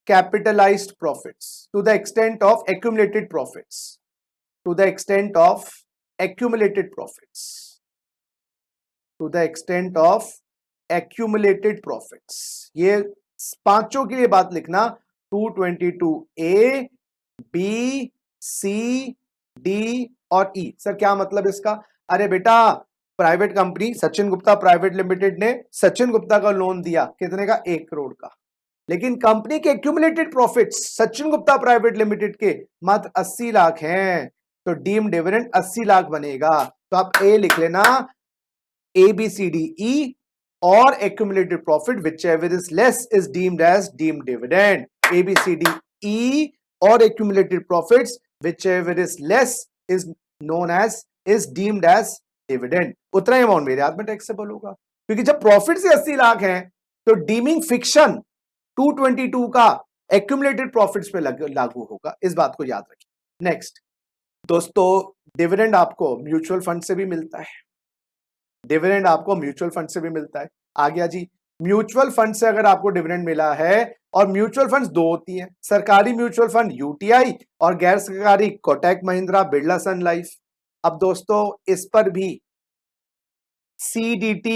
capitalized profits, to the extent of accumulated profits, to the extent of accumulated profits, to the extent of accumulated profits। ये पांचों के लिए बात लिखना, 222A, B, C, D और E। सर क्या मतलब इसका? अरे बेटा private company Sachin Gupta private limited ने सचिन गुप्ता का लोन दिया, कितने का? 1 करोड़ का, लेकिन कंपनी के accumulated profits Sachin Gupta private limited के मात्र 80 लाख हैं, तो डीम्ड डिविडेंड 80 लाख बनेगा। तो आप ए लिख लेना, ए बी सी डी ई, और accumulated profit whichever is less is deemed as deemed dividend. A B C D E और accumulated profits whichever is less is known as is deemed as dividend. उतना ही amount मेरे हाथ में taxable होगा, क्योंकि जब profit से 80 लाख है तो डीमिंग फिक्शन 222 का एक्यूमुलेटेड प्रॉफिट्स पे लागू होगा, इस बात को याद रखिए। नेक्स्ट दोस्तों, डिविडेंड आपको म्यूचुअल फंड से भी मिलता है, डिविडेंड आपको म्यूचुअल फंड से भी मिलता है। आ गया जी, म्यूचुअल फंड से अगर आपको डिविडेंड मिला है, और म्यूचुअल फंड्स 2 होती हैं, सरकारी म्यूचुअल फंड यूटीआई और गैर सरकारी कोटक महिंद्रा बिरला सन लाइफ। अब दोस्तों इस पर भी CDT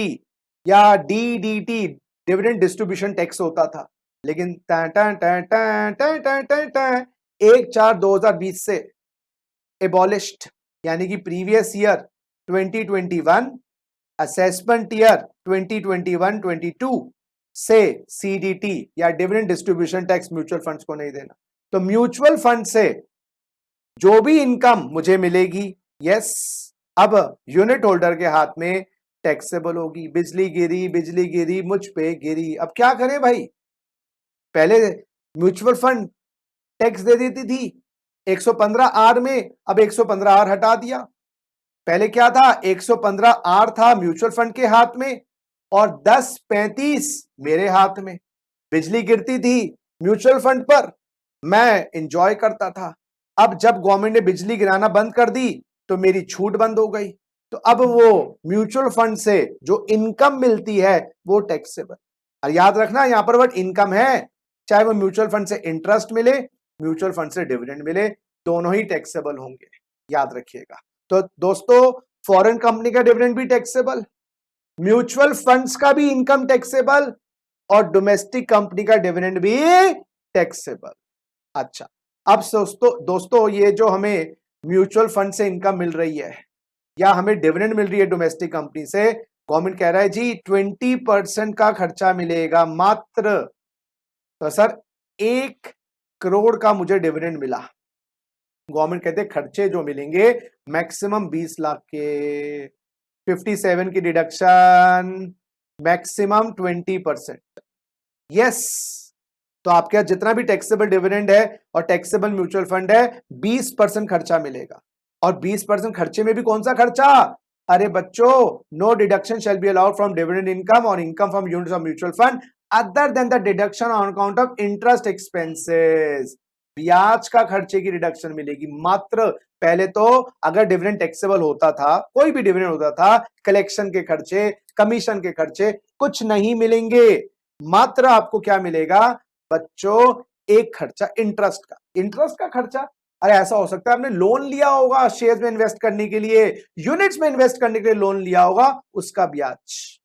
या DDT डिविडेंड डिस्ट्रीब्यूशन टैक्स होता था, लेकिन 1/4/2020 से एबॉलिश्ड, यानी कि प्रीवियस ईयर 2021 असेसमेंट ईयर 2021-22 से CDT या dividend distribution tax mutual funds को नहीं देना। तो म्यूचुअल फंड से जो भी इनकम मुझे मिलेगी, यस, अब यूनिट होल्डर के हाथ में टैक्सेबल होगी। बिजली गिरी मुझ पे गिरी। अब क्या करें भाई, पहले म्यूचुअल फंड टैक्स दे देती थी 115R में, अब 115R हटा दिया। पहले क्या था, 115R था म्यूचुअल फंड के हाथ में और 1035 मेरे हाथ में। बिजली गिरती थी म्यूचुअल फंड पर, मैं एंजॉय करता था। अब जब गवर्नमेंट ने बिजली गिराना बंद कर दी तो मेरी छूट बंद हो गई। तो अब वो म्यूचुअल फंड से जो इनकम मिलती है वो टैक्सेबल। और याद रखना यहां पर वर्ड इनकम है, चाहे वो म्यूचुअल फंड से इंटरेस्ट मिले, म्यूचुअल फंड से डिविडेंड मिले, दोनों ही टैक्सेबल होंगे, याद रखिएगा। तो दोस्तों, फॉरेन कंपनी का डिविडेंड भी टैक्सेबल, म्यूचुअल फंड्स का भी इनकम टैक्सेबल और डोमेस्टिक कंपनी का डिविडेंड भी टैक्सेबल। अच्छा, अब दोस्तों ये जो हमें म्यूचुअल फंड से इनकम मिल रही है या हमें डिविडेंड मिल रही है डोमेस्टिक कंपनी से, गवर्नमेंट कह रहा है जी 20% का खर्चा मिलेगा मात्र। तो सर 1 करोड़ का मुझे डिविडेंड मिला, गवर्नमेंट कहते खर्चे जो मिलेंगे मैक्सिमम 20 लाख के, 57 की डिडक्शन, मैक्सिमम 20%। यस, तो आपके यहां जितना भी टैक्सेबल डिविडेंड है और टैक्सेबल म्यूचुअल फंड है 20% खर्चा मिलेगा। और 20% खर्चे में भी कौन सा खर्चा, अरे बच्चों, no deduction shall be allowed from dividend income और income from units of mutual fund other than the deduction on account of interest expenses. ब्याज का खर्चे की डिडक्शन मिलेगी मात्र। पहले तो अगर डिविडेंड टैक्सेबल होता था, कोई भी डिविडेंड होता था, कलेक्शन के खर्चे, कमीशन के खर्चे कुछ नहीं मिलेंगे, मात्र आपको क्या मिलेगा बच्चों, एक खर्चा इंटरेस्ट का खर्चा। अरे ऐसा हो सकता है आपने लोन लिया होगा शेयर्स में इन्वेस्ट करने के लिए, यूनिट्स में इन्वेस्ट करने के लिए लोन लिया होगा, उसका ब्याज,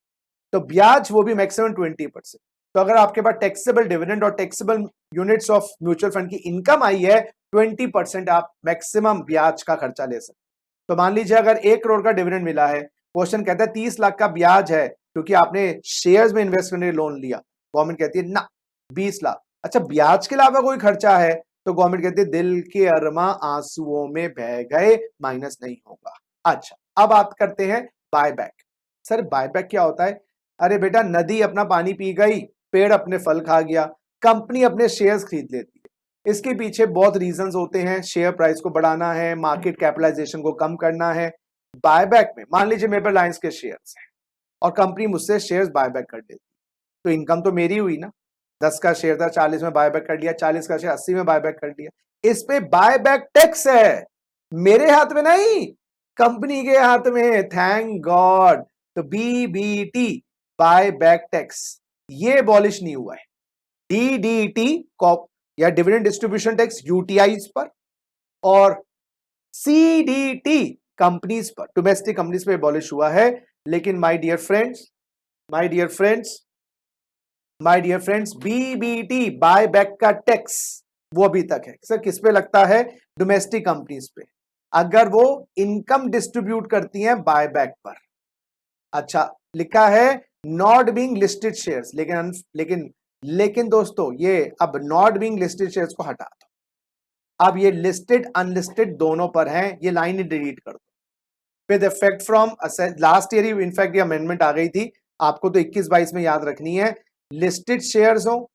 तो ब्याज वो भी मैक्सिमम 20%। तो अगर आपके पास टैक्सेबल डिविडेंड और taxable units of mutual fund की इनकम आई है 20%, आप मैक्सिमम ब्याज का खर्चा ले सकते। तो मान लीजिए अगर 1 करोड़ का डिविडेंड मिला है, क्वेश्चन कहता है 30 लाख का ब्याज है क्योंकि आपने शेयर्स में इन्वेस्ट करने के लिए लोन लिया, गवर्नमेंट कहती है ना 20 लाख। अच्छा, ब्याज के अलावा कोई खर्चा है तो गवर्नमेंट कहती है दिल के अरमा आंसुओं में बह गए, माइनस नहीं होगा। अच्छा, अब बात करते हैं बायबैक। सर बायबैक क्या होता है, अरे बेटा नदी अपना पानी पी गई, पेड़ अपने फल खा गया, कंपनी अपने शेयर्स खरीद लेती है। इसके पीछे बहुत रीजंस होते हैं, शेयर प्राइस को बढ़ाना है, मार्केट कैपिटलाइजेशन को कम करना है। बायबैक में मान लीजिए मेरे पर रिलायंस के शेयर्स हैं और कंपनी मुझसे शेयर्स बायबैक कर देती, तो इनकम तो मेरी हुई ना। 10 का शेयर था, 40 में बायबैक कर लिया, 40 का शेयर 80 में बायबैक कर लिया। इस पे बायबैक टैक्स है, मेरे हाथ में नहीं, कंपनी के हाथ में, थैंक गॉड। तो BBT बायबैक टैक्स ये अबॉलिश नहीं हुआ है। DDT या डिविडेंड डिस्ट्रीब्यूशन टैक्स यूटीआईज पर और CDT कंपनीज पर, डोमेस्टिक कंपनीज पे अबॉलिश हुआ है। लेकिन my dear friends BBT buyback का टैक्स वो अभी तक है। सर किस पे लगता है, डोमेस्टिक कंपनीज पे, अगर वो इनकम डिस्ट्रीब्यूट करती हैं बायबैक पर। अच्छा, लिखा है नॉट बीइंग लिस्टेड शेयर्स, लेकिन दोस्तों ये अब नॉट बीइंग लिस्टेड शेयर्स को हटा दो, अब ये लिस्टेड अनलिस्टेड दोनों पर हैं, ये लाइन ही डिलीट कर दो। With effect from last year he in fact ये अमेंडमेंट आ गई थी, आपको तो 21-22 में याद रखनी है। लिस्टेड शेयर्स हो,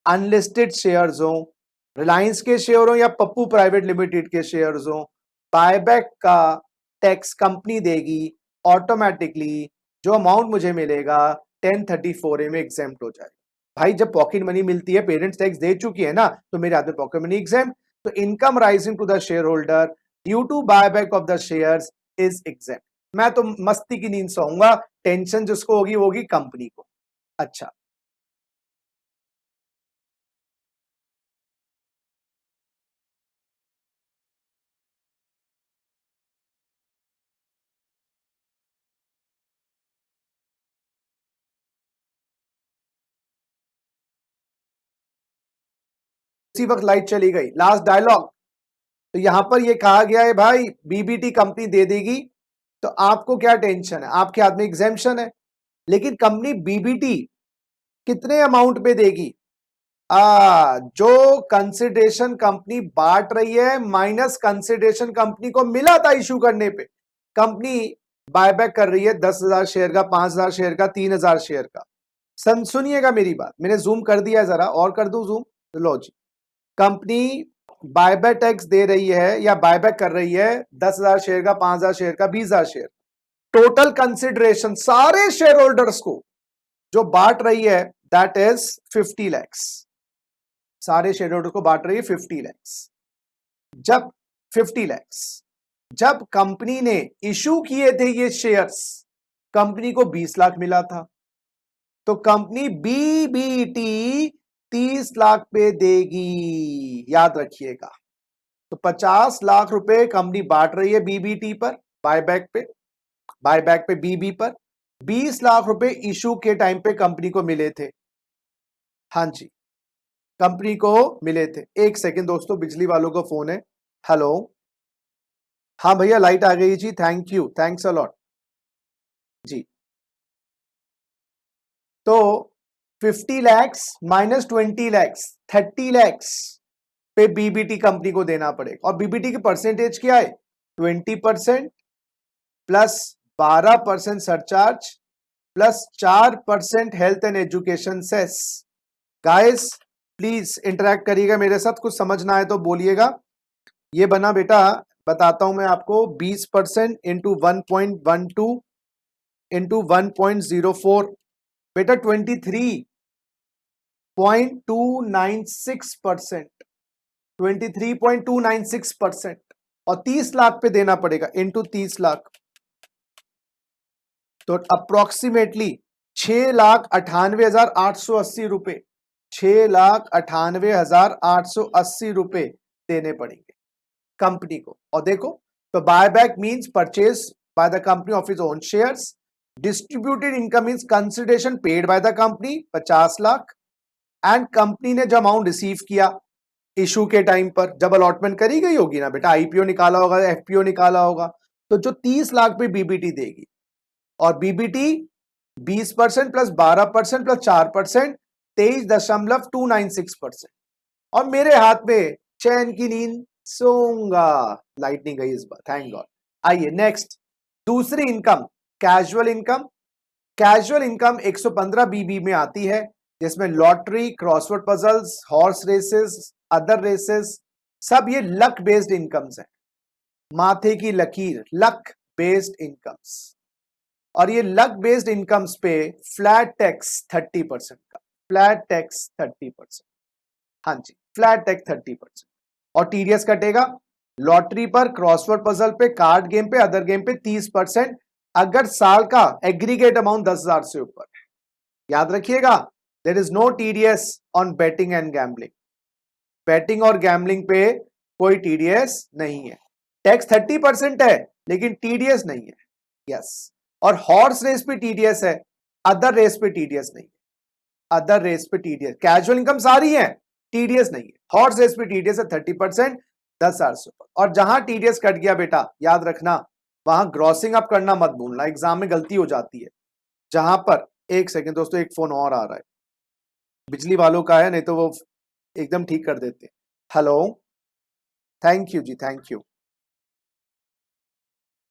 अनलिस्टेड शेयर्स हो, रिलायंस के शेयर हो या पप्पू प्राइवेट लिमिटेड के शेयर्स हो, बायबैक का टैक्स कंपनी देगी ऑटोमेटिकली। जो अमाउंट मुझे मिलेगा 1034A में एग्जेम्प्ट हो जाएगा। भाई जब पॉकेट मनी मिलती है, पेरेंट्स टैक्स दे चुकी है ना, तो मेरे हाथ में पॉकेट मनी एग्जेम्प्ट। तो income arising to the share holder due to buyback of the shares is exempt. मैं तो मस्ती की नींद सोऊंगा, टेंशन जिसको होगी वो होगी कंपनी को। अच्छा, उसी वक्त लाइट चली गई। Last dialogue. तो यहां पर ये कहा गया है भाई बीबीटी कंपनी दे देगी तो आपको क्या टेंशन है, आपके हाथ में एग्जेम्पशन है। लेकिन कंपनी बीबीटी कितने अमाउंट पे देगी? जो कंसिडरेशन कंपनी बांट रही है माइनस कंसिडरेशन कंपनी को मिला था इशू करने पे। कंपनी बायबैक कर रही है 10,000 शेयर का, 5,000 शेयर का, 3,000 शेयर का। सुनिएगा मेरी बात, मैंने जूम कर दिया है, जरा और कर दूं जूम। लो जी, कंपनी बायबैक टैक्स दे रही है या बायबैक कर रही है 10,000 शेयर का, 5,000 शेयर का, 20,000 शेयर। टोटल कंसिडरेशन सारे शेयर होल्डर्स को जो बांट रही है दैट इज 50 लैक्स। सारे शेयर होल्डर को बांट रही है 50 लैक्स। जब 50 लैक्स जब कंपनी ने इशू किए थे ये शेयर्स, कंपनी को 20 लाख मिला था। तो कंपनी बीबीटी 30 लाख पे देगी, याद रखिएगा। तो 50 लाख रुपए कंपनी बांट रही है बीबीटी पर, बायबैक पे बीबी पर। 20 लाख रुपए इशू के टाइम पे कंपनी को मिले थे। हाँ जी, कंपनी को मिले थे। एक सेकंड दोस्तों, बिजली वालों का फोन है। हेलो, हाँ भैया लाइट आ गई जी, thank you, thanks a lot जी। तो 50 लैक्स माइनस 20 लैक्स 30 लैक्स पे बीबीटी कंपनी को देना पड़ेगा। और बीबीटी की परसेंटेज क्या है? 20% plus 12% surcharge plus 4% health and education cess. Guys please interact करिएगा मेरे साथ, कुछ समझना है तो बोलिएगा। ये बना बेटा, बताता हूं मैं आपको, 20% इंटू 1.12 इंटू 1.04 बेटा 23.296%, 23.296%। और 30 लाख पे देना पड़ेगा इंटू 30 लाख, तो अप्रोक्सीमेटली 6,98,880 रुपए, 6,98,880 रुपए देने पड़ेंगे कंपनी को। और देखो, तो buyback means purchase by the company of its own shares. Distributed income means consideration paid by the company 50 lakh. And company ने जो अमाउंट रिसीव किया इशू के टाइम पर, जब अलॉटमेंट करी गई होगी ना बेटा, आईपीओ निकाला होगा, एफपीओ निकाला होगा, तो जो 30 लाख पे बीबीटी देगी। और बीबीटी 20% प्लस 12% प्लस 4% 23.296%। और मेरे हाथ में चैन की नींद सोऊंगा। लाइट नहीं गई इस बार, थैंक गॉड। आइए नेक्स्ट, दूसरी income casual income. Casual income 115 BB में आती है, जिसमें lottery, crossword puzzles, horse races, other races, सब ये लक बेस्ड इनकम्स हैं। माथे की लकीर, लक बेस्ड इनकम्स। और ये लक बेस्ड इनकम्स पे फ्लैट टैक्स 30% का, फ्लैट टैक्स 30%। हाँ जी, फ्लैट टैक्स 30%। और टीडीएस कटेगा लॉटरी पर, क्रॉसवर्ड पजल पे, कार्ड गेम पे, अदर गेम पे 30%, अगर साल का एग्रीगेट अमाउंट 10,000 से ऊपर। याद रखिएगा, there is no TDS on betting and gambling. Betting और गैम्बलिंग पे कोई टीडीएस नहीं है। टैक्स 30% है लेकिन टीडीएस नहीं है। यस। और हॉर्स रेस पे टीडीएस है, अदर रेस पे टीडीएस नहीं है। अदर रेस पे टीडीएस, कैजुअल इनकम सारी है, टीडीएस नहीं है। हॉर्स रेस पे टीडीएस है 30%, 10,000 से ऊपर। और जहां टीडीएस कट गया बेटा, याद रखना, वहां ग्रॉसिंग अप करना मत भूलना, एग्जाम में गलती हो जाती है। जहां पर, एक सेकेंड दोस्तों, एक फोन और आ रहा है, बिजली वालों का है, नहीं तो वो एकदम ठीक कर देते। हेलो, थैंक यू जी, थैंक यू।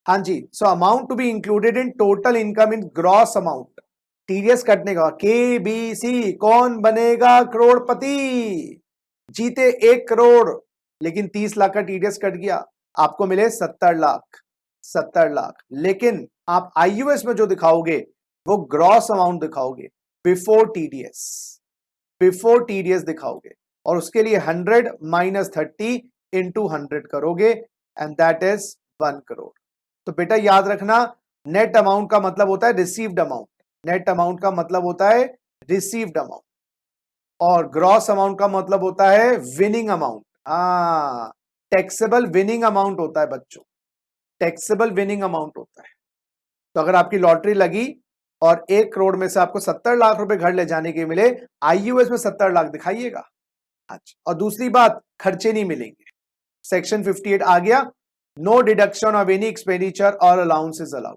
हाँ जी, so amount to be included in total income in gross amount, TDS कटने का। केबीसी, कौन बनेगा करोड़पति? जीते 1 करोड़ लेकिन 30 लाख का टीडीएस कट गया, आपको मिले 70 लाख, 70 लाख। लेकिन आप आईयूएस में जो दिखाओगे वो ग्रॉस अमाउंट दिखाओगे, बिफोर टीडीएस, बिफोर टीडीएस दिखाओगे। और उसके लिए 100 माइनस 30 इंटू 100 करोगे एंड दैट इज 1 करोड़। तो बेटा याद रखना, नेट अमाउंट का मतलब होता है रिसीव्ड अमाउंट, नेट अमाउंट का मतलब होता है रिसीव्ड अमाउंट, और ग्रॉस अमाउंट का मतलब होता है विनिंग अमाउंट। हाँ, टैक्सेबल विनिंग अमाउंट होता है बच्चों, टैक्सेबल विनिंग अमाउंट होता है। तो अगर आपकी लॉटरी लगी और 1 करोड़ में से आपको 70 लाख रुपए घर ले जाने के मिले, आईयूएस में 70 लाख दिखाइएगा। अच्छा, और दूसरी बात, खर्चे नहीं मिलेंगे। सेक्शन 58 आ गया, no deduction of any expenditure और अलाउंसेस अलाउड।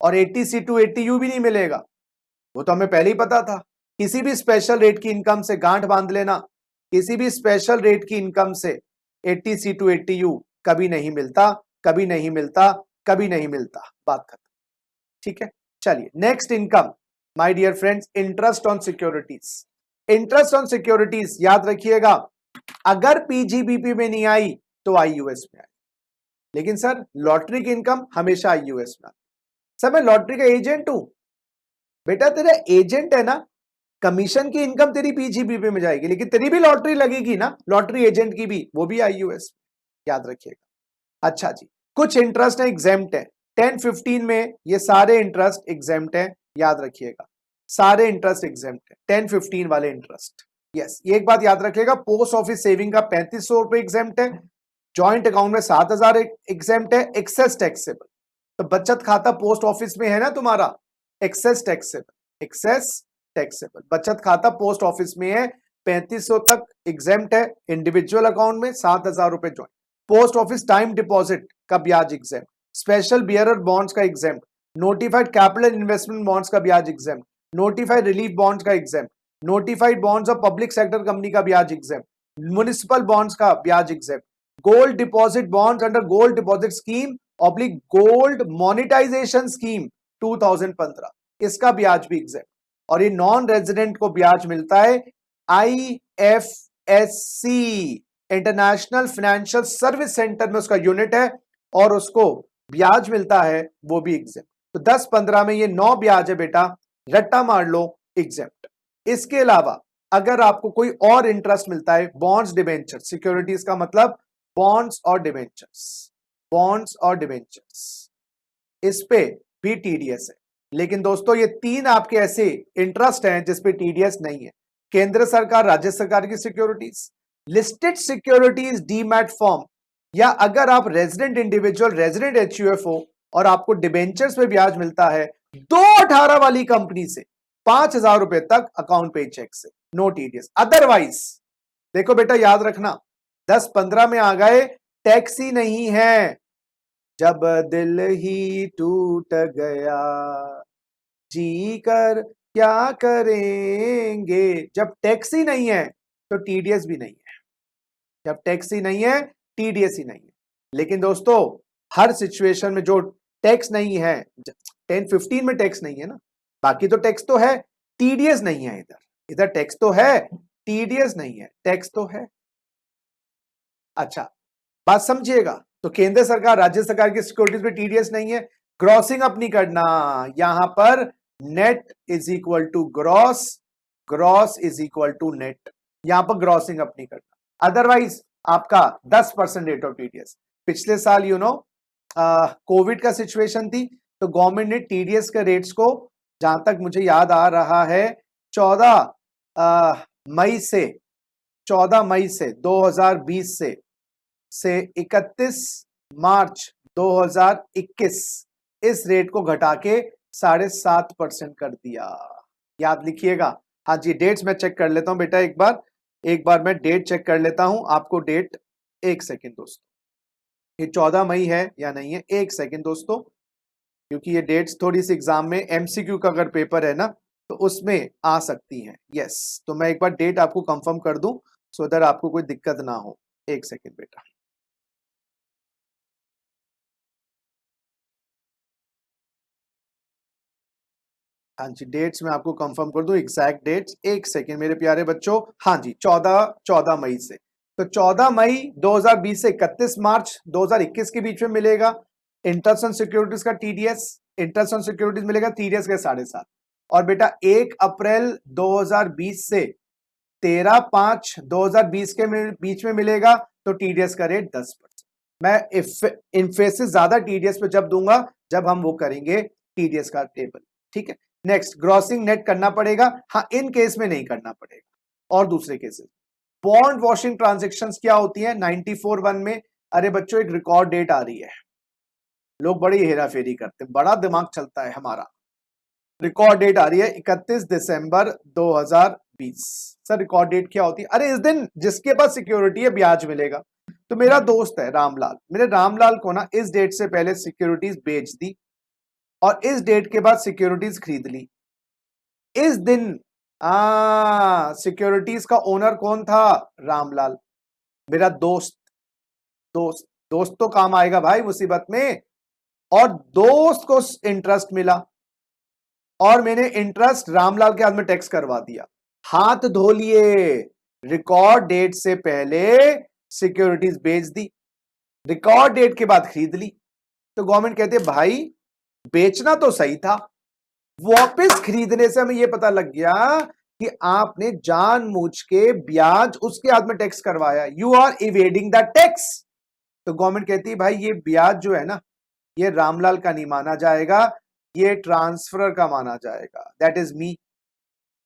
और 80C टू 80U भी नहीं मिलेगा, वो तो हमें पहले ही पता था। किसी भी स्पेशल रेट की इनकम से गांठ बांध लेना, किसी भी स्पेशल रेट की इनकम से 80C टू 80U कभी नहीं मिलता, कभी नहीं मिलता, कभी नहीं मिलता, बात खत्म। ठीक है, चलिए next income my dear friends, interest on securities. Interest on securities याद रखिएगा, अगर पीजीबीपी में नहीं आई तो आईयूएस में आई। लेकिन सर लॉटरी की इनकम हमेशा आईयूएस में आती। सर मैं लॉटरी का एजेंट हूं, बेटा तेरा एजेंट है ना, कमीशन की इनकम तेरी पीजीबीपी में जाएगी, लेकिन तेरी भी लॉटरी लगेगी ना, लॉटरी एजेंट की भी, वो भी आईयूएस, याद रखिएगा। अच्छा जी, कुछ इंटरेस्ट है एग्जेम्प्ट है, 10-15 में ये सारे इंटरेस्ट एग्जेम्प्ट है, याद रखिएगा, सारे इंटरेस्ट एग्जेम्प्ट है, 10-15 वाले इंटरेस्ट। यस, ये एक बात याद रखिएगा, पोस्ट ऑफिस सेविंग का 3500 रुपए एग्जेम्प्ट है, जॉइंट अकाउंट में 7000 एग्जेम्प्ट है, एक्सेस टैक्सेबल। तो बचत खाता पोस्ट ऑफिस में है ना तुम्हारा, एक्सेस टैक्सेबल, एक्सेस टैक्सेबल बचत खाता पोस्ट ऑफिस में है, 3500 तक एग्जेम्प्ट है, इंडिविजुअल अकाउंट में 7000 रुपए joint. Post office time deposit का ब्याज एग्जेम्प्ट, स्पेशल बियरर बॉन्ड्स का exempt, notified capital investment bonds का ब्याज एग्जेम्प्ट, नोटिफाइड रिलीफ बॉन्ड्स का exempt, notified bonds of public sector company का ब्याज एग्जेम्प्ट, म्युनिसिपल बॉन्ड्स का ब्याज exempt, gold deposit bonds under gold deposit scheme oblique gold monetisation scheme 2015, इसका ब्याज भी एग्जेम्प्ट। और ये नॉन रेजिडेंट को ब्याज मिलता है IFSC, international financial service centre में उसका यूनिट है, और उसको ब्याज मिलता है, वो भी एग्जेम्प्ट। तो 10-15 में ये 9 ब्याज है बेटा, रट्टा मार लो, एग्जेम्प्ट। इसके अलावा अगर आपको कोई और इंटरेस्ट मिलता है, बॉन्ड्स डिबेंचर, सिक्योरिटीज का मतलब बॉन्ड्स और डिबेंचर्स, बॉन्ड्स और डिबेंचर्स, इस पे भी टीडीएस है। लेकिन दोस्तों ये 3 आपके ऐसे इंटरेस्ट हैं जिसपे टीडीएस नहीं है, केंद्र सरकार राज्य सरकार की securities, listed securities demat form, या अगर आप रेजिडेंट इंडिविजुअल रेजिडेंट एचयूएफ हो और आपको डिबेंचर्स पे ब्याज मिलता है 218 वाली कंपनी से 5000 रुपए तक अकाउंट पे चेक से, नो टीडीएस। अदरवाइज देखो बेटा याद रखना, 10-15 में आ गए, टैक्स ही नहीं है। जब दिल ही टूट गया जी कर क्या करेंगे, जब टैक्स ही नहीं है तो टीडीएस भी नहीं है, जब टैक्स ही नहीं है टीडीएस ही नहीं है। लेकिन दोस्तों हर सिचुएशन में जो टैक्स नहीं है, 10-15 में टैक्स नहीं है ना, बाकी तो टैक्स तो है, टीडीएस नहीं है। इधर इधर टैक्स तो है, टीडीएस नहीं है, टैक्स तो है। अच्छा बात समझिएगा, तो केंद्र सरकार राज्य सरकार की सिक्योरिटीज पे टीडीएस नहीं है, ग्रॉसिंग अपनी करना, यहां पर net is equal to gross, gross is equal to net, यहां पर ग्रॉसिंग अपनी करना। अदरवाइज आपका 10% रेट ऑफ टीडीएस। पिछले साल कोविड का सिचुएशन थी, तो गवर्नमेंट ने टीडीएस के रेट्स को, जहां तक मुझे याद आ रहा है 14 मई से 2020 से 31 मार्च 2021 इस रेट को घटा के 7.5% कर दिया। याद लिखिएगा। हाँ जी, डेट्स मैं चेक कर लेता हूं बेटा, एक बार मैं डेट चेक कर लेता हूं, आपको डेट, एक सेकेंड दोस्तों, ये 14 मई है या नहीं है, एक सेकेंड दोस्तों, क्योंकि ये डेट्स थोड़ी सी एग्जाम में एमसीक्यू का अगर पेपर है ना तो उसमें आ सकती हैं। यस, तो मैं एक बार डेट आपको कंफर्म कर दूं सो दैट आपको कोई दिक्कत ना हो। एक सेकेंड बेटा, हाँ जी, डेट्स मैं आपको कंफर्म कर दूं, एग्जैक्ट डेट्स, एक सेकेंड मेरे प्यारे बच्चों। हाँ जी, 14 मई से, तो 14 मई 2020 से 31 मार्च 2021 के बीच में मिलेगा इंटरेस्ट ऑन सिक्योरिटीज का टीडीएस, इंटरेस्ट ऑन सिक्योरिटीज मिलेगा टीडीएस का 7.5। और बेटा 1 अप्रैल 2020 से 13/5/2020 के बीच में मिलेगा तो टीडीएस का रेट 10%। मैं इन्फेसिस ज्यादा टीडीएस पे जब दूंगा जब हम वो करेंगे टीडीएस का टेबल। ठीक है, नेक्स्ट ग्रॉसिंग नेट करना पड़ेगा, हाँ इन केस में नहीं करना पड़ेगा। और दूसरे केसेस बॉन्ड वॉशिंग ट्रांजेक्शन्स क्या होती है 94(1) में, अरे बच्चों एक रिकॉर्ड डेट आ रही है, लोग बड़ी हेरा फेरी करते हैं, बड़ा दिमाग चलता है हमारा। रिकॉर्ड डेट आ रही है 31 दिसंबर 2020। सर रिकॉर्ड डेट क्या होती है? अरे इस दिन जिसके पास सिक्योरिटी है ब्याज मिलेगा। तो मेरा दोस्त है रामलाल, मेरे रामलाल को ना इस डेट से पहले सिक्योरिटीज बेच दी और इस डेट के बाद सिक्योरिटीज खरीद ली। इस दिन सिक्योरिटीज का ओनर कौन था? रामलाल, मेरा दोस्त। दोस्त दोस्त तो काम आएगा भाई मुसीबत में। और दोस्त को इंटरेस्ट मिला और मैंने इंटरेस्ट रामलाल के हाथ में टैक्स करवा दिया। हाथ धो लिए, रिकॉर्ड डेट से पहले सिक्योरिटीज बेच दी, रिकॉर्ड डेट के बाद खरीद ली। तो गवर्नमेंट कहते भाई बेचना तो सही था, वापस खरीदने से हमें यह पता लग गया कि आपने जानबूझ के ब्याज उसके हाथ में टैक्स करवाया, you are evading the tax. तो गवर्नमेंट कहती है भाई ये ब्याज जो है ना ये रामलाल का नहीं माना जाएगा, ये ट्रांसफर का माना जाएगा, दैट इज मी।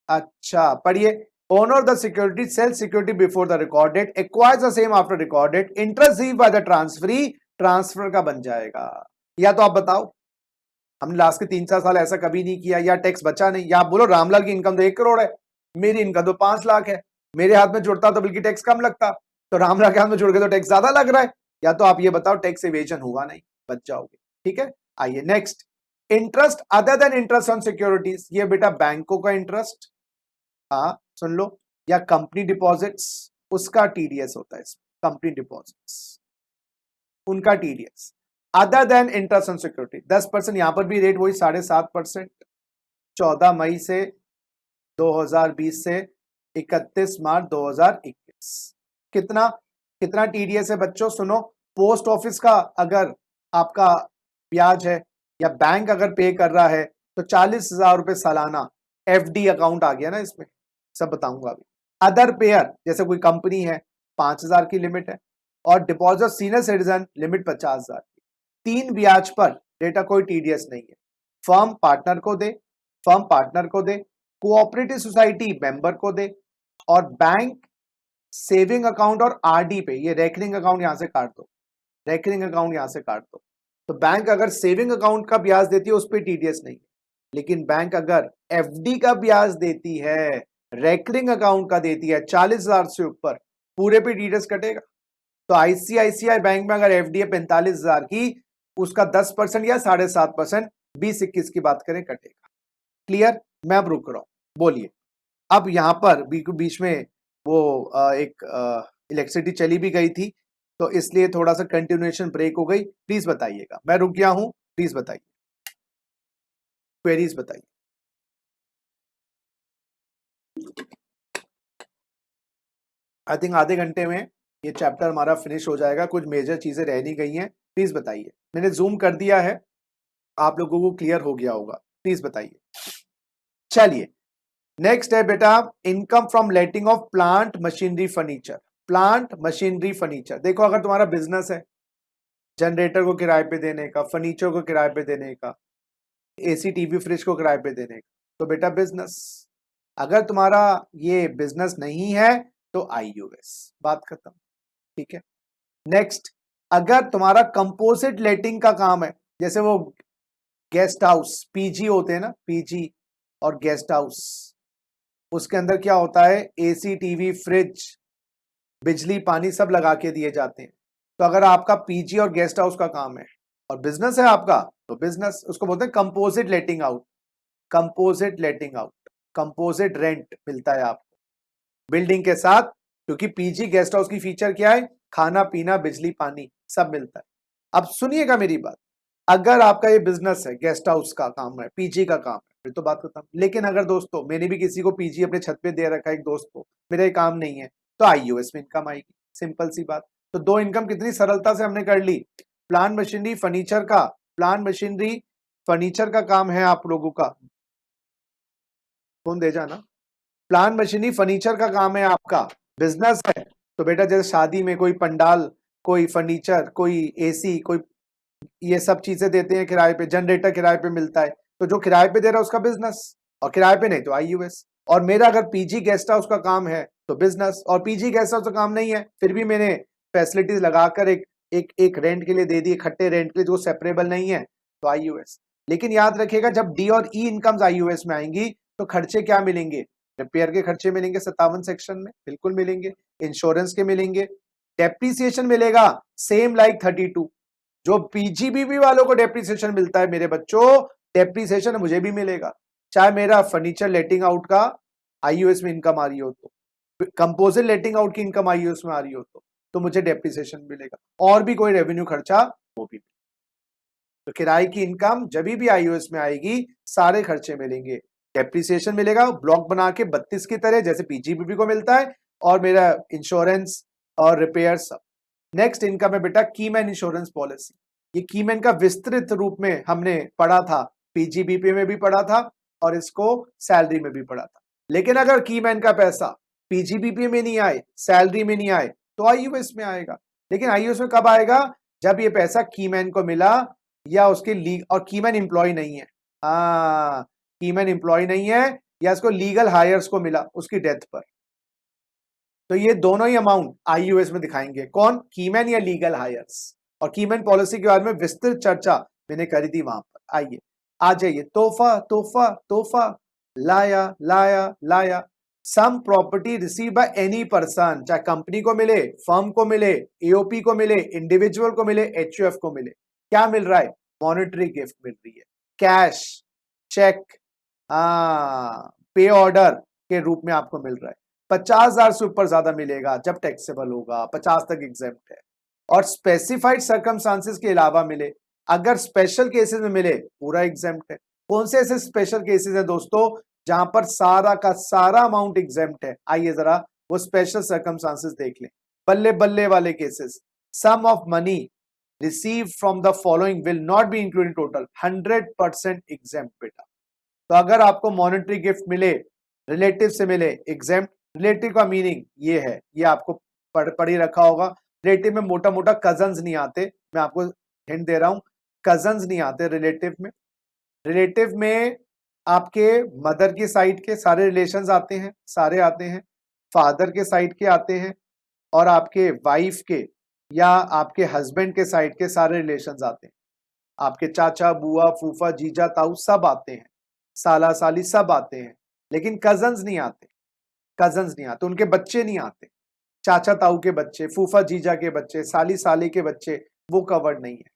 अच्छा पढ़िए, owner the security sell security before the record date, acquires the same after record date, interest received by the transferee transfer का बन जाएगा। या तो आप बताओ, हमने लास्ट के 3-4 साल ऐसा कभी नहीं किया, या टैक्स बचा नहीं, या आप बोलो रामलाल की इनकम तो 1 करोड़ है, मेरी इनकम तो 5 लाख है, मेरे हाथ में जुड़ता तो बल्कि टैक्स कम लगता, तो रामलाल के हाथ में जुड़ के तो टैक्स ज्यादा लग रहा है। या तो आप ये बताओ टैक्स एवेजन हुआ नहीं, बच जाओगे। ठीक है, आइए next, interest other than interest on securities. ये बेटा बैंकों का इंटरेस्ट, हाँ सुन लो, या कंपनी डिपॉजिट्स, उसका टीडीएस होता है, कंपनी डिपॉजिट्स उनका TDS. Other than interest on security 10%, यहां पर भी रेट वही 7.5%। 14 मई से 2020 से 31 मार्च 2021। कितना कितना टीडीएस है बच्चों? सुनो, पोस्ट ऑफिस का अगर आपका ब्याज है या बैंक अगर पे कर रहा है तो 40,000 रुपए सालाना एफडी अकाउंट आ गया ना इसमें, सब बताऊंगा अभी। अदर पेयर जैसे कोई कंपनी है 5,000 की लिमिट है, और डिपॉजिट सीनियर सिटीजन लिमिट 50,000 की। 3 ब्याज पर डेटा कोई टीडीएस नहीं है। फर्म पार्टनर को दे, फर्म पार्टनर को दे, कोऑपरेटिव सोसाइटी मेंबर को दे, और बैंक सेविंग अकाउंट और आरडी पे, ये रेकरिंग अकाउंट यहां से काट दो, रेकरिंग अकाउंट यहां से काट दो। तो बैंक अगर सेविंग अकाउंट का ब्याज देती है उस पर टीडीएस नहीं है, लेकिन बैंक अगर एफडी का ब्याज देती है, रेकरिंग अकाउंट का देती है 40,000 से ऊपर, पूरे पे टीडीएस कटेगा। तो आईसीआईसीआई बैंक में अगर एफडी है 45,000 की, उसका 10% या 7.5% 20-21 की बात करें कटेगा। क्लियर? मैं अब रुक रहा हूं, बोलिए। अब यहां पर बीच में वो एक इलेक्ट्रिसिटी चली भी गई थी, तो इसलिए थोड़ा सा कंटिन्यूएशन ब्रेक हो गई। प्लीज बताइएगा, मैं रुक गया हूं, प्लीज बताइए, क्वेरीज बताइए। आई थिंक आधे घंटे में ये चैप्टर हमारा फिनिश हो जाएगा, कुछ मेजर चीजें रह नहीं गई हैं। प्लीज बताइए, मैंने जूम कर दिया है, आप लोगों को क्लियर हो गया होगा, प्लीज बताइए। चलिए नेक्स्ट है बेटा, income from letting of plant machinery furniture. Plant machinery furniture, देखो अगर तुम्हारा बिजनेस है जनरेटर को किराए पे देने का, फर्नीचर को किराए पे देने का, एसी टीवी फ्रिज को किराए पे देने का, तो बेटा बिजनेस। अगर तुम्हारा ये बिजनेस नहीं है तो आईयूएस, बात खत्म। ठीक है, नेक्स्ट, अगर तुम्हारा कंपोजिट लेटिंग का काम है, जैसे वो गेस्ट हाउस पीजी होते हैं ना, पीजी और गेस्ट हाउस, उसके अंदर क्या होता है, एसी टीवी फ्रिज बिजली पानी सब लगा के दिए जाते हैं। तो अगर आपका पीजी और गेस्ट हाउस का काम है और बिजनेस है आपका, तो बिजनेस, उसको बोलते हैं कंपोजिट लेटिंग आउट। कंपोजिट लेटिंग आउट, कंपोजिट रेंट मिलता है आपको बिल्डिंग के साथ, क्योंकि पीजी गेस्ट हाउस की फीचर क्या है, खाना पीना बिजली पानी सब मिलता है। अब सुनिएगा मेरी बात, अगर आपका ये बिजनेस है, गेस्ट हाउस का काम है, पीजी का काम है, फिर तो बात खत्म। लेकिन अगर दोस्तों मैंने भी किसी को पीजी अपने छत पे दे रखा है, एक दोस्त को, मेरा ये काम नहीं है, तो आईयूएस में इनकम आएगी, सिंपल सी बात। तो 2 इनकम कितनी सरलता से हमने कर ली। प्लांट मशीनरी फर्नीचर का, प्लांट मशीनरी फर्नीचर का काम है आप लोगों का, फोन दे जाना, प्लांट मशीनरी फर्नीचर का काम है आपका, बिजनेस है। तो बेटा जैसे शादी में कोई पंडाल, कोई फर्नीचर, कोई एसी, कोई ये सब चीजें देते हैं किराए पे, जनरेटर किराए पे मिलता है, तो जो किराए पे दे रहा है उसका बिजनेस, और किराए पे नहीं तो आईयूएस। और मेरा अगर पीजी गेस्ट हाउस का काम है तो बिजनेस, और पीजी गेस्ट हाउस का काम नहीं है फिर भी मैंने फैसिलिटीज लगाकर एक रेंट के लिए दे दी, इकट्ठे रेंट के लिए, जो सेपरेबल नहीं है, तो आईयूएस। लेकिन याद रखिएगा जब डी और ई इनकम्स आईयूएस में आएंगी तो खर्चे क्या मिलेंगे? रिपेयर के खर्चे मिलेंगे 57 सेक्शन में, बिल्कुल मिलेंगे। इंश्योरेंस के मिलेंगे, डेप्रीसिएशन मिलेगा सेम लाइक 32। जो पीजीबीबी वालों को डेप्रीसिएशन मिलता है मेरे बच्चों, डेप्रीसिएशन मुझे भी मिलेगा, चाहे मेरा फर्नीचर लेटिंग आउट का आईयूएस में इनकम आ रही हो तो, कंपोजिट लेटिंग आउट की इनकम आईयूएस में आ रही हो तो मुझे डेप्रीसिएशन मिलेगा, और भी कोई रेवेन्यू खर्चा वो भी। तो किराए की इनकम जब भी आईयूएस में आएगी सारे खर्चे मिलेंगे, डेप्रीसिएशन मिलेगा ब्लॉक बना के 32 की तरह जैसे पीजीबीबी को मिलता है, और मेरा इंश्योरेंस और रिपेयर सब। नेक्स्ट इनकम है बेटा कीमैन इंश्योरेंस पॉलिसी। ये कीमैन का विस्तृत रूप में हमने पढ़ा था, पीजीबीपी में भी पढ़ा था और इसको सैलरी में भी पढ़ा था। लेकिन अगर कीमैन का पैसा पीजीबीपी में नहीं आए, सैलरी में नहीं आए, तो आईयूएस में आएगा। लेकिन आईयूएस में कब आएगा? जब ये पैसा कीमैन को मिला या उसके लीग, और कीमैन एम्प्लॉय नहीं है, हाँ कीमैन एम्प्लॉय नहीं है, या इसको लीगल हायर्स को मिला उसकी डेथ पर, तो ये दोनों ही अमाउंट आईयूएस में दिखाएंगे। कौन? कीमैन या लीगल हायर्स। और कीमैन पॉलिसी के बारे में विस्तृत चर्चा मैंने करी थी वहां पर। आइए आ जाइए, तोहफा तोहफा तोहफा, लाया लाया लाया। Sum property receive by any person, चाहे कंपनी को मिले, फर्म को मिले, एओपी को मिले, इंडिविजुअल को मिले, एचयूएफ को मिले। क्या मिल रहा है? मॉनेटरी गिफ्ट मिल रही है, कैश, चेक, पे ऑर्डर के रूप में आपको मिल रहा है। 50,000 से ऊपर ज्यादा मिलेगा जब टैक्सेबल होगा, 50 तक एग्जेम्प्ट है। और स्पेसिफाइड सर्कमस्टांसेस के अलावा मिले, अगर स्पेशल केसेस में मिले पूरा एग्जेम्प्ट है। कौन से ऐसे स्पेशल केसेस हैं दोस्तों जहां पर सारा का सारा अमाउंट एग्जेम्प्ट है? आइए जरा वो स्पेशल सर्कमस्टांसेस देख लें। बल्ले बल्ले वाले cases, sum of money receive from the following will not be included total, 100% exempt बेटा। तो अगर आपको मॉनेटरी गिफ्ट मिले, रिलेटिव से मिले, एग्जेम्प्ट। रिलेटिव का मीनिंग ये है, ये आपको पढ़ ही रखा होगा। रिलेटिव में मोटा मोटा कजन्स नहीं आते, मैं आपको हिंट दे रहा हूं, कजन्स नहीं आते रिलेटिव में। रिलेटिव में आपके मदर की साइड के सारे रिलेशंस आते हैं, सारे आते हैं, फादर के साइड के आते हैं, और आपके वाइफ के या आपके हस्बैंड के साइड के सारे रिलेशंस आते हैं। आपके चाचा, बुआ, फूफा, जीजा, ताऊ सब आते हैं, साला साली सब आते हैं, लेकिन कजन्स नहीं आते। कजन्स नहीं आते, उनके बच्चे नहीं आते, चाचा ताऊ के बच्चे, फूफा जीजा के बच्चे, साली साली के बच्चे, वो कवर्ड नहीं है।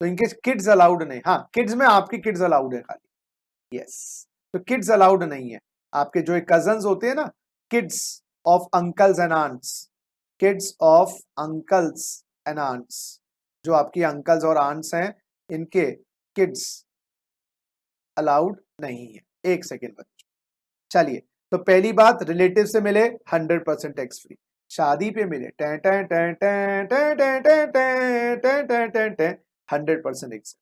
तो इनके किड्स अलाउड नहीं। हाँ, किड्स में आपकी किड्स अलाउड है खाली, यस। तो किड्स अलाउड नहीं है। आपके जो कजन्स होते हैं ना, kids of uncles and aunts, kids of uncles and aunts, जो आपकी अंकल्स और आंट्स हैं, इनके किड्स अलाउड नहीं है। एक सेकेंड बच्चों, चलिए। तो पहली बात, रिलेटिव से मिले 100% टैक्स फ्री, शादी पे मिले 100% एग्जेम्प्ट,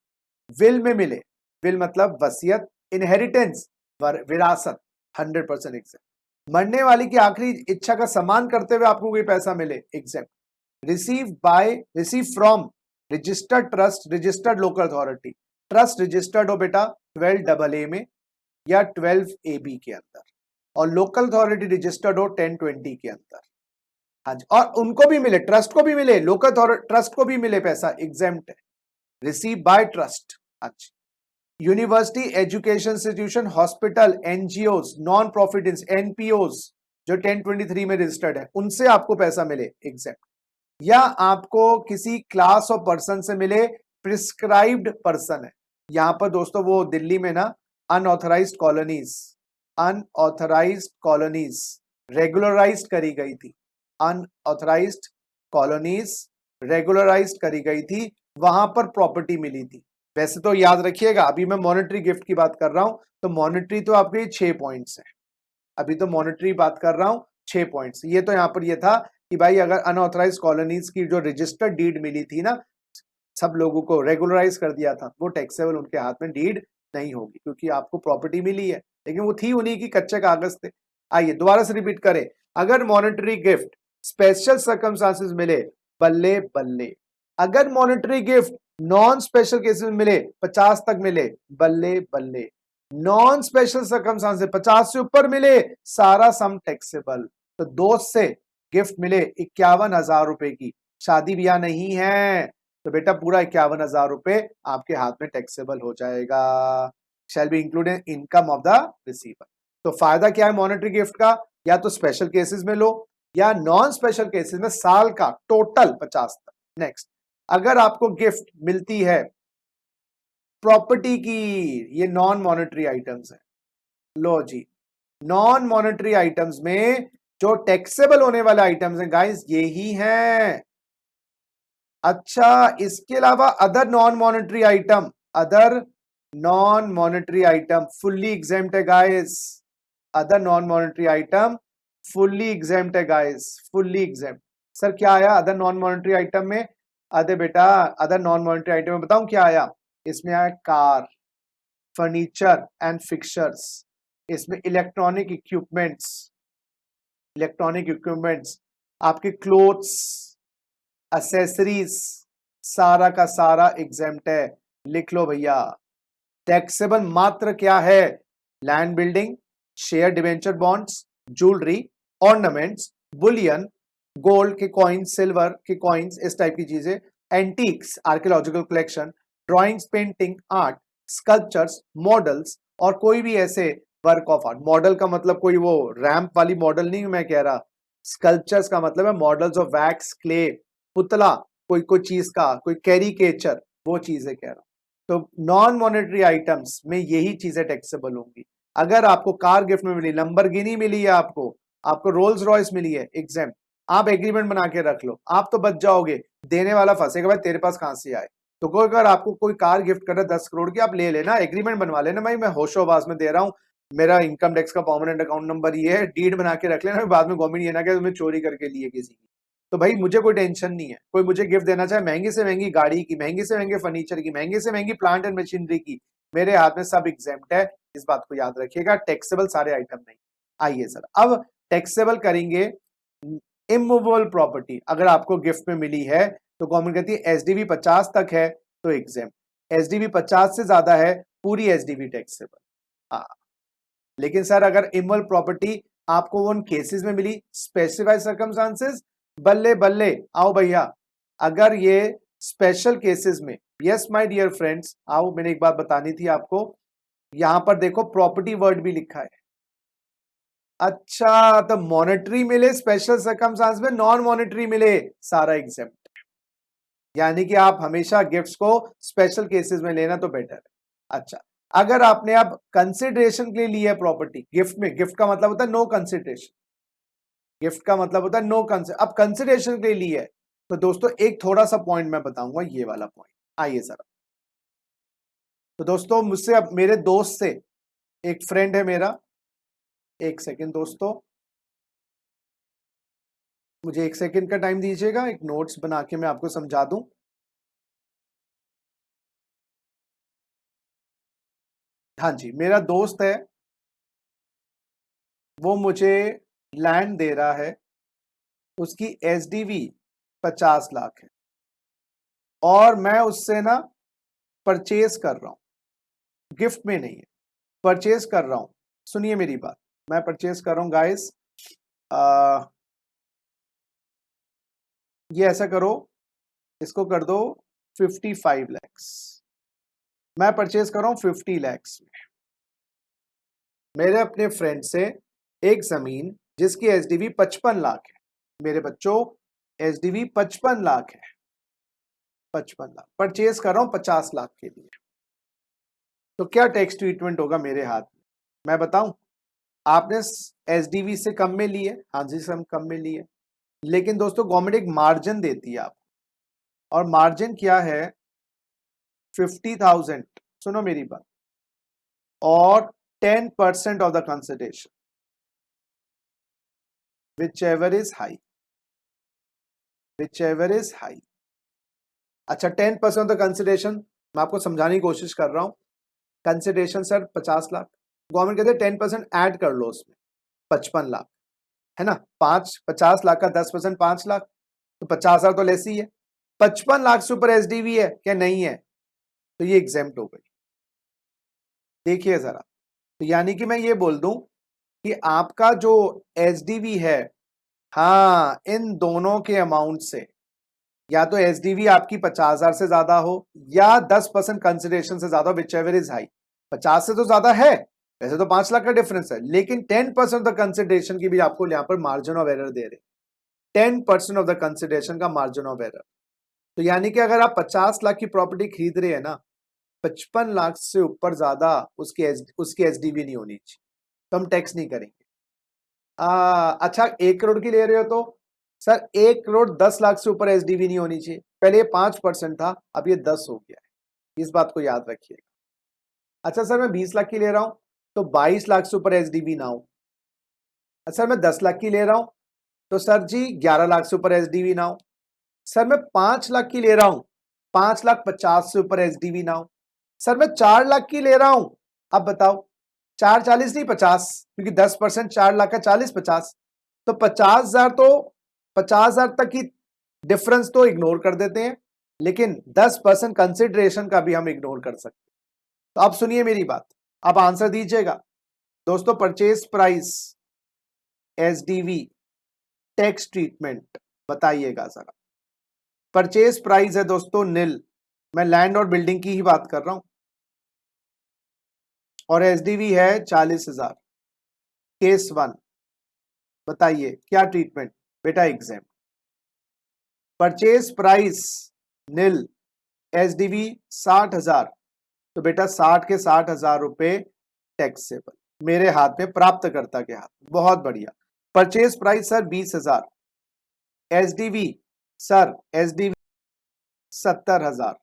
विल में मिले, विल मतलब वसीयत, इनहेरिटेंस, विरासत, 100% एग्जेम्प्ट। मरने वाली की आखिरी इच्छा का सम्मान करते हुए आपको कोई पैसा मिले, exempt. Receive from registered trust, registered local authority, trust registered हो बेटा 12AA में या 12AB के अंदर, और लोकल अथॉरिटी रजिस्टर्ड हो 1020 के अंदर। हाँ जी, और उनको भी मिले, ट्रस्ट को भी मिले, लोकल ट्रस्ट को भी मिले पैसा, एग्जेम्प्ट है। Receive by trust. अच्छा, university, education institution, hospital, NGOs, non profit, NPOs जो 1023 में रजिस्टर्ड है, उनसे आपको पैसा मिले, एग्जेम्प्ट। या आपको किसी क्लास ऑफ पर्सन से मिले, प्रिस्क्राइब्ड पर्सन है। यहां पर दोस्तों वो दिल्ली में ना unauthorised colonies, unauthorised colonies regularised करी गई थी, अनऑथराइज्ड कॉलोनीज रेगुलराइज्ड करी गई थी, वहां पर प्रॉपर्टी मिली थी। वैसे तो याद रखिएगा, अभी मैं मॉनेटरी गिफ्ट की बात कर रहा हूं, तो मॉनेटरी तो आपके 6 पॉइंट्स हैं। अभी तो मॉनेटरी बात कर रहा हूं, 6 पॉइंट्स। ये तो यहां पर ये था कि भाई अगर अनऑथराइज्ड कॉलोनीज की जो रजिस्टर्ड डीड मिली थी ना, सब लोगों को रेगुलराइज कर दिया था, वो टैक्सेबल उनके हाथ में डीड नहीं होगी, क्योंकि आपको प्रॉपर्टी मिली है, लेकिन वो थी उन्हीं की, कच्चे कागज थे। आइए दोबारा से रिपीट करें, अगर मॉनेटरी गिफ्ट स्पेशल सर्कमस्टांसेस मिले, बल्ले बल्ले। अगर monetary gift non special cases में मिले, 50 तक मिले, बल्ले बल्ले। नॉन स्पेशल सर्कमस्टांसेस 50 से ऊपर मिले, सारा सम टैक्सेबल। तो दोस्त से गिफ्ट मिले 51,000 रुपए की, शादी ब्याह नहीं है, तो बेटा पूरा 51,000 रुपए आपके हाथ में टैक्सेबल हो जाएगा। Shall be included income of the receiver. तो फायदा क्या है मॉनेटरी गिफ्ट का? या तो स्पेशल केसेस में लो या नॉन स्पेशल केसेस में साल का टोटल 50 तक। नेक्स्ट, अगर आपको गिफ्ट मिलती है प्रॉपर्टी की, ये नॉन मॉनेटरी आइटम्स है। लो जी, नॉन मॉनेटरी आइटम्स में जो टैक्सेबल होने वाले आइटम्स हैं गाइस यही हैं। अच्छा, इसके अलावा other non monetary item, other non monetary item fully exempt है guys. Other non monetary item fully exempt है गाइस, फुल्ली एग्जेम्प्ट। सर क्या आया अदर नॉन मॉनेटरी आइटम में? अरे बेटा अदर नॉन मॉनेटरी आइटम में बताऊं क्या आया? इसमें आया कार, फर्नीचर एंड फिक्चर्स, इसमें इलेक्ट्रॉनिक इक्विपमेंट्स, आपके क्लोथ्स, एसेसरीज, सारा का सारा एग्जेम्प्ट है। लिख लो भैया, टैक्सेबल मात्र क्या है? Land building, share debenture bonds, jewellery, ornaments, Boolean, gold के कॉइन्स, सिल्वर के कॉइन्स, इस टाइप की चीजें, antiques, archaeological collection, drawings, painting, art, sculptures, models और कोई भी ऐसे वर्क ऑफ आर्ट। मॉडल का मतलब कोई वो रैंप वाली मॉडल नहीं मैं कह रहा, स्कल्पचर्स का मतलब है मॉडल्स ऑफ वैक्स, क्ले, पुतला, कोई चीज का, कोई कैरिकेचर, वो चीजें कह रहा हूं। तो नॉन मॉनेटरी आइटम्स में यही चीजें टैक्सेबल होंगी। अगर आपको कार गिफ्ट में मिली, लंबरगिनी मिली है, आपको रोल्स रॉयस मिली है, एग्जाम, आप एग्रीमेंट बना के रख लो, आप तो बच जाओगे, देने वाला फंसेगा भाई तेरे पास कहां से आए। तो कोई अगर आपको कोई कार गिफ्ट कर रहा है 10 करोड़ की, आप ले लेना, एग्रीमेंट बनवा लेना, भाई मैं होशोबाज में दे रहा हूँ, मेरा इनकम टैक्स का परमानेंट अकाउंट नंबर ये है, डीड बना के रख लेना, बाद में गवर्नमेंट ये ना कि तुम्हें चोरी करके लिए किसी की। तो भाई मुझे कोई टेंशन नहीं है, कोई मुझे गिफ्ट देना चाहे महंगी से महंगी गाड़ी की, महंगी से महंगे फर्नीचर की, महंगी से महंगी प्लांट एंड मशीनरी की, मेरे हाथ में सब एग्जेम्प्ट है, इस बात को याद रखिएगा। टैक्सेबल सारे आइटम नहीं। आइए सर, अब टैक्सेबल करेंगे इमूवेबल प्रॉपर्टी। अगर आपको गिफ्ट में मिली है तो गवर्नमेंट कहती है एसडीवी 50 तक है तो एग्जेम्प्ट, एसडीवी 50 से ज्यादा है पूरी एसडीवी टैक्सेबल। हाँ, लेकिन सर अगर इमूवेबल प्रॉपर्टी आपको उन केसेस में मिली, स्पेसिफाइड सर्कमस्टांसेस, बल्ले बल्ले आओ भैया। अगर ये स्पेशल केसेस में, यस माय डियर फ्रेंड्स, आओ मैंने एक बात बतानी थी आपको, यहां पर देखो प्रॉपर्टी वर्ड भी लिखा है। अच्छा, तो मॉनेटरी मिले स्पेशल सर्कमस्टांस में, नॉन मॉनेटरी मिले सारा एग्जेम्प्ट। यानी कि आप हमेशा गिफ्ट्स को स्पेशल केसेस में लेना तो बेटर है। अच्छा, अगर आपने अब कंसिडरेशन के लिए लिया प्रॉपर्टी गिफ्ट में, गिफ्ट का मतलब होता है नो कंसिडरेशन, गिफ्ट का मतलब होता है नो कंसिडरेशन, अब कंसिडरेशन के लिए लिया है तो दोस्तों एक थोड़ा सा पॉइंट मैं बताऊंगा, ये वाला पॉइंट। आइए सर, तो दोस्तों मुझसे, अब मेरे दोस्त से, एक फ्रेंड है मेरा, एक सेकेंड दोस्तों, मुझे एक सेकेंड का टाइम दीजिएगा, एक नोट्स बना के मैं आपको समझा दूं। हाँ जी, मेरा दोस्त है, वो मुझे लैंड दे रहा है, उसकी एसडीवी 50 लाख है और मैं उससे ना परचेज कर रहा हूं, गिफ्ट में नहीं है, परचेज कर रहा हूं। सुनिए मेरी बात, मैं परचेज कर रहा हूं गाइस, ये ऐसा करो, इसको कर दो 55 लैक्स, मैं परचेज कर रहा हूं 50 लैक्स में। मेरे अपने फ्रेंड से एक जमीन जिसकी एसडीवी 55 लाख है, मेरे बच्चों एसडीवी 55 लाख है, 55 लाख परचेज कर रहा हूं 50 लाख के लिए। तो क्या टैक्स ट्रीटमेंट होगा मेरे हाथ में, मैं बताऊं? आपने एसडीवी से कम में लिए, हाँ जी सर कम में लिए, लेकिन दोस्तों गवर्नमेंट एक मार्जिन देती है आपको, और मार्जिन क्या है? 50,000, सुनो मेरी बात, और 10% of the consideration whichever is high, whichever is high। अच्छा, 10% ऑफ द कंसिडरेशन, मैं आपको समझाने की कोशिश कर रहा हूं। कंसिडरेशन सर 50 लाख, गवर्नमेंट कहते हैं 10% ऐड कर लो उसमें, 55 लाख है ना, 50 लाख का 10% 5 लाख, तो 50,000 तो लेस ही है। 55 लाख से ऊपर एसडीवी है क्या? नहीं है, तो ये एग्जेम्प्ट हो गई। देखिए जरा, तो यानी कि मैं ये बोल दूं कि आपका जो एसडीवी है, हाँ इन दोनों के अमाउंट से या तो एसडीवी आपकी 50,000 से ज्यादा हो या 10% कंसिडरेशन से ज्यादा, विच एवर इज हाई। 50 से तो ज्यादा है, वैसे तो 5 लाख का डिफरेंस है, लेकिन 10% ऑफ द कंसिडरेशन की भी आपको यहाँ पर मार्जिन ऑफ एरर दे रहे, 10% ऑफ द कंसिडरेशन का मार्जिन ऑफ एरर। तो यानी कि अगर आप 50 लाख की प्रॉपर्टी खरीद रहे हैं ना, 55 लाख से ऊपर ज्यादा उसकी एसडीवी नहीं होनी चाहिए, तो हम टैक्स नहीं करेंगे। अच्छा 1 करोड़ की ले रहे हो तो सर 1 करोड़ 10 लाख से ऊपर एसडीवी नहीं होनी चाहिए। पहले ये 5% था, अब ये 10 हो गया है, इस बात को याद रखिएगा। अच्छा सर मैं 20 लाख की ले रहा हूं तो 22 लाख से ऊपर एसडीवी ना हो। अच्छा मैं 10 लाख की ले रहा हूं तो सर जी 11 लाख से ऊपर एसडीवी ना हो। सर मैं 5 लाख की ले रहा हूं, 5,50,000 से ऊपर एसडीवी ना हो। सर मैं 4 लाख की ले रहा हूं, अब बताओ 4,40 नहीं 50, क्योंकि 10% 4 लाख का 40,50, तो 50,000 तो 50,000 तक की डिफरेंस तो इग्नोर कर देते हैं, लेकिन 10% कंसिडरेशन का भी हम इग्नोर कर सकते हैं। तो अब सुनिए मेरी बात, अब आंसर दीजिएगा दोस्तों। Purchase price, SDV, tax treatment बताइएगा जरा। परचेज प्राइस है दोस्तों नील, मैं लैंड और बिल्डिंग की ही बात कर रहा हूं, और एसडीवी है 40,000। केस 1 बताइए क्या ट्रीटमेंट बेटा, एग्जाम। परचेज प्राइस नील, एसडीवी 60,000, तो बेटा 60 के 60,000 रुपए टैक्सेबल मेरे हाथ में, प्राप्तकर्ता के हाथ। बहुत बढ़िया। Purchase price sir 20,000, SDV sir SDV 70,000।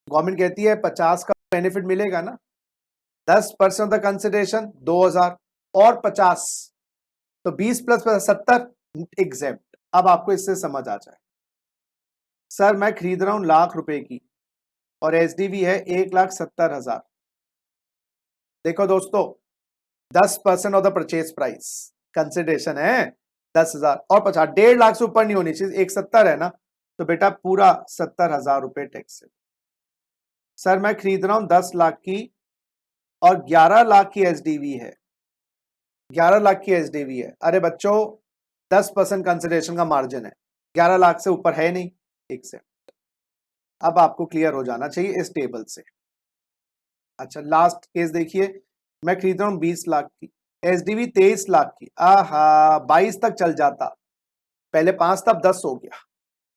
Government कहती है 50 का बेनिफिट मिलेगा ना, 10% ऑफ द कंसिडरेशन 2,000 और 50, तो 20 प्लस 70 एग्जेम्प्ट। अब आपको इससे समझ आ जाए, सर मैं खरीद रहा हूं लाख रुपए की और एसडीवी है 1,70,000। देखो दोस्तों 10% of the purchase price consideration है 10,000 और 50, 1.5 लाख से ऊपर नहीं होनी चाहिए, 170 है ना, तो बेटा पूरा 70,000 रुपए टैक्स है। सर मैं खरीद रहा हूं 10 लाख की और 11 लाख की एसडीवी है, 11 लाख की एसडीवी है। अरे बच्चों 10% कंसिडरेशन का मार्जिन है, 11 लाख से ऊपर है नहीं, एक से। अब आपको क्लियर हो जाना चाहिए इस टेबल से। अच्छा लास्ट केस देखिए, मैं खरीद रहा हूं 20 लाख की, एसडीवी 23 लाख की, आहा 22 तक चल जाता, पहले 5 था अब 10 हो गया,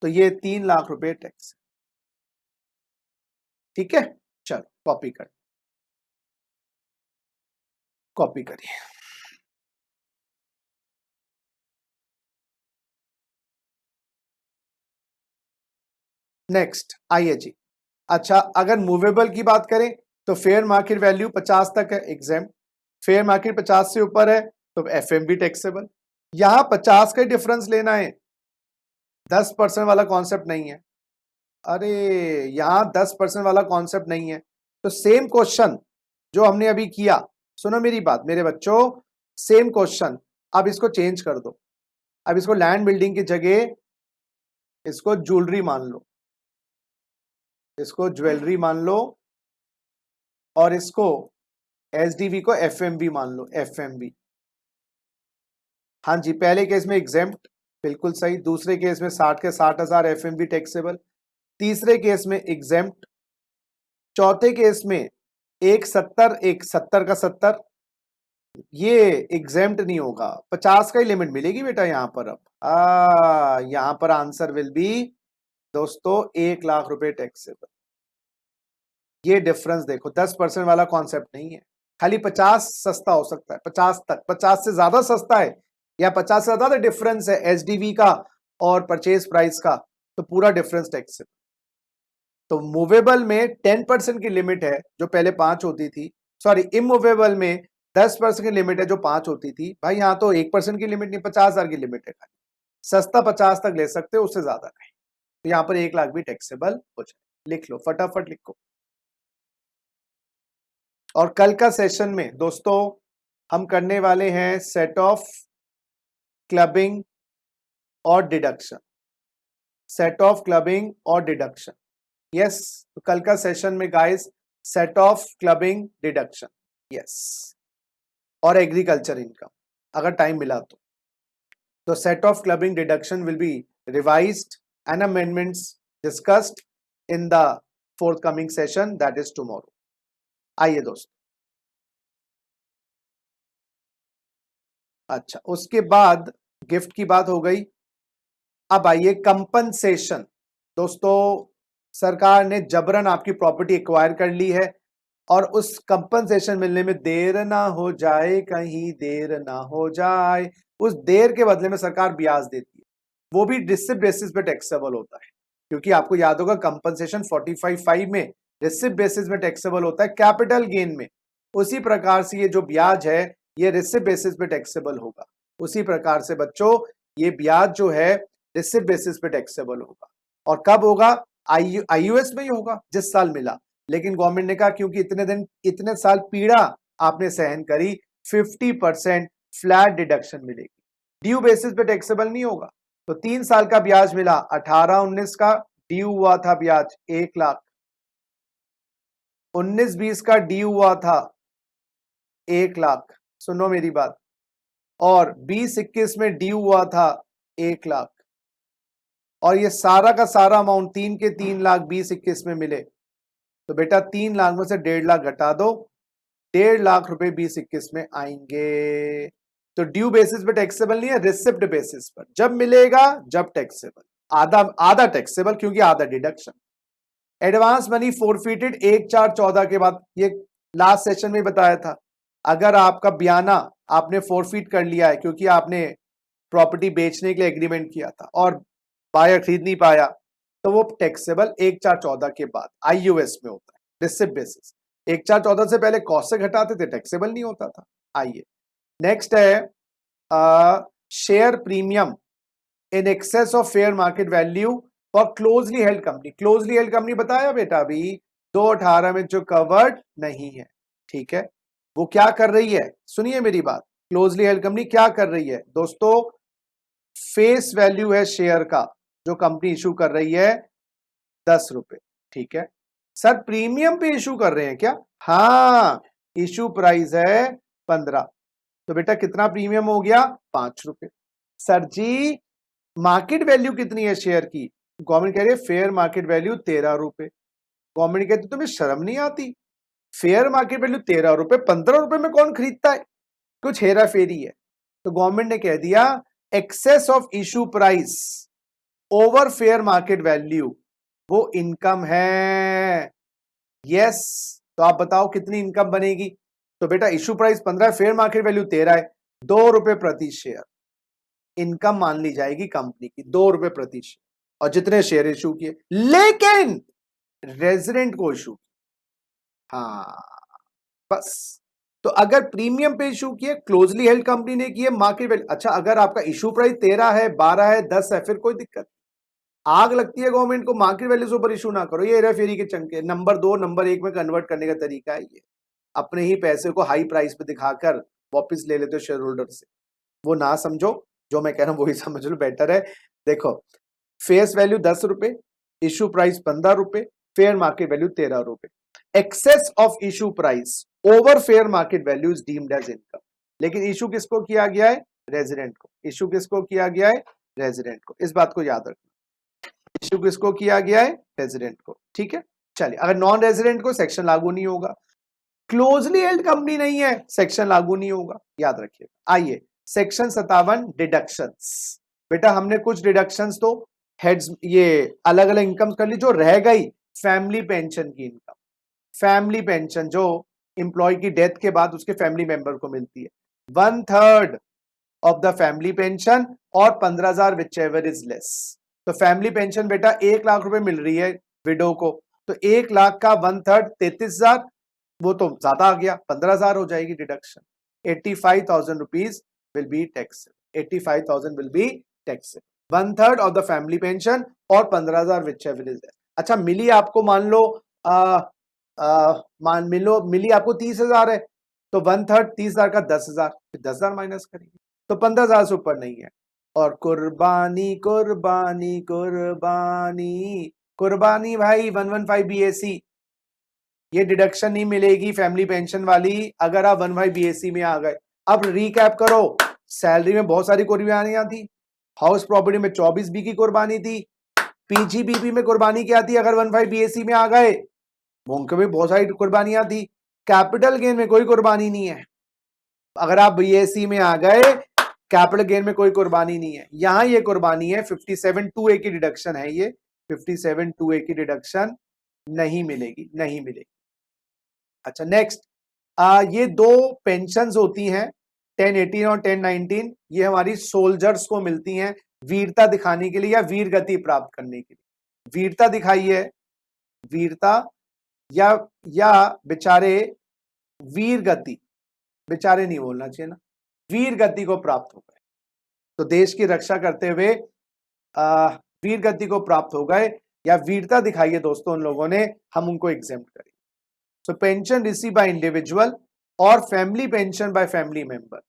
तो ये 3 लाख रुपए टैक्स। ठीक है, चलो कॉपी कर, कॉपी करिए। नेक्स्ट आइए जी। अच्छा अगर मूवेबल की बात करें तो फेयर मार्केट वैल्यू 50 तक है एग्जाम, फेयर मार्केट 50 से ऊपर है तो एफएमवी टैक्सेबल। यहां 50 का डिफरेंस लेना है, 10% वाला कॉन्सेप्ट नहीं है। अरे यहां 10% वाला कॉन्सेप्ट नहीं है, तो सेम क्वेश्चन जो हमने अभी किया, सुनो मेरी बात मेरे बच्चों, सेम क्वेश्चन, अब इसको चेंज कर दो। अब इसको लैंड बिल्डिंग की जगह इसको ज्वेलरी मान लो, इसको ज्वेलरी मान लो, और इसको एसडीवी को एफएमवी मान लो, एफएमवी। हाँ जी, पहले केस में एग्जेम्प्ट, बिल्कुल सही। दूसरे केस में 60 के 60,000 एफएमवी टैक्सेबल, तीसरे केस में एग्जेम्प्ट, चौथे केस में एक 70 का 70, ये एग्जेम्प्ट नहीं होगा, 50 का ही लिमिट मिलेगी बेटा यहाँ पर। अब यहाँ पर आंसर विल बी दोस्तों 1 लाख रुपए टैक्सेबल। ये डिफरेंस देखो, 10% वाला कॉन्सेप्ट नहीं है, खाली 50 सस्ता हो सकता है, 50 तक, 50 से ज्यादा सस्ता है या 50 से ज्यादा डिफरेंस है एसडीवी का और परचेज प्राइस का, तो पूरा डिफरेंस टैक्स है। तो मूवेबल में 10% की लिमिट है जो पहले 5 होती थी, सॉरी इमूवेबल में 10% की लिमिट है जो 5 होती थी। भाई यहाँ तो 1% की लिमिट नहीं, 50,000 की लिमिट है, खाली सस्ता 50 तक ले सकते हो, उससे ज्यादा नहीं। तो यहाँ पर 1 लाख भी टैक्सेबल हो जाए, लिख लो फटाफट लिखो। और कल का सेशन में दोस्तों हम करने वाले हैं सेट ऑफ क्लबिंग और डिडक्शन, सेट ऑफ क्लबिंग और डिडक्शन। यस, तो कल का सेशन में guys set off clubbing deduction, yes, और एग्रीकल्चर इनकम अगर टाइम मिला तो set off clubbing deduction will be revised and amendments discussed in the forthcoming session, that is tomorrow. आइए दोस्तों, अच्छा उसके बाद गिफ्ट की बात हो गई। अब आइए कंपनसेशन। दोस्तों, सरकार ने जबरन आपकी प्रॉपर्टी एक्वायर कर ली है और उस कंपनसेशन मिलने में देर ना हो जाए, कहीं देर ना हो जाए, उस देर के बदले में सरकार ब्याज देती है, वो भी रिसिप्ट बेसिस पे टैक्सेबल होता है। क्योंकि आपको याद होगा कंपनसेशन 45(5) में रिसिप्ट बेसिस में टैक्सेबल होता है कैपिटल गेन में। उसी प्रकार से ये जो ब्याज है ये रिसिप्ट बेसिस पे टैक्सेबल होगा। उसी प्रकार से बच्चों ये ब्याज जो है रिसिप्ट बेसिस पे टैक्सेबल होगा। और कब होगा? आईयूएस में ही होगा जिस साल मिला। लेकिन गवर्नमेंट ने कहा क्योंकि इतने दिन इतने साल पीड़ा आपने सहन करी, 50% फ्लैट डिडक्शन मिलेगी, ड्यू बेसिस पे टैक्सेबल नहीं होगा। तो 3 साल का ब्याज मिला, 18-19 का ड्यू हुआ था ब्याज 1 लाख, 19-20 का ड्यू हुआ था 1 लाख, सुनो मेरी बात, और 20-21 में ड्यू हुआ था 1 लाख, और ये सारा का सारा अमाउंट 3 के 3 लाख 20-21 में मिले। तो बेटा 3 लाख में से 1.5 लाख घटा दो, 1.5 लाख रुपए 20-21 में आएंगे। तो ड्यू बेसिस पे टैक्सेबल नहीं है, रिसिप्ट बेसिस पर जब मिलेगा जब टैक्सेबल, आधा टैक्सेबल क्योंकि आधा डिडक्शन। एडवांस मनी फोरफिटेड 1/4/14 के बाद, ये लास्ट सेशन में बताया था, अगर आपका बयाना आपने फोरफिट कर लिया है क्योंकि आपने प्रॉपर्टी बेचने के लिए एग्रीमेंट किया था और बायर खरीद नहीं पाया, तो वो टैक्सेबल 1/4/14 के बाद आईयूएस में होता है, रिसिप्ट बेसिस। 1/4/14 से पहले कॉस्ट से घटाते थे, टैक्सेबल नहीं होता था। आइए नेक्स्ट है share premium in excess of fair market value for closely held company. Closely held company बताया बेटा अभी 218 में जो कवर्ड नहीं है, ठीक है, वो क्या कर रही है? सुनिए मेरी बात, क्लोजली हेल्ड कंपनी क्या कर रही है दोस्तों? फेस वैल्यू है शेयर का जो कंपनी इशू कर रही है 10 रुपए, ठीक है। सर प्रीमियम पे इशू कर रहे हैं क्या? हाँ, इशू प्राइस है 15, तो बेटा कितना प्रीमियम हो गया? 5 रुपए। सर जी मार्केट वैल्यू कितनी है शेयर की? गवर्नमेंट कह रही है फेयर मार्केट वैल्यू 13 रुपए। गवर्नमेंट कहती तुम्हें शर्म नहीं आती? फेयर मार्केट वैल्यू 13 रुपए, 15 रुपए में कौन खरीदता है? कुछ हेरा फेरी है। तो गवर्नमेंट ने कह दिया excess of issue price over fair market value वो इनकम है। यस, तो आप बताओ कितनी इनकम बनेगी? तो बेटा इशू प्राइस 15 है, फेयर मार्केट वैल्यू 13 है, 2 रुपए प्रति शेयर इनकम मान ली जाएगी कंपनी की, 2 रुपए प्रति शेयर, और जितने शेयर इशू किए। लेकिन रेजिडेंट को इशू, हाँ बस। तो अगर प्रीमियम पे इशू किए, क्लोजली हेल्ड कंपनी ने किए, मार्केट वैल्यू, अच्छा अगर आपका इशू प्राइस 13 है, 12 है, 10 है, फिर कोई दिक्कत। आग लगती है गवर्नमेंट को मार्केट वैल्यू से ऊपर इशू ना करो, ये हेरा फेरी के चंके। नंबर 2 नंबर 1 में कन्वर्ट करने का तरीका है ये, अपने ही पैसे को हाई प्राइस पे दिखाकर वापस ले लेते हो शेयर होल्डर से। वो ना समझो, जो मैं कह रहा हूं वही समझ लो, बेटर है। देखो फेस वैल्यू 10 रुपए, इशू प्राइस 15 रुपए, फेयर मार्केट वैल्यू 13 रुपए। Excess of issue price over fair market value is deemed as income. लेकिन इशू किसको किया गया है? रेजिडेंट को। इशू किसको किया गया है? रेजिडेंट को। इस बात को याद रखना, इशू किसको किया गया है? रेजिडेंट को, ठीक है। चलिए, अगर नॉन रेजिडेंट को सेक्शन लागू नहीं होगा, क्लोजली हेल्ड कंपनी नहीं है, सेक्शन लागू नहीं होगा, याद रखिएगा। आइए सेक्शन 57 डिडक्शंस। बेटा हमने कुछ डिडक्शंस तो हेड्स ये अलग अलग इनकम कर ली, जो रह गई फैमिली पेंशन की इनकम। फैमिली पेंशन जो एम्प्लॉय की डेथ के बाद उसके फैमिली मेंबर को मिलती है, 1/3 ऑफ द फैमिली पेंशन और 15,000 विच एवर इज लेस। तो फैमिली पेंशन बेटा 1 लाख रुपए मिल रही है विडो को, तो 1 लाख का 1/3 33,000, वो तो ज्यादा आ गया, 15,000 हो जाएगी deduction. 85,000 rupees will be tax, 85,000 will be tax, 1/3 of the family pension और 15,000 विच एवर इज लेस। अच्छा मिली आपको, मान लो मिली आपको 30,000 है, तो 1/3 30,000 का 10,000, फिर 10,000 माइनस करेंगे, तो 15,000 से ऊपर नहीं है। और कुर्बानी कुर्बानी कुर्बानी कुर्बानी भाई 115 BAC, ये डिडक्शन नहीं मिलेगी फैमिली पेंशन वाली अगर आप 15 BAC में आ गए। अब रिकैप करो, सैलरी में बहुत सारी कुर्बानियां थी, हाउस प्रॉपर्टी में 24B की कुर्बानी थी, पीजीबीपी में कुर्बानी क्या थी अगर 15 बीएससी में आ गए? मूंग में बहुत सारी कुर्बानियां थी। कैपिटल गेन में कोई कुर्बानी नहीं है। अगर आप बीएससी में आ गए, कैपिटल गेन में कोई कुर्बानी नहीं है। यहां ये कुर्बानी है, 57(2)(a) की डिडक्शन है, ये 57(2)(a) की डिडक्शन नहीं मिलेगी, नहीं मिलेगी। अच्छा नेक्स्ट, ये दो पेंशंस होती हैं 1018 और 1019, ये हमारी सोल्जर्स को मिलती हैं वीरता दिखाने के लिए या वीर गति प्राप्त करने के लिए। वीरता दिखाई है, वीरता या बेचारे वीर गति, बेचारे नहीं बोलना चाहिए ना, वीर गति को प्राप्त हो गए, तो देश की रक्षा करते हुए वीर गति को प्राप्त हो गए या वीरता दिखाई है दोस्तों उन लोगों ने, हम उनको एग्जेम्प्ट करें। So pension receive by individual और family pension by family member,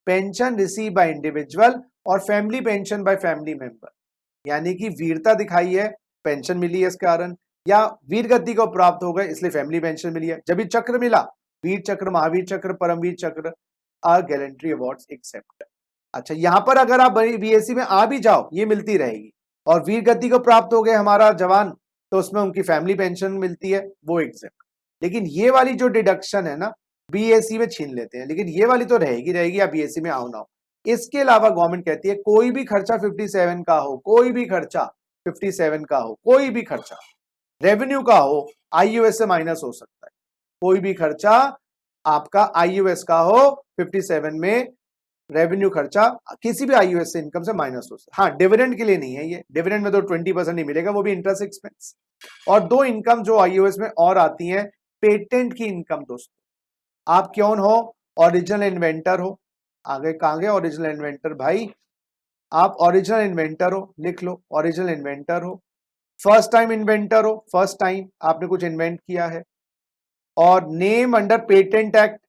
pension receive by individual और family pension by family member, यानी कि वीरता दिखाई है, पेंशन मिली है इस कारण, या वीर गति को प्राप्त हो गए इसलिए फैमिली पेंशन मिली है। जब भी चक्र मिला, वीर चक्र, महावीर चक्र, परमवीर चक्र, गैलेंट्री अवार्ड्स एक्सेप्ट। अच्छा, यहां पर अगर आप बीएससी में आ भी जाओ ये मिलती रहेगी, और वीर गति को प्राप्त हो गए हमारा जवान, तो उसमें उनकी फैमिली पेंशन मिलती है, वो एग्जेप्ट। लेकिन ये वाली जो डिडक्शन है ना, बीएससी में छीन लेते हैं, लेकिन ये वाली तो रहेगी रहेगी, आप बीएससी में आओ ना हो। इसके अलावा गवर्नमेंट कहती है कोई भी खर्चा 57 का हो, कोई भी खर्चा 57 का हो, कोई भी खर्चा रेवेन्यू का हो, आईयूएस से माइनस हो सकता है। कोई भी खर्चा आपका आईयूएस का हो, 57 में रेवेन्यू खर्चा किसी भी आईयूएस से इनकम से माइनस हो सकता है। हाँ, डिविडेंड के लिए नहीं है ये, डिविडेंड में तो 20% नहीं मिलेगा, वो भी इंटरेस्ट एक्सपेंस। और दो इनकम जो आईयूएस में और आती हैं, पेटेंट की इनकम दोस्तों। आप क्यों हो? ओरिजिनल इन्वेंटर हो। आगे कहां गए ओरिजिनल इन्वेंटर भाई? आप ओरिजिनल इन्वेंटर हो, लिख लो ओरिजिनल इन्वेंटर हो। फर्स्ट टाइम इन्वेंटर हो, फर्स्ट टाइम आपने कुछ इन्वेंट किया है, और नेम अंडर पेटेंट एक्ट,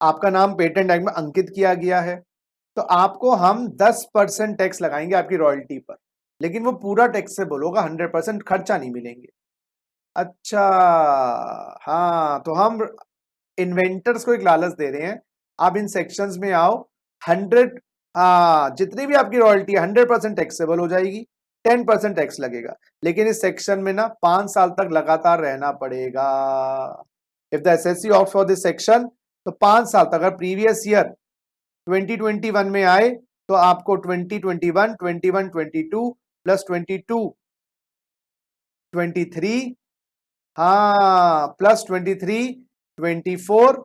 आपका नाम पेटेंट एक्ट में अंकित किया गया है, तो आपको हम 10% टैक्स लगाएंगे आपकी रॉयल्टी पर, लेकिन वो पूरा टैक्सेबल होगा, 100% खर्चा नहीं मिलेंगे। अच्छा, हाँ, तो हम इन्वेंटर्स को एक लालच दे रहे हैं, आप इन सेक्शंस में आओ, 100 जितनी भी आपकी रॉयल्टी है 100% टैक्सेबल हो जाएगी, 10% टैक्स लगेगा, लेकिन इस सेक्शन में ना 5 साल तक लगातार रहना पड़ेगा। If the assessee opt for this section, तो 5 साल तक, अगर प्रीवियस ईयर 2021 में आए तो आपको 2021, 21, 22 प्लस 22, 23, हाँ, प्लस 23, 24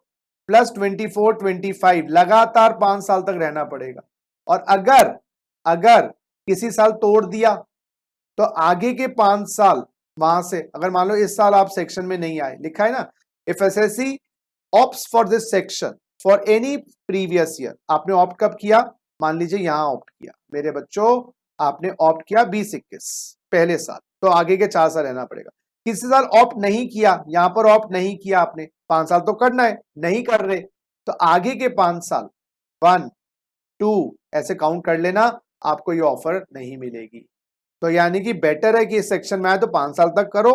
प्लस 24, 25, लगातार 5 साल तक रहना पड़ेगा। और अगर किसी साल तोड़ दिया तो आगे के 5 साल वहां से, अगर मान लो इस साल आप सेक्शन में नहीं आए, लिखा है ना, if SSC opts for this section for any previous year, आपने ऑप्ट कब किया? मान लीजिए यहां ऑप्ट किया मेरे बच्चों, आपने ऑप्ट किया 2021 पहले साल, तो आगे के 4 साल रहना पड़ेगा। किसी साल ऑप्ट नहीं किया, यहां पर ऑप्ट नहीं किया आपने, 5 साल तो करना है, नहीं कर रहे, तो आगे के 5 साल 1, 2 ऐसे काउंट कर लेना, आपको ये ऑफर नहीं मिलेगी। तो यानी कि बेटर है कि इस सेक्शन में आए तो 5 साल तक करो,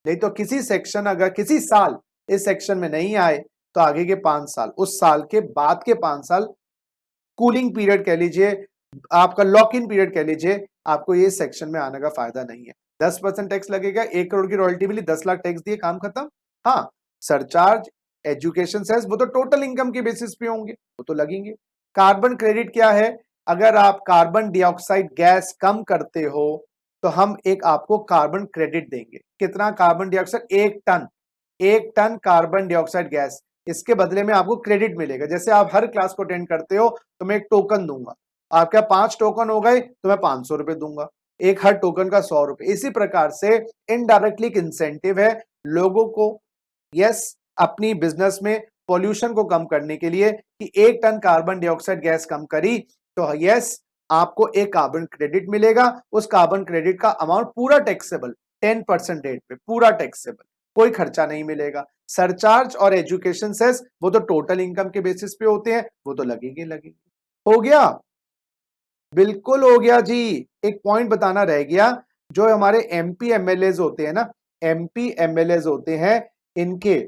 नहीं तो किसी सेक्शन, अगर किसी साल इस सेक्शन में नहीं आए तो आगे के 5 साल, उस साल के बाद के 5 साल कूलिंग पीरियड कह लीजिए, आपका लॉक इन पीरियड कह लीजिए, आपको ये सेक्शन में आने का फायदा नहीं है। 10% टैक्स लगेगा, 1 करोड़ की रॉयल्टी मिली, 10 लाख टैक्स दिए, काम खत्म। हाँ, सरचार्ज, एजुकेशन सेस, वो तो टोटल इनकम के बेसिस पे होंगे, वो तो लगेंगे। कार्बन क्रेडिट क्या है? अगर आप कार्बन डाइऑक्साइड गैस कम करते हो तो हम एक आपको कार्बन क्रेडिट देंगे। कितना carbon dioxide? 1 tonne, 1 tonne carbon dioxide gas, इसके बदले में आपको क्रेडिट मिलेगा। जैसे आप हर क्लास को अटेंड करते हो तो मैं एक टोकन दूंगा, आपके 5 टोकन हो गए तो मैं 500 रुपए दूंगा, एक हर टोकन का 100 रुपए। इसी प्रकार से इनडायरेक्टली एक इंसेंटिव है लोगों को, यस, अपनी बिजनेस में पॉल्यूशन को कम करने के लिए, कि 1 टन कार्बन डाइऑक्साइड गैस कम करी तो यस आपको एक कार्बन क्रेडिट मिलेगा। उस कार्बन क्रेडिट का अमाउंट पूरा टैक्सेबल, 10% रेट पे पूरा टैक्सेबल, कोई खर्चा नहीं मिलेगा। सरचार्ज और एजुकेशन सेस वो तो टोटल इनकम के बेसिस पे होते हैं, वो तो लगेंगे लगेंगे। हो गया? बिल्कुल हो गया जी। एक पॉइंट बताना रह गया, जो हमारे एमपी एमएलएज होते हैं ना, एमपी एमएलएज होते हैं, इनके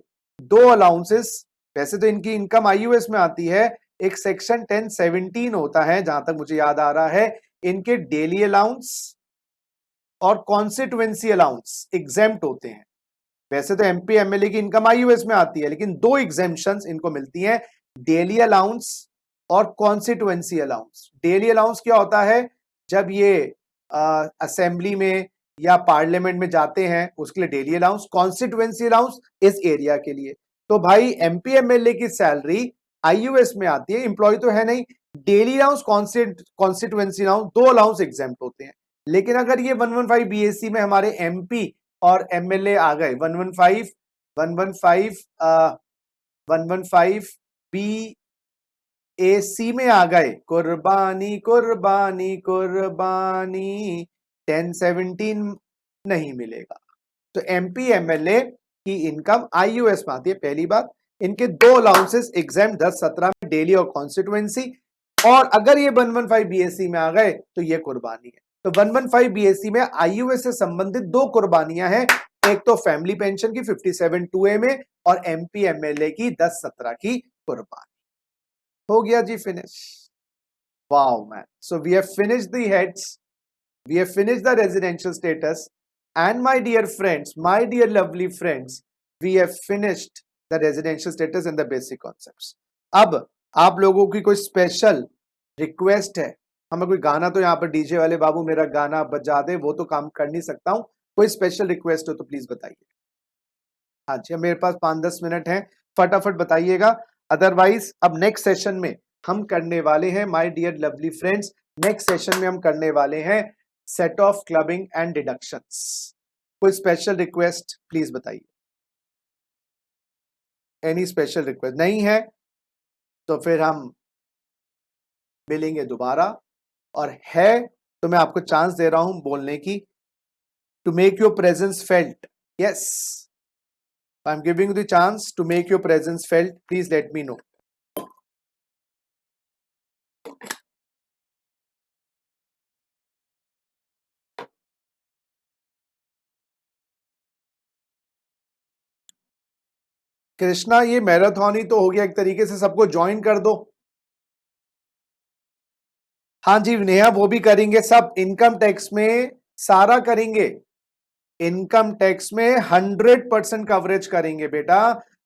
2 अलाउंसेस, वैसे तो इनकी इनकम आईयूएस में आती है, एक सेक्शन 1017 होता है जहां तक मुझे याद आ रहा है, इनके डेली अलाउंस और कॉन्स्टिट्यूएंसी अलाउंस एग्जेम्प्ट होते हैं। वैसे तो एमपी एमएलए की इनकम आईयूएस में आती है, लेकिन दो एग्जेम्पशंस इनको मिलती हैं, डेली अलाउंस और कॉन्स्टिट्यूएंसी अलाउंस। डेली अलाउंस क्या होता है, जब ये असेंबली में या पार्लियामेंट में जाते हैं उसके लिए डेली अलाउंस। कॉन्स्टिट्यूएंसी अलाउंस इस एरिया के लिए। तो भाई एमपी एमएलए की सैलरी आईयूएस में आती है, एम्प्लॉय तो है नहीं। डेली अलाउंस, कॉन्स्टिट्यूएंसी अलाउंस, दो अलाउंस एग्जेम्प्ट होते हैं। लेकिन अगर ये 115 बीएससी में हमारे एमपी और एमएलए आ गए, 115 बीएसी में आ गए, कुर्बानी कुर्बानी कुर्बानी, 1017 नहीं मिलेगा। तो एमपी एमएलए की इनकम आईयूएस में आती है, पहली बात। इनके दो अलाउंसेस एग्जाम 10-17 में, डेली और कॉन्स्टिट्यूएंसी। और अगर ये 115 बीएससी में आ गए तो ये कुर्बानी है। तो 115 बीएससी में आईयूएस से संबंधित दो कुर्बानियां हैं, एक तो फैमिली पेंशन की 57(2)A में, और एमपी एमएलए की 10-17 की कुर्बानी। हो गया जी finish. Wow man, so we have finished the heads, we have finished the residential status, and my dear friends, my dear lovely friends, we have finished the residential status and the basic concepts. अब आप लोगों की कोई special request है? हमें कोई गाना, तो यहाँ पर डीजे वाले बाबू मेरा गाना बजा दे, वो तो काम कर नहीं सकता हूँ। कोई स्पेशल रिक्वेस्ट हो तो प्लीज बताइए। हाँ जी, मेरे पास 5-10 मिनट हैं, फटाफट बताइएगा। अदरवाइज अब नेक्स्ट सेशन में हम करने वाले हैं, my dear lovely friends, next session में हम करने वाले हैं set off clubbing and deductions. कोई स्पेशल रिक्वेस्ट प्लीज बताइए। एनी स्पेशल रिक्वेस्ट नहीं है तो फिर हम मिलेंगे दोबारा, और है तो मैं आपको चांस दे रहा हूं बोलने की, to make your presence felt. Yes, I am giving the chance to make your presence felt, please let me know. Krishna, ये मैराथन ही तो हो गया एक तरीके से, सबको ज्वाइन कर दो। हाँ जी नेहा, वो भी करेंगे सब। इनकम टैक्स में सारा करेंगे, इनकम टैक्स में 100% कवरेज करेंगे बेटा,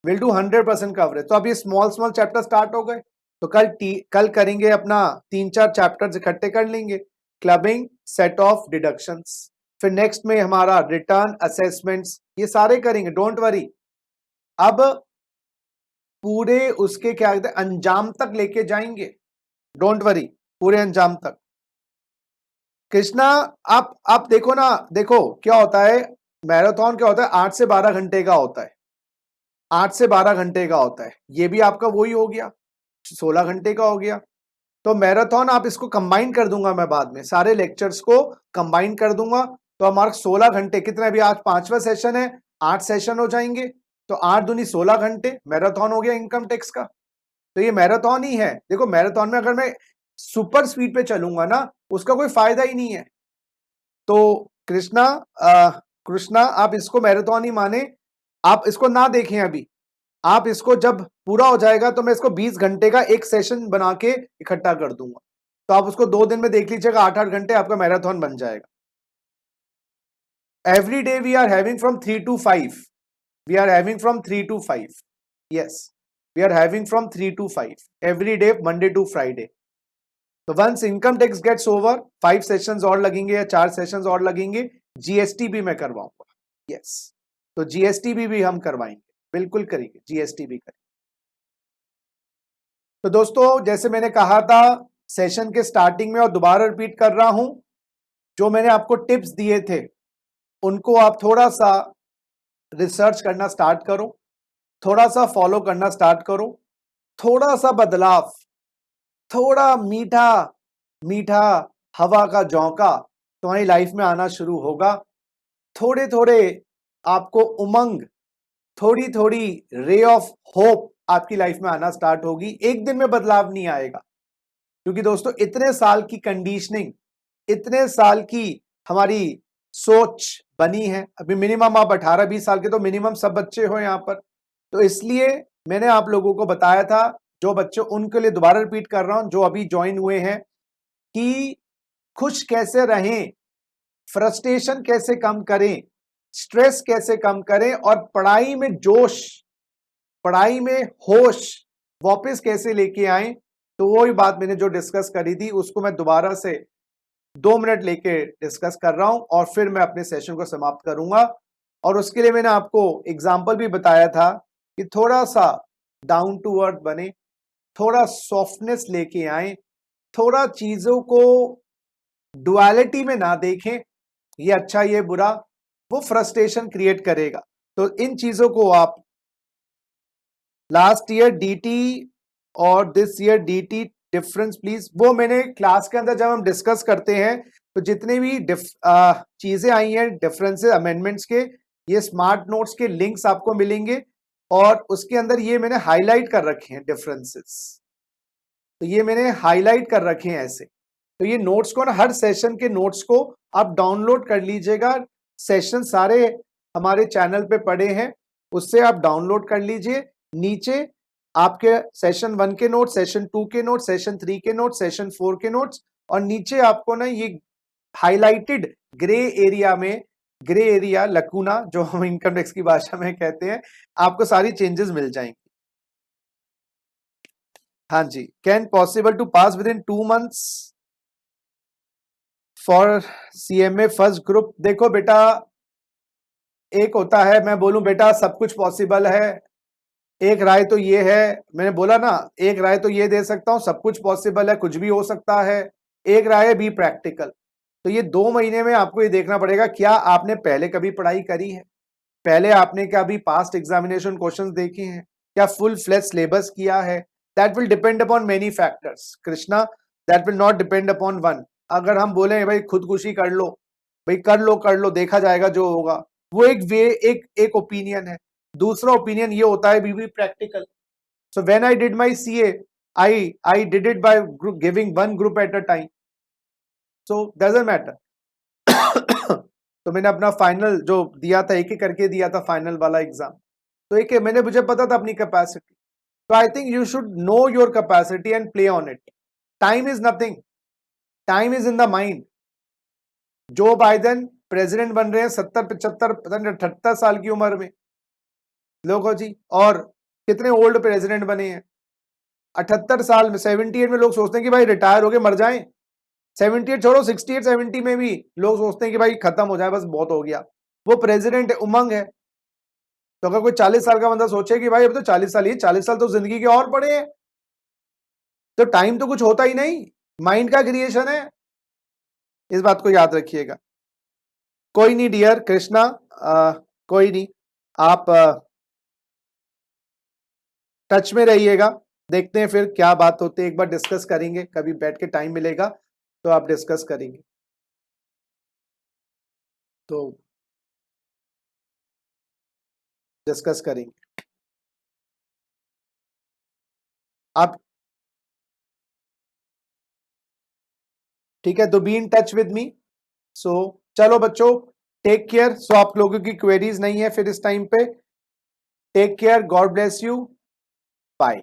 विल डू 100% कवरेज। तो अब ये स्मॉल स्मॉल चैप्टर स्टार्ट हो गए, तो कल करेंगे अपना 3-4 चैप्टर्स इकट्ठे कर लेंगे, क्लबिंग, सेट ऑफ डिडक्शंस, फिर नेक्स्ट में हमारा रिटर्न असेसमेंट्स, ये सारे करेंगे, डोंट वरी। अब पूरे उसके क्या कहते हैं, अंजाम तक लेके जाएंगे, डोंट वरी, पूरे अंजाम तक। कृष्णा, आप देखो ना, देखो क्या होता है, मैराथन क्या होता है, 8 से 12 घंटे का होता है, 8 से 12 घंटे का होता है। ये भी आपका वही हो गया, 16 घंटे का हो गया। तो मैराथन आप इसको कंबाइन कर दूंगा मैं, बाद में सारे लेक्चर्स को कंबाइन कर दूंगा, तो हमारा 16 घंटे कितने, अभी आज 5वां सेशन है, 8 सेशन हो जाएंगे, तो 8 दूनी 16 घंटे मैराथन हो गया इनकम टैक्स का। तो ये मैराथन ही है। देखो मैराथन में अगर मैं सुपर स्पीड पे चलूंगा ना, उसका कोई फायदा ही नहीं है। तो कृष्णा आप इसको मैराथन ही माने, आप इसको ना देखें अभी, आप इसको जब पूरा हो जाएगा तो मैं इसको 20 घंटे का एक सेशन बना के इकट्ठा कर दूंगा, तो आप उसको 2 दिन में देख लीजिएगा, 8-8 घंटे आपका मैराथन बन जाएगा। Every day we are having from 3 to 5, we are having from 3 to 5, yes, we are having from 3 to 5 every day, Monday to Friday. तो once income tax gets over, 5 sessions और लगेंगे या 4 सेशंस और लगेंगे, GST भी मैं करवाऊंगा, yes, तो जीएसटी भी हम करवाएंगे, बिल्कुल करेंगे, जीएसटी भी करेंगे। तो दोस्तों जैसे मैंने कहा था सेशन के स्टार्टिंग में, और दोबारा रिपीट कर रहा हूं, जो मैंने आपको टिप्स दिए थे उनको आप थोड़ा सा रिसर्च करना स्टार्ट करो, थोड़ा सा फॉलो करना स्टार्ट करो, थोड़ा सा बदलाव, थोड़ा मीठा मीठा हवा का झोंका तुम्हारी लाइफ में आना शुरू होगा। थोड़े थोड़े आपको उमंग, थोड़ी थोड़ी रे ऑफ होप आपकी लाइफ में आना स्टार्ट होगी। एक दिन में बदलाव नहीं आएगा, क्योंकि दोस्तों इतने साल की कंडीशनिंग, इतने साल की हमारी सोच बनी है। अभी मिनिमम आप 18-20 साल के तो मिनिमम सब बच्चे हो यहाँ पर, तो इसलिए मैंने आप लोगों को बताया था, जो बच्चे, उनके लिए दोबारा रिपीट कर रहा हूं, जो अभी ज्वाइन हुए हैं, कि खुश कैसे रहें, फ्रस्ट्रेशन कैसे कम करें, स्ट्रेस कैसे कम करें और पढ़ाई में जोश, पढ़ाई में होश वापस कैसे लेके आए। तो वही बात मैंने जो डिस्कस करी थी उसको मैं दोबारा से 2 मिनट लेके डिस्कस कर रहा हूं और फिर मैं अपने सेशन को समाप्त करूंगा। और उसके लिए मैंने आपको एग्जाम्पल भी बताया था कि थोड़ा सा डाउन टू अर्थ बने, थोड़ा सॉफ्टनेस लेके आए, थोड़ा चीजों को डुअलिटी में ना देखें, ये अच्छा ये बुरा, वो फ्रस्ट्रेशन क्रिएट करेगा। तो इन चीजों को आप लास्ट ईयर डीटी और this year DT difference please, वो मैंने क्लास के अंदर जब हम डिस्कस करते हैं तो जितने भी चीजें आई हैं डिफरेंसेस अमेंडमेंट्स के, ये स्मार्ट नोट्स के लिंक्स आपको मिलेंगे और उसके अंदर ये मैंने हाईलाइट कर रखे हैं डिफरेंसेस, तो ये मैंने हाईलाइट कर रखे हैं ऐसे। तो ये नोट्स को ना, हर सेशन के नोट्स को आप डाउनलोड कर लीजिएगा, सेशन सारे हमारे चैनल पे पड़े हैं, उससे आप डाउनलोड कर लीजिए। नीचे आपके सेशन 1 के नोट्स, सेशन 2 के नोट्स, सेशन 3 के नोट्स, सेशन 4 के नोट्स, और नीचे आपको ना ये हाईलाइटेड ग्रे एरिया में, ग्रे एरिया लकूना जो हम इनकम टैक्स की भाषा में कहते हैं, आपको सारी चेंजेस मिल जाएंगी। हाँ जी, can possible to pass within 2 months for CMA first group. देखो बेटा, एक होता है मैं बोलूं बेटा सब कुछ पॉसिबल है, एक राय तो ये है, मैंने बोला ना एक राय तो ये दे सकता हूं सब कुछ पॉसिबल है, कुछ भी हो सकता है। एक राय है बी प्रैक्टिकल। तो ये 2 महीने में आपको ये देखना पड़ेगा क्या आपने पहले कभी पढ़ाई करी है, पहले आपने कभी पास्ट एग्जामिनेशन क्वेश्चंस देखे हैं, क्या फुल फ्लेज सिलेबस किया है। That will depend upon many factors Krishna, that will not depend upon one. अगर हम बोले भाई खुदकुशी कर लो, भाई कर लो देखा जाएगा जो होगा, वो एक वे, एक ओपिनियन है। दूसरा ओपिनियन ये होता है be practical. So when I did my CA, I did it by giving one group at a time, so doesn't matter. तो मैंने अपना फाइनल जो दिया था एक एक करके दिया था फाइनल वाला एग्जाम, तो एक मैंने, मुझे पता था अपनी कैपेसिटी। तो I think you should know your capacity and play on it. Time is nothing, time is in the mind. Joe Biden president बन रहे हैं 70 75 पता नहीं 78 साल की उम्र में लोगों जी, और कितने ओल्ड प्रेसिडेंट बने हैं 78 साल में, 78 में लोग सोचते हैं कि भाई रिटायर हो गए मर जाएं। 78 छोड़ो, 68 70 में भी लोग सोचते हैं कि भाई खत्म हो जाए बस बहुत हो गया। वो प्रेसिडेंट है, उमंग है। तो अगर कोई 40 साल का बंदा सोचे कि भाई अब तो 40 साल ही, 40 साल तो जिंदगी के और पड़े हैं, तो टाइम तो कुछ होता ही नहीं, माइंड का क्रिएशन है। इस बात को याद रखिएगा। कोई नहीं डियर कृष्णा, कोई नहीं, आप टच में रहिएगा, देखते हैं फिर क्या बात होती है, एक बार डिस्कस करेंगे, कभी बैठ के टाइम मिलेगा तो आप डिस्कस करेंगे। तो डिस्कस करेंगे आप, ठीक है। तो be in touch with me. So चलो बच्चों, टेक केयर। सो आप लोगों की क्वेरीज नहीं है फिर इस टाइम पे, take care, God bless you, bye.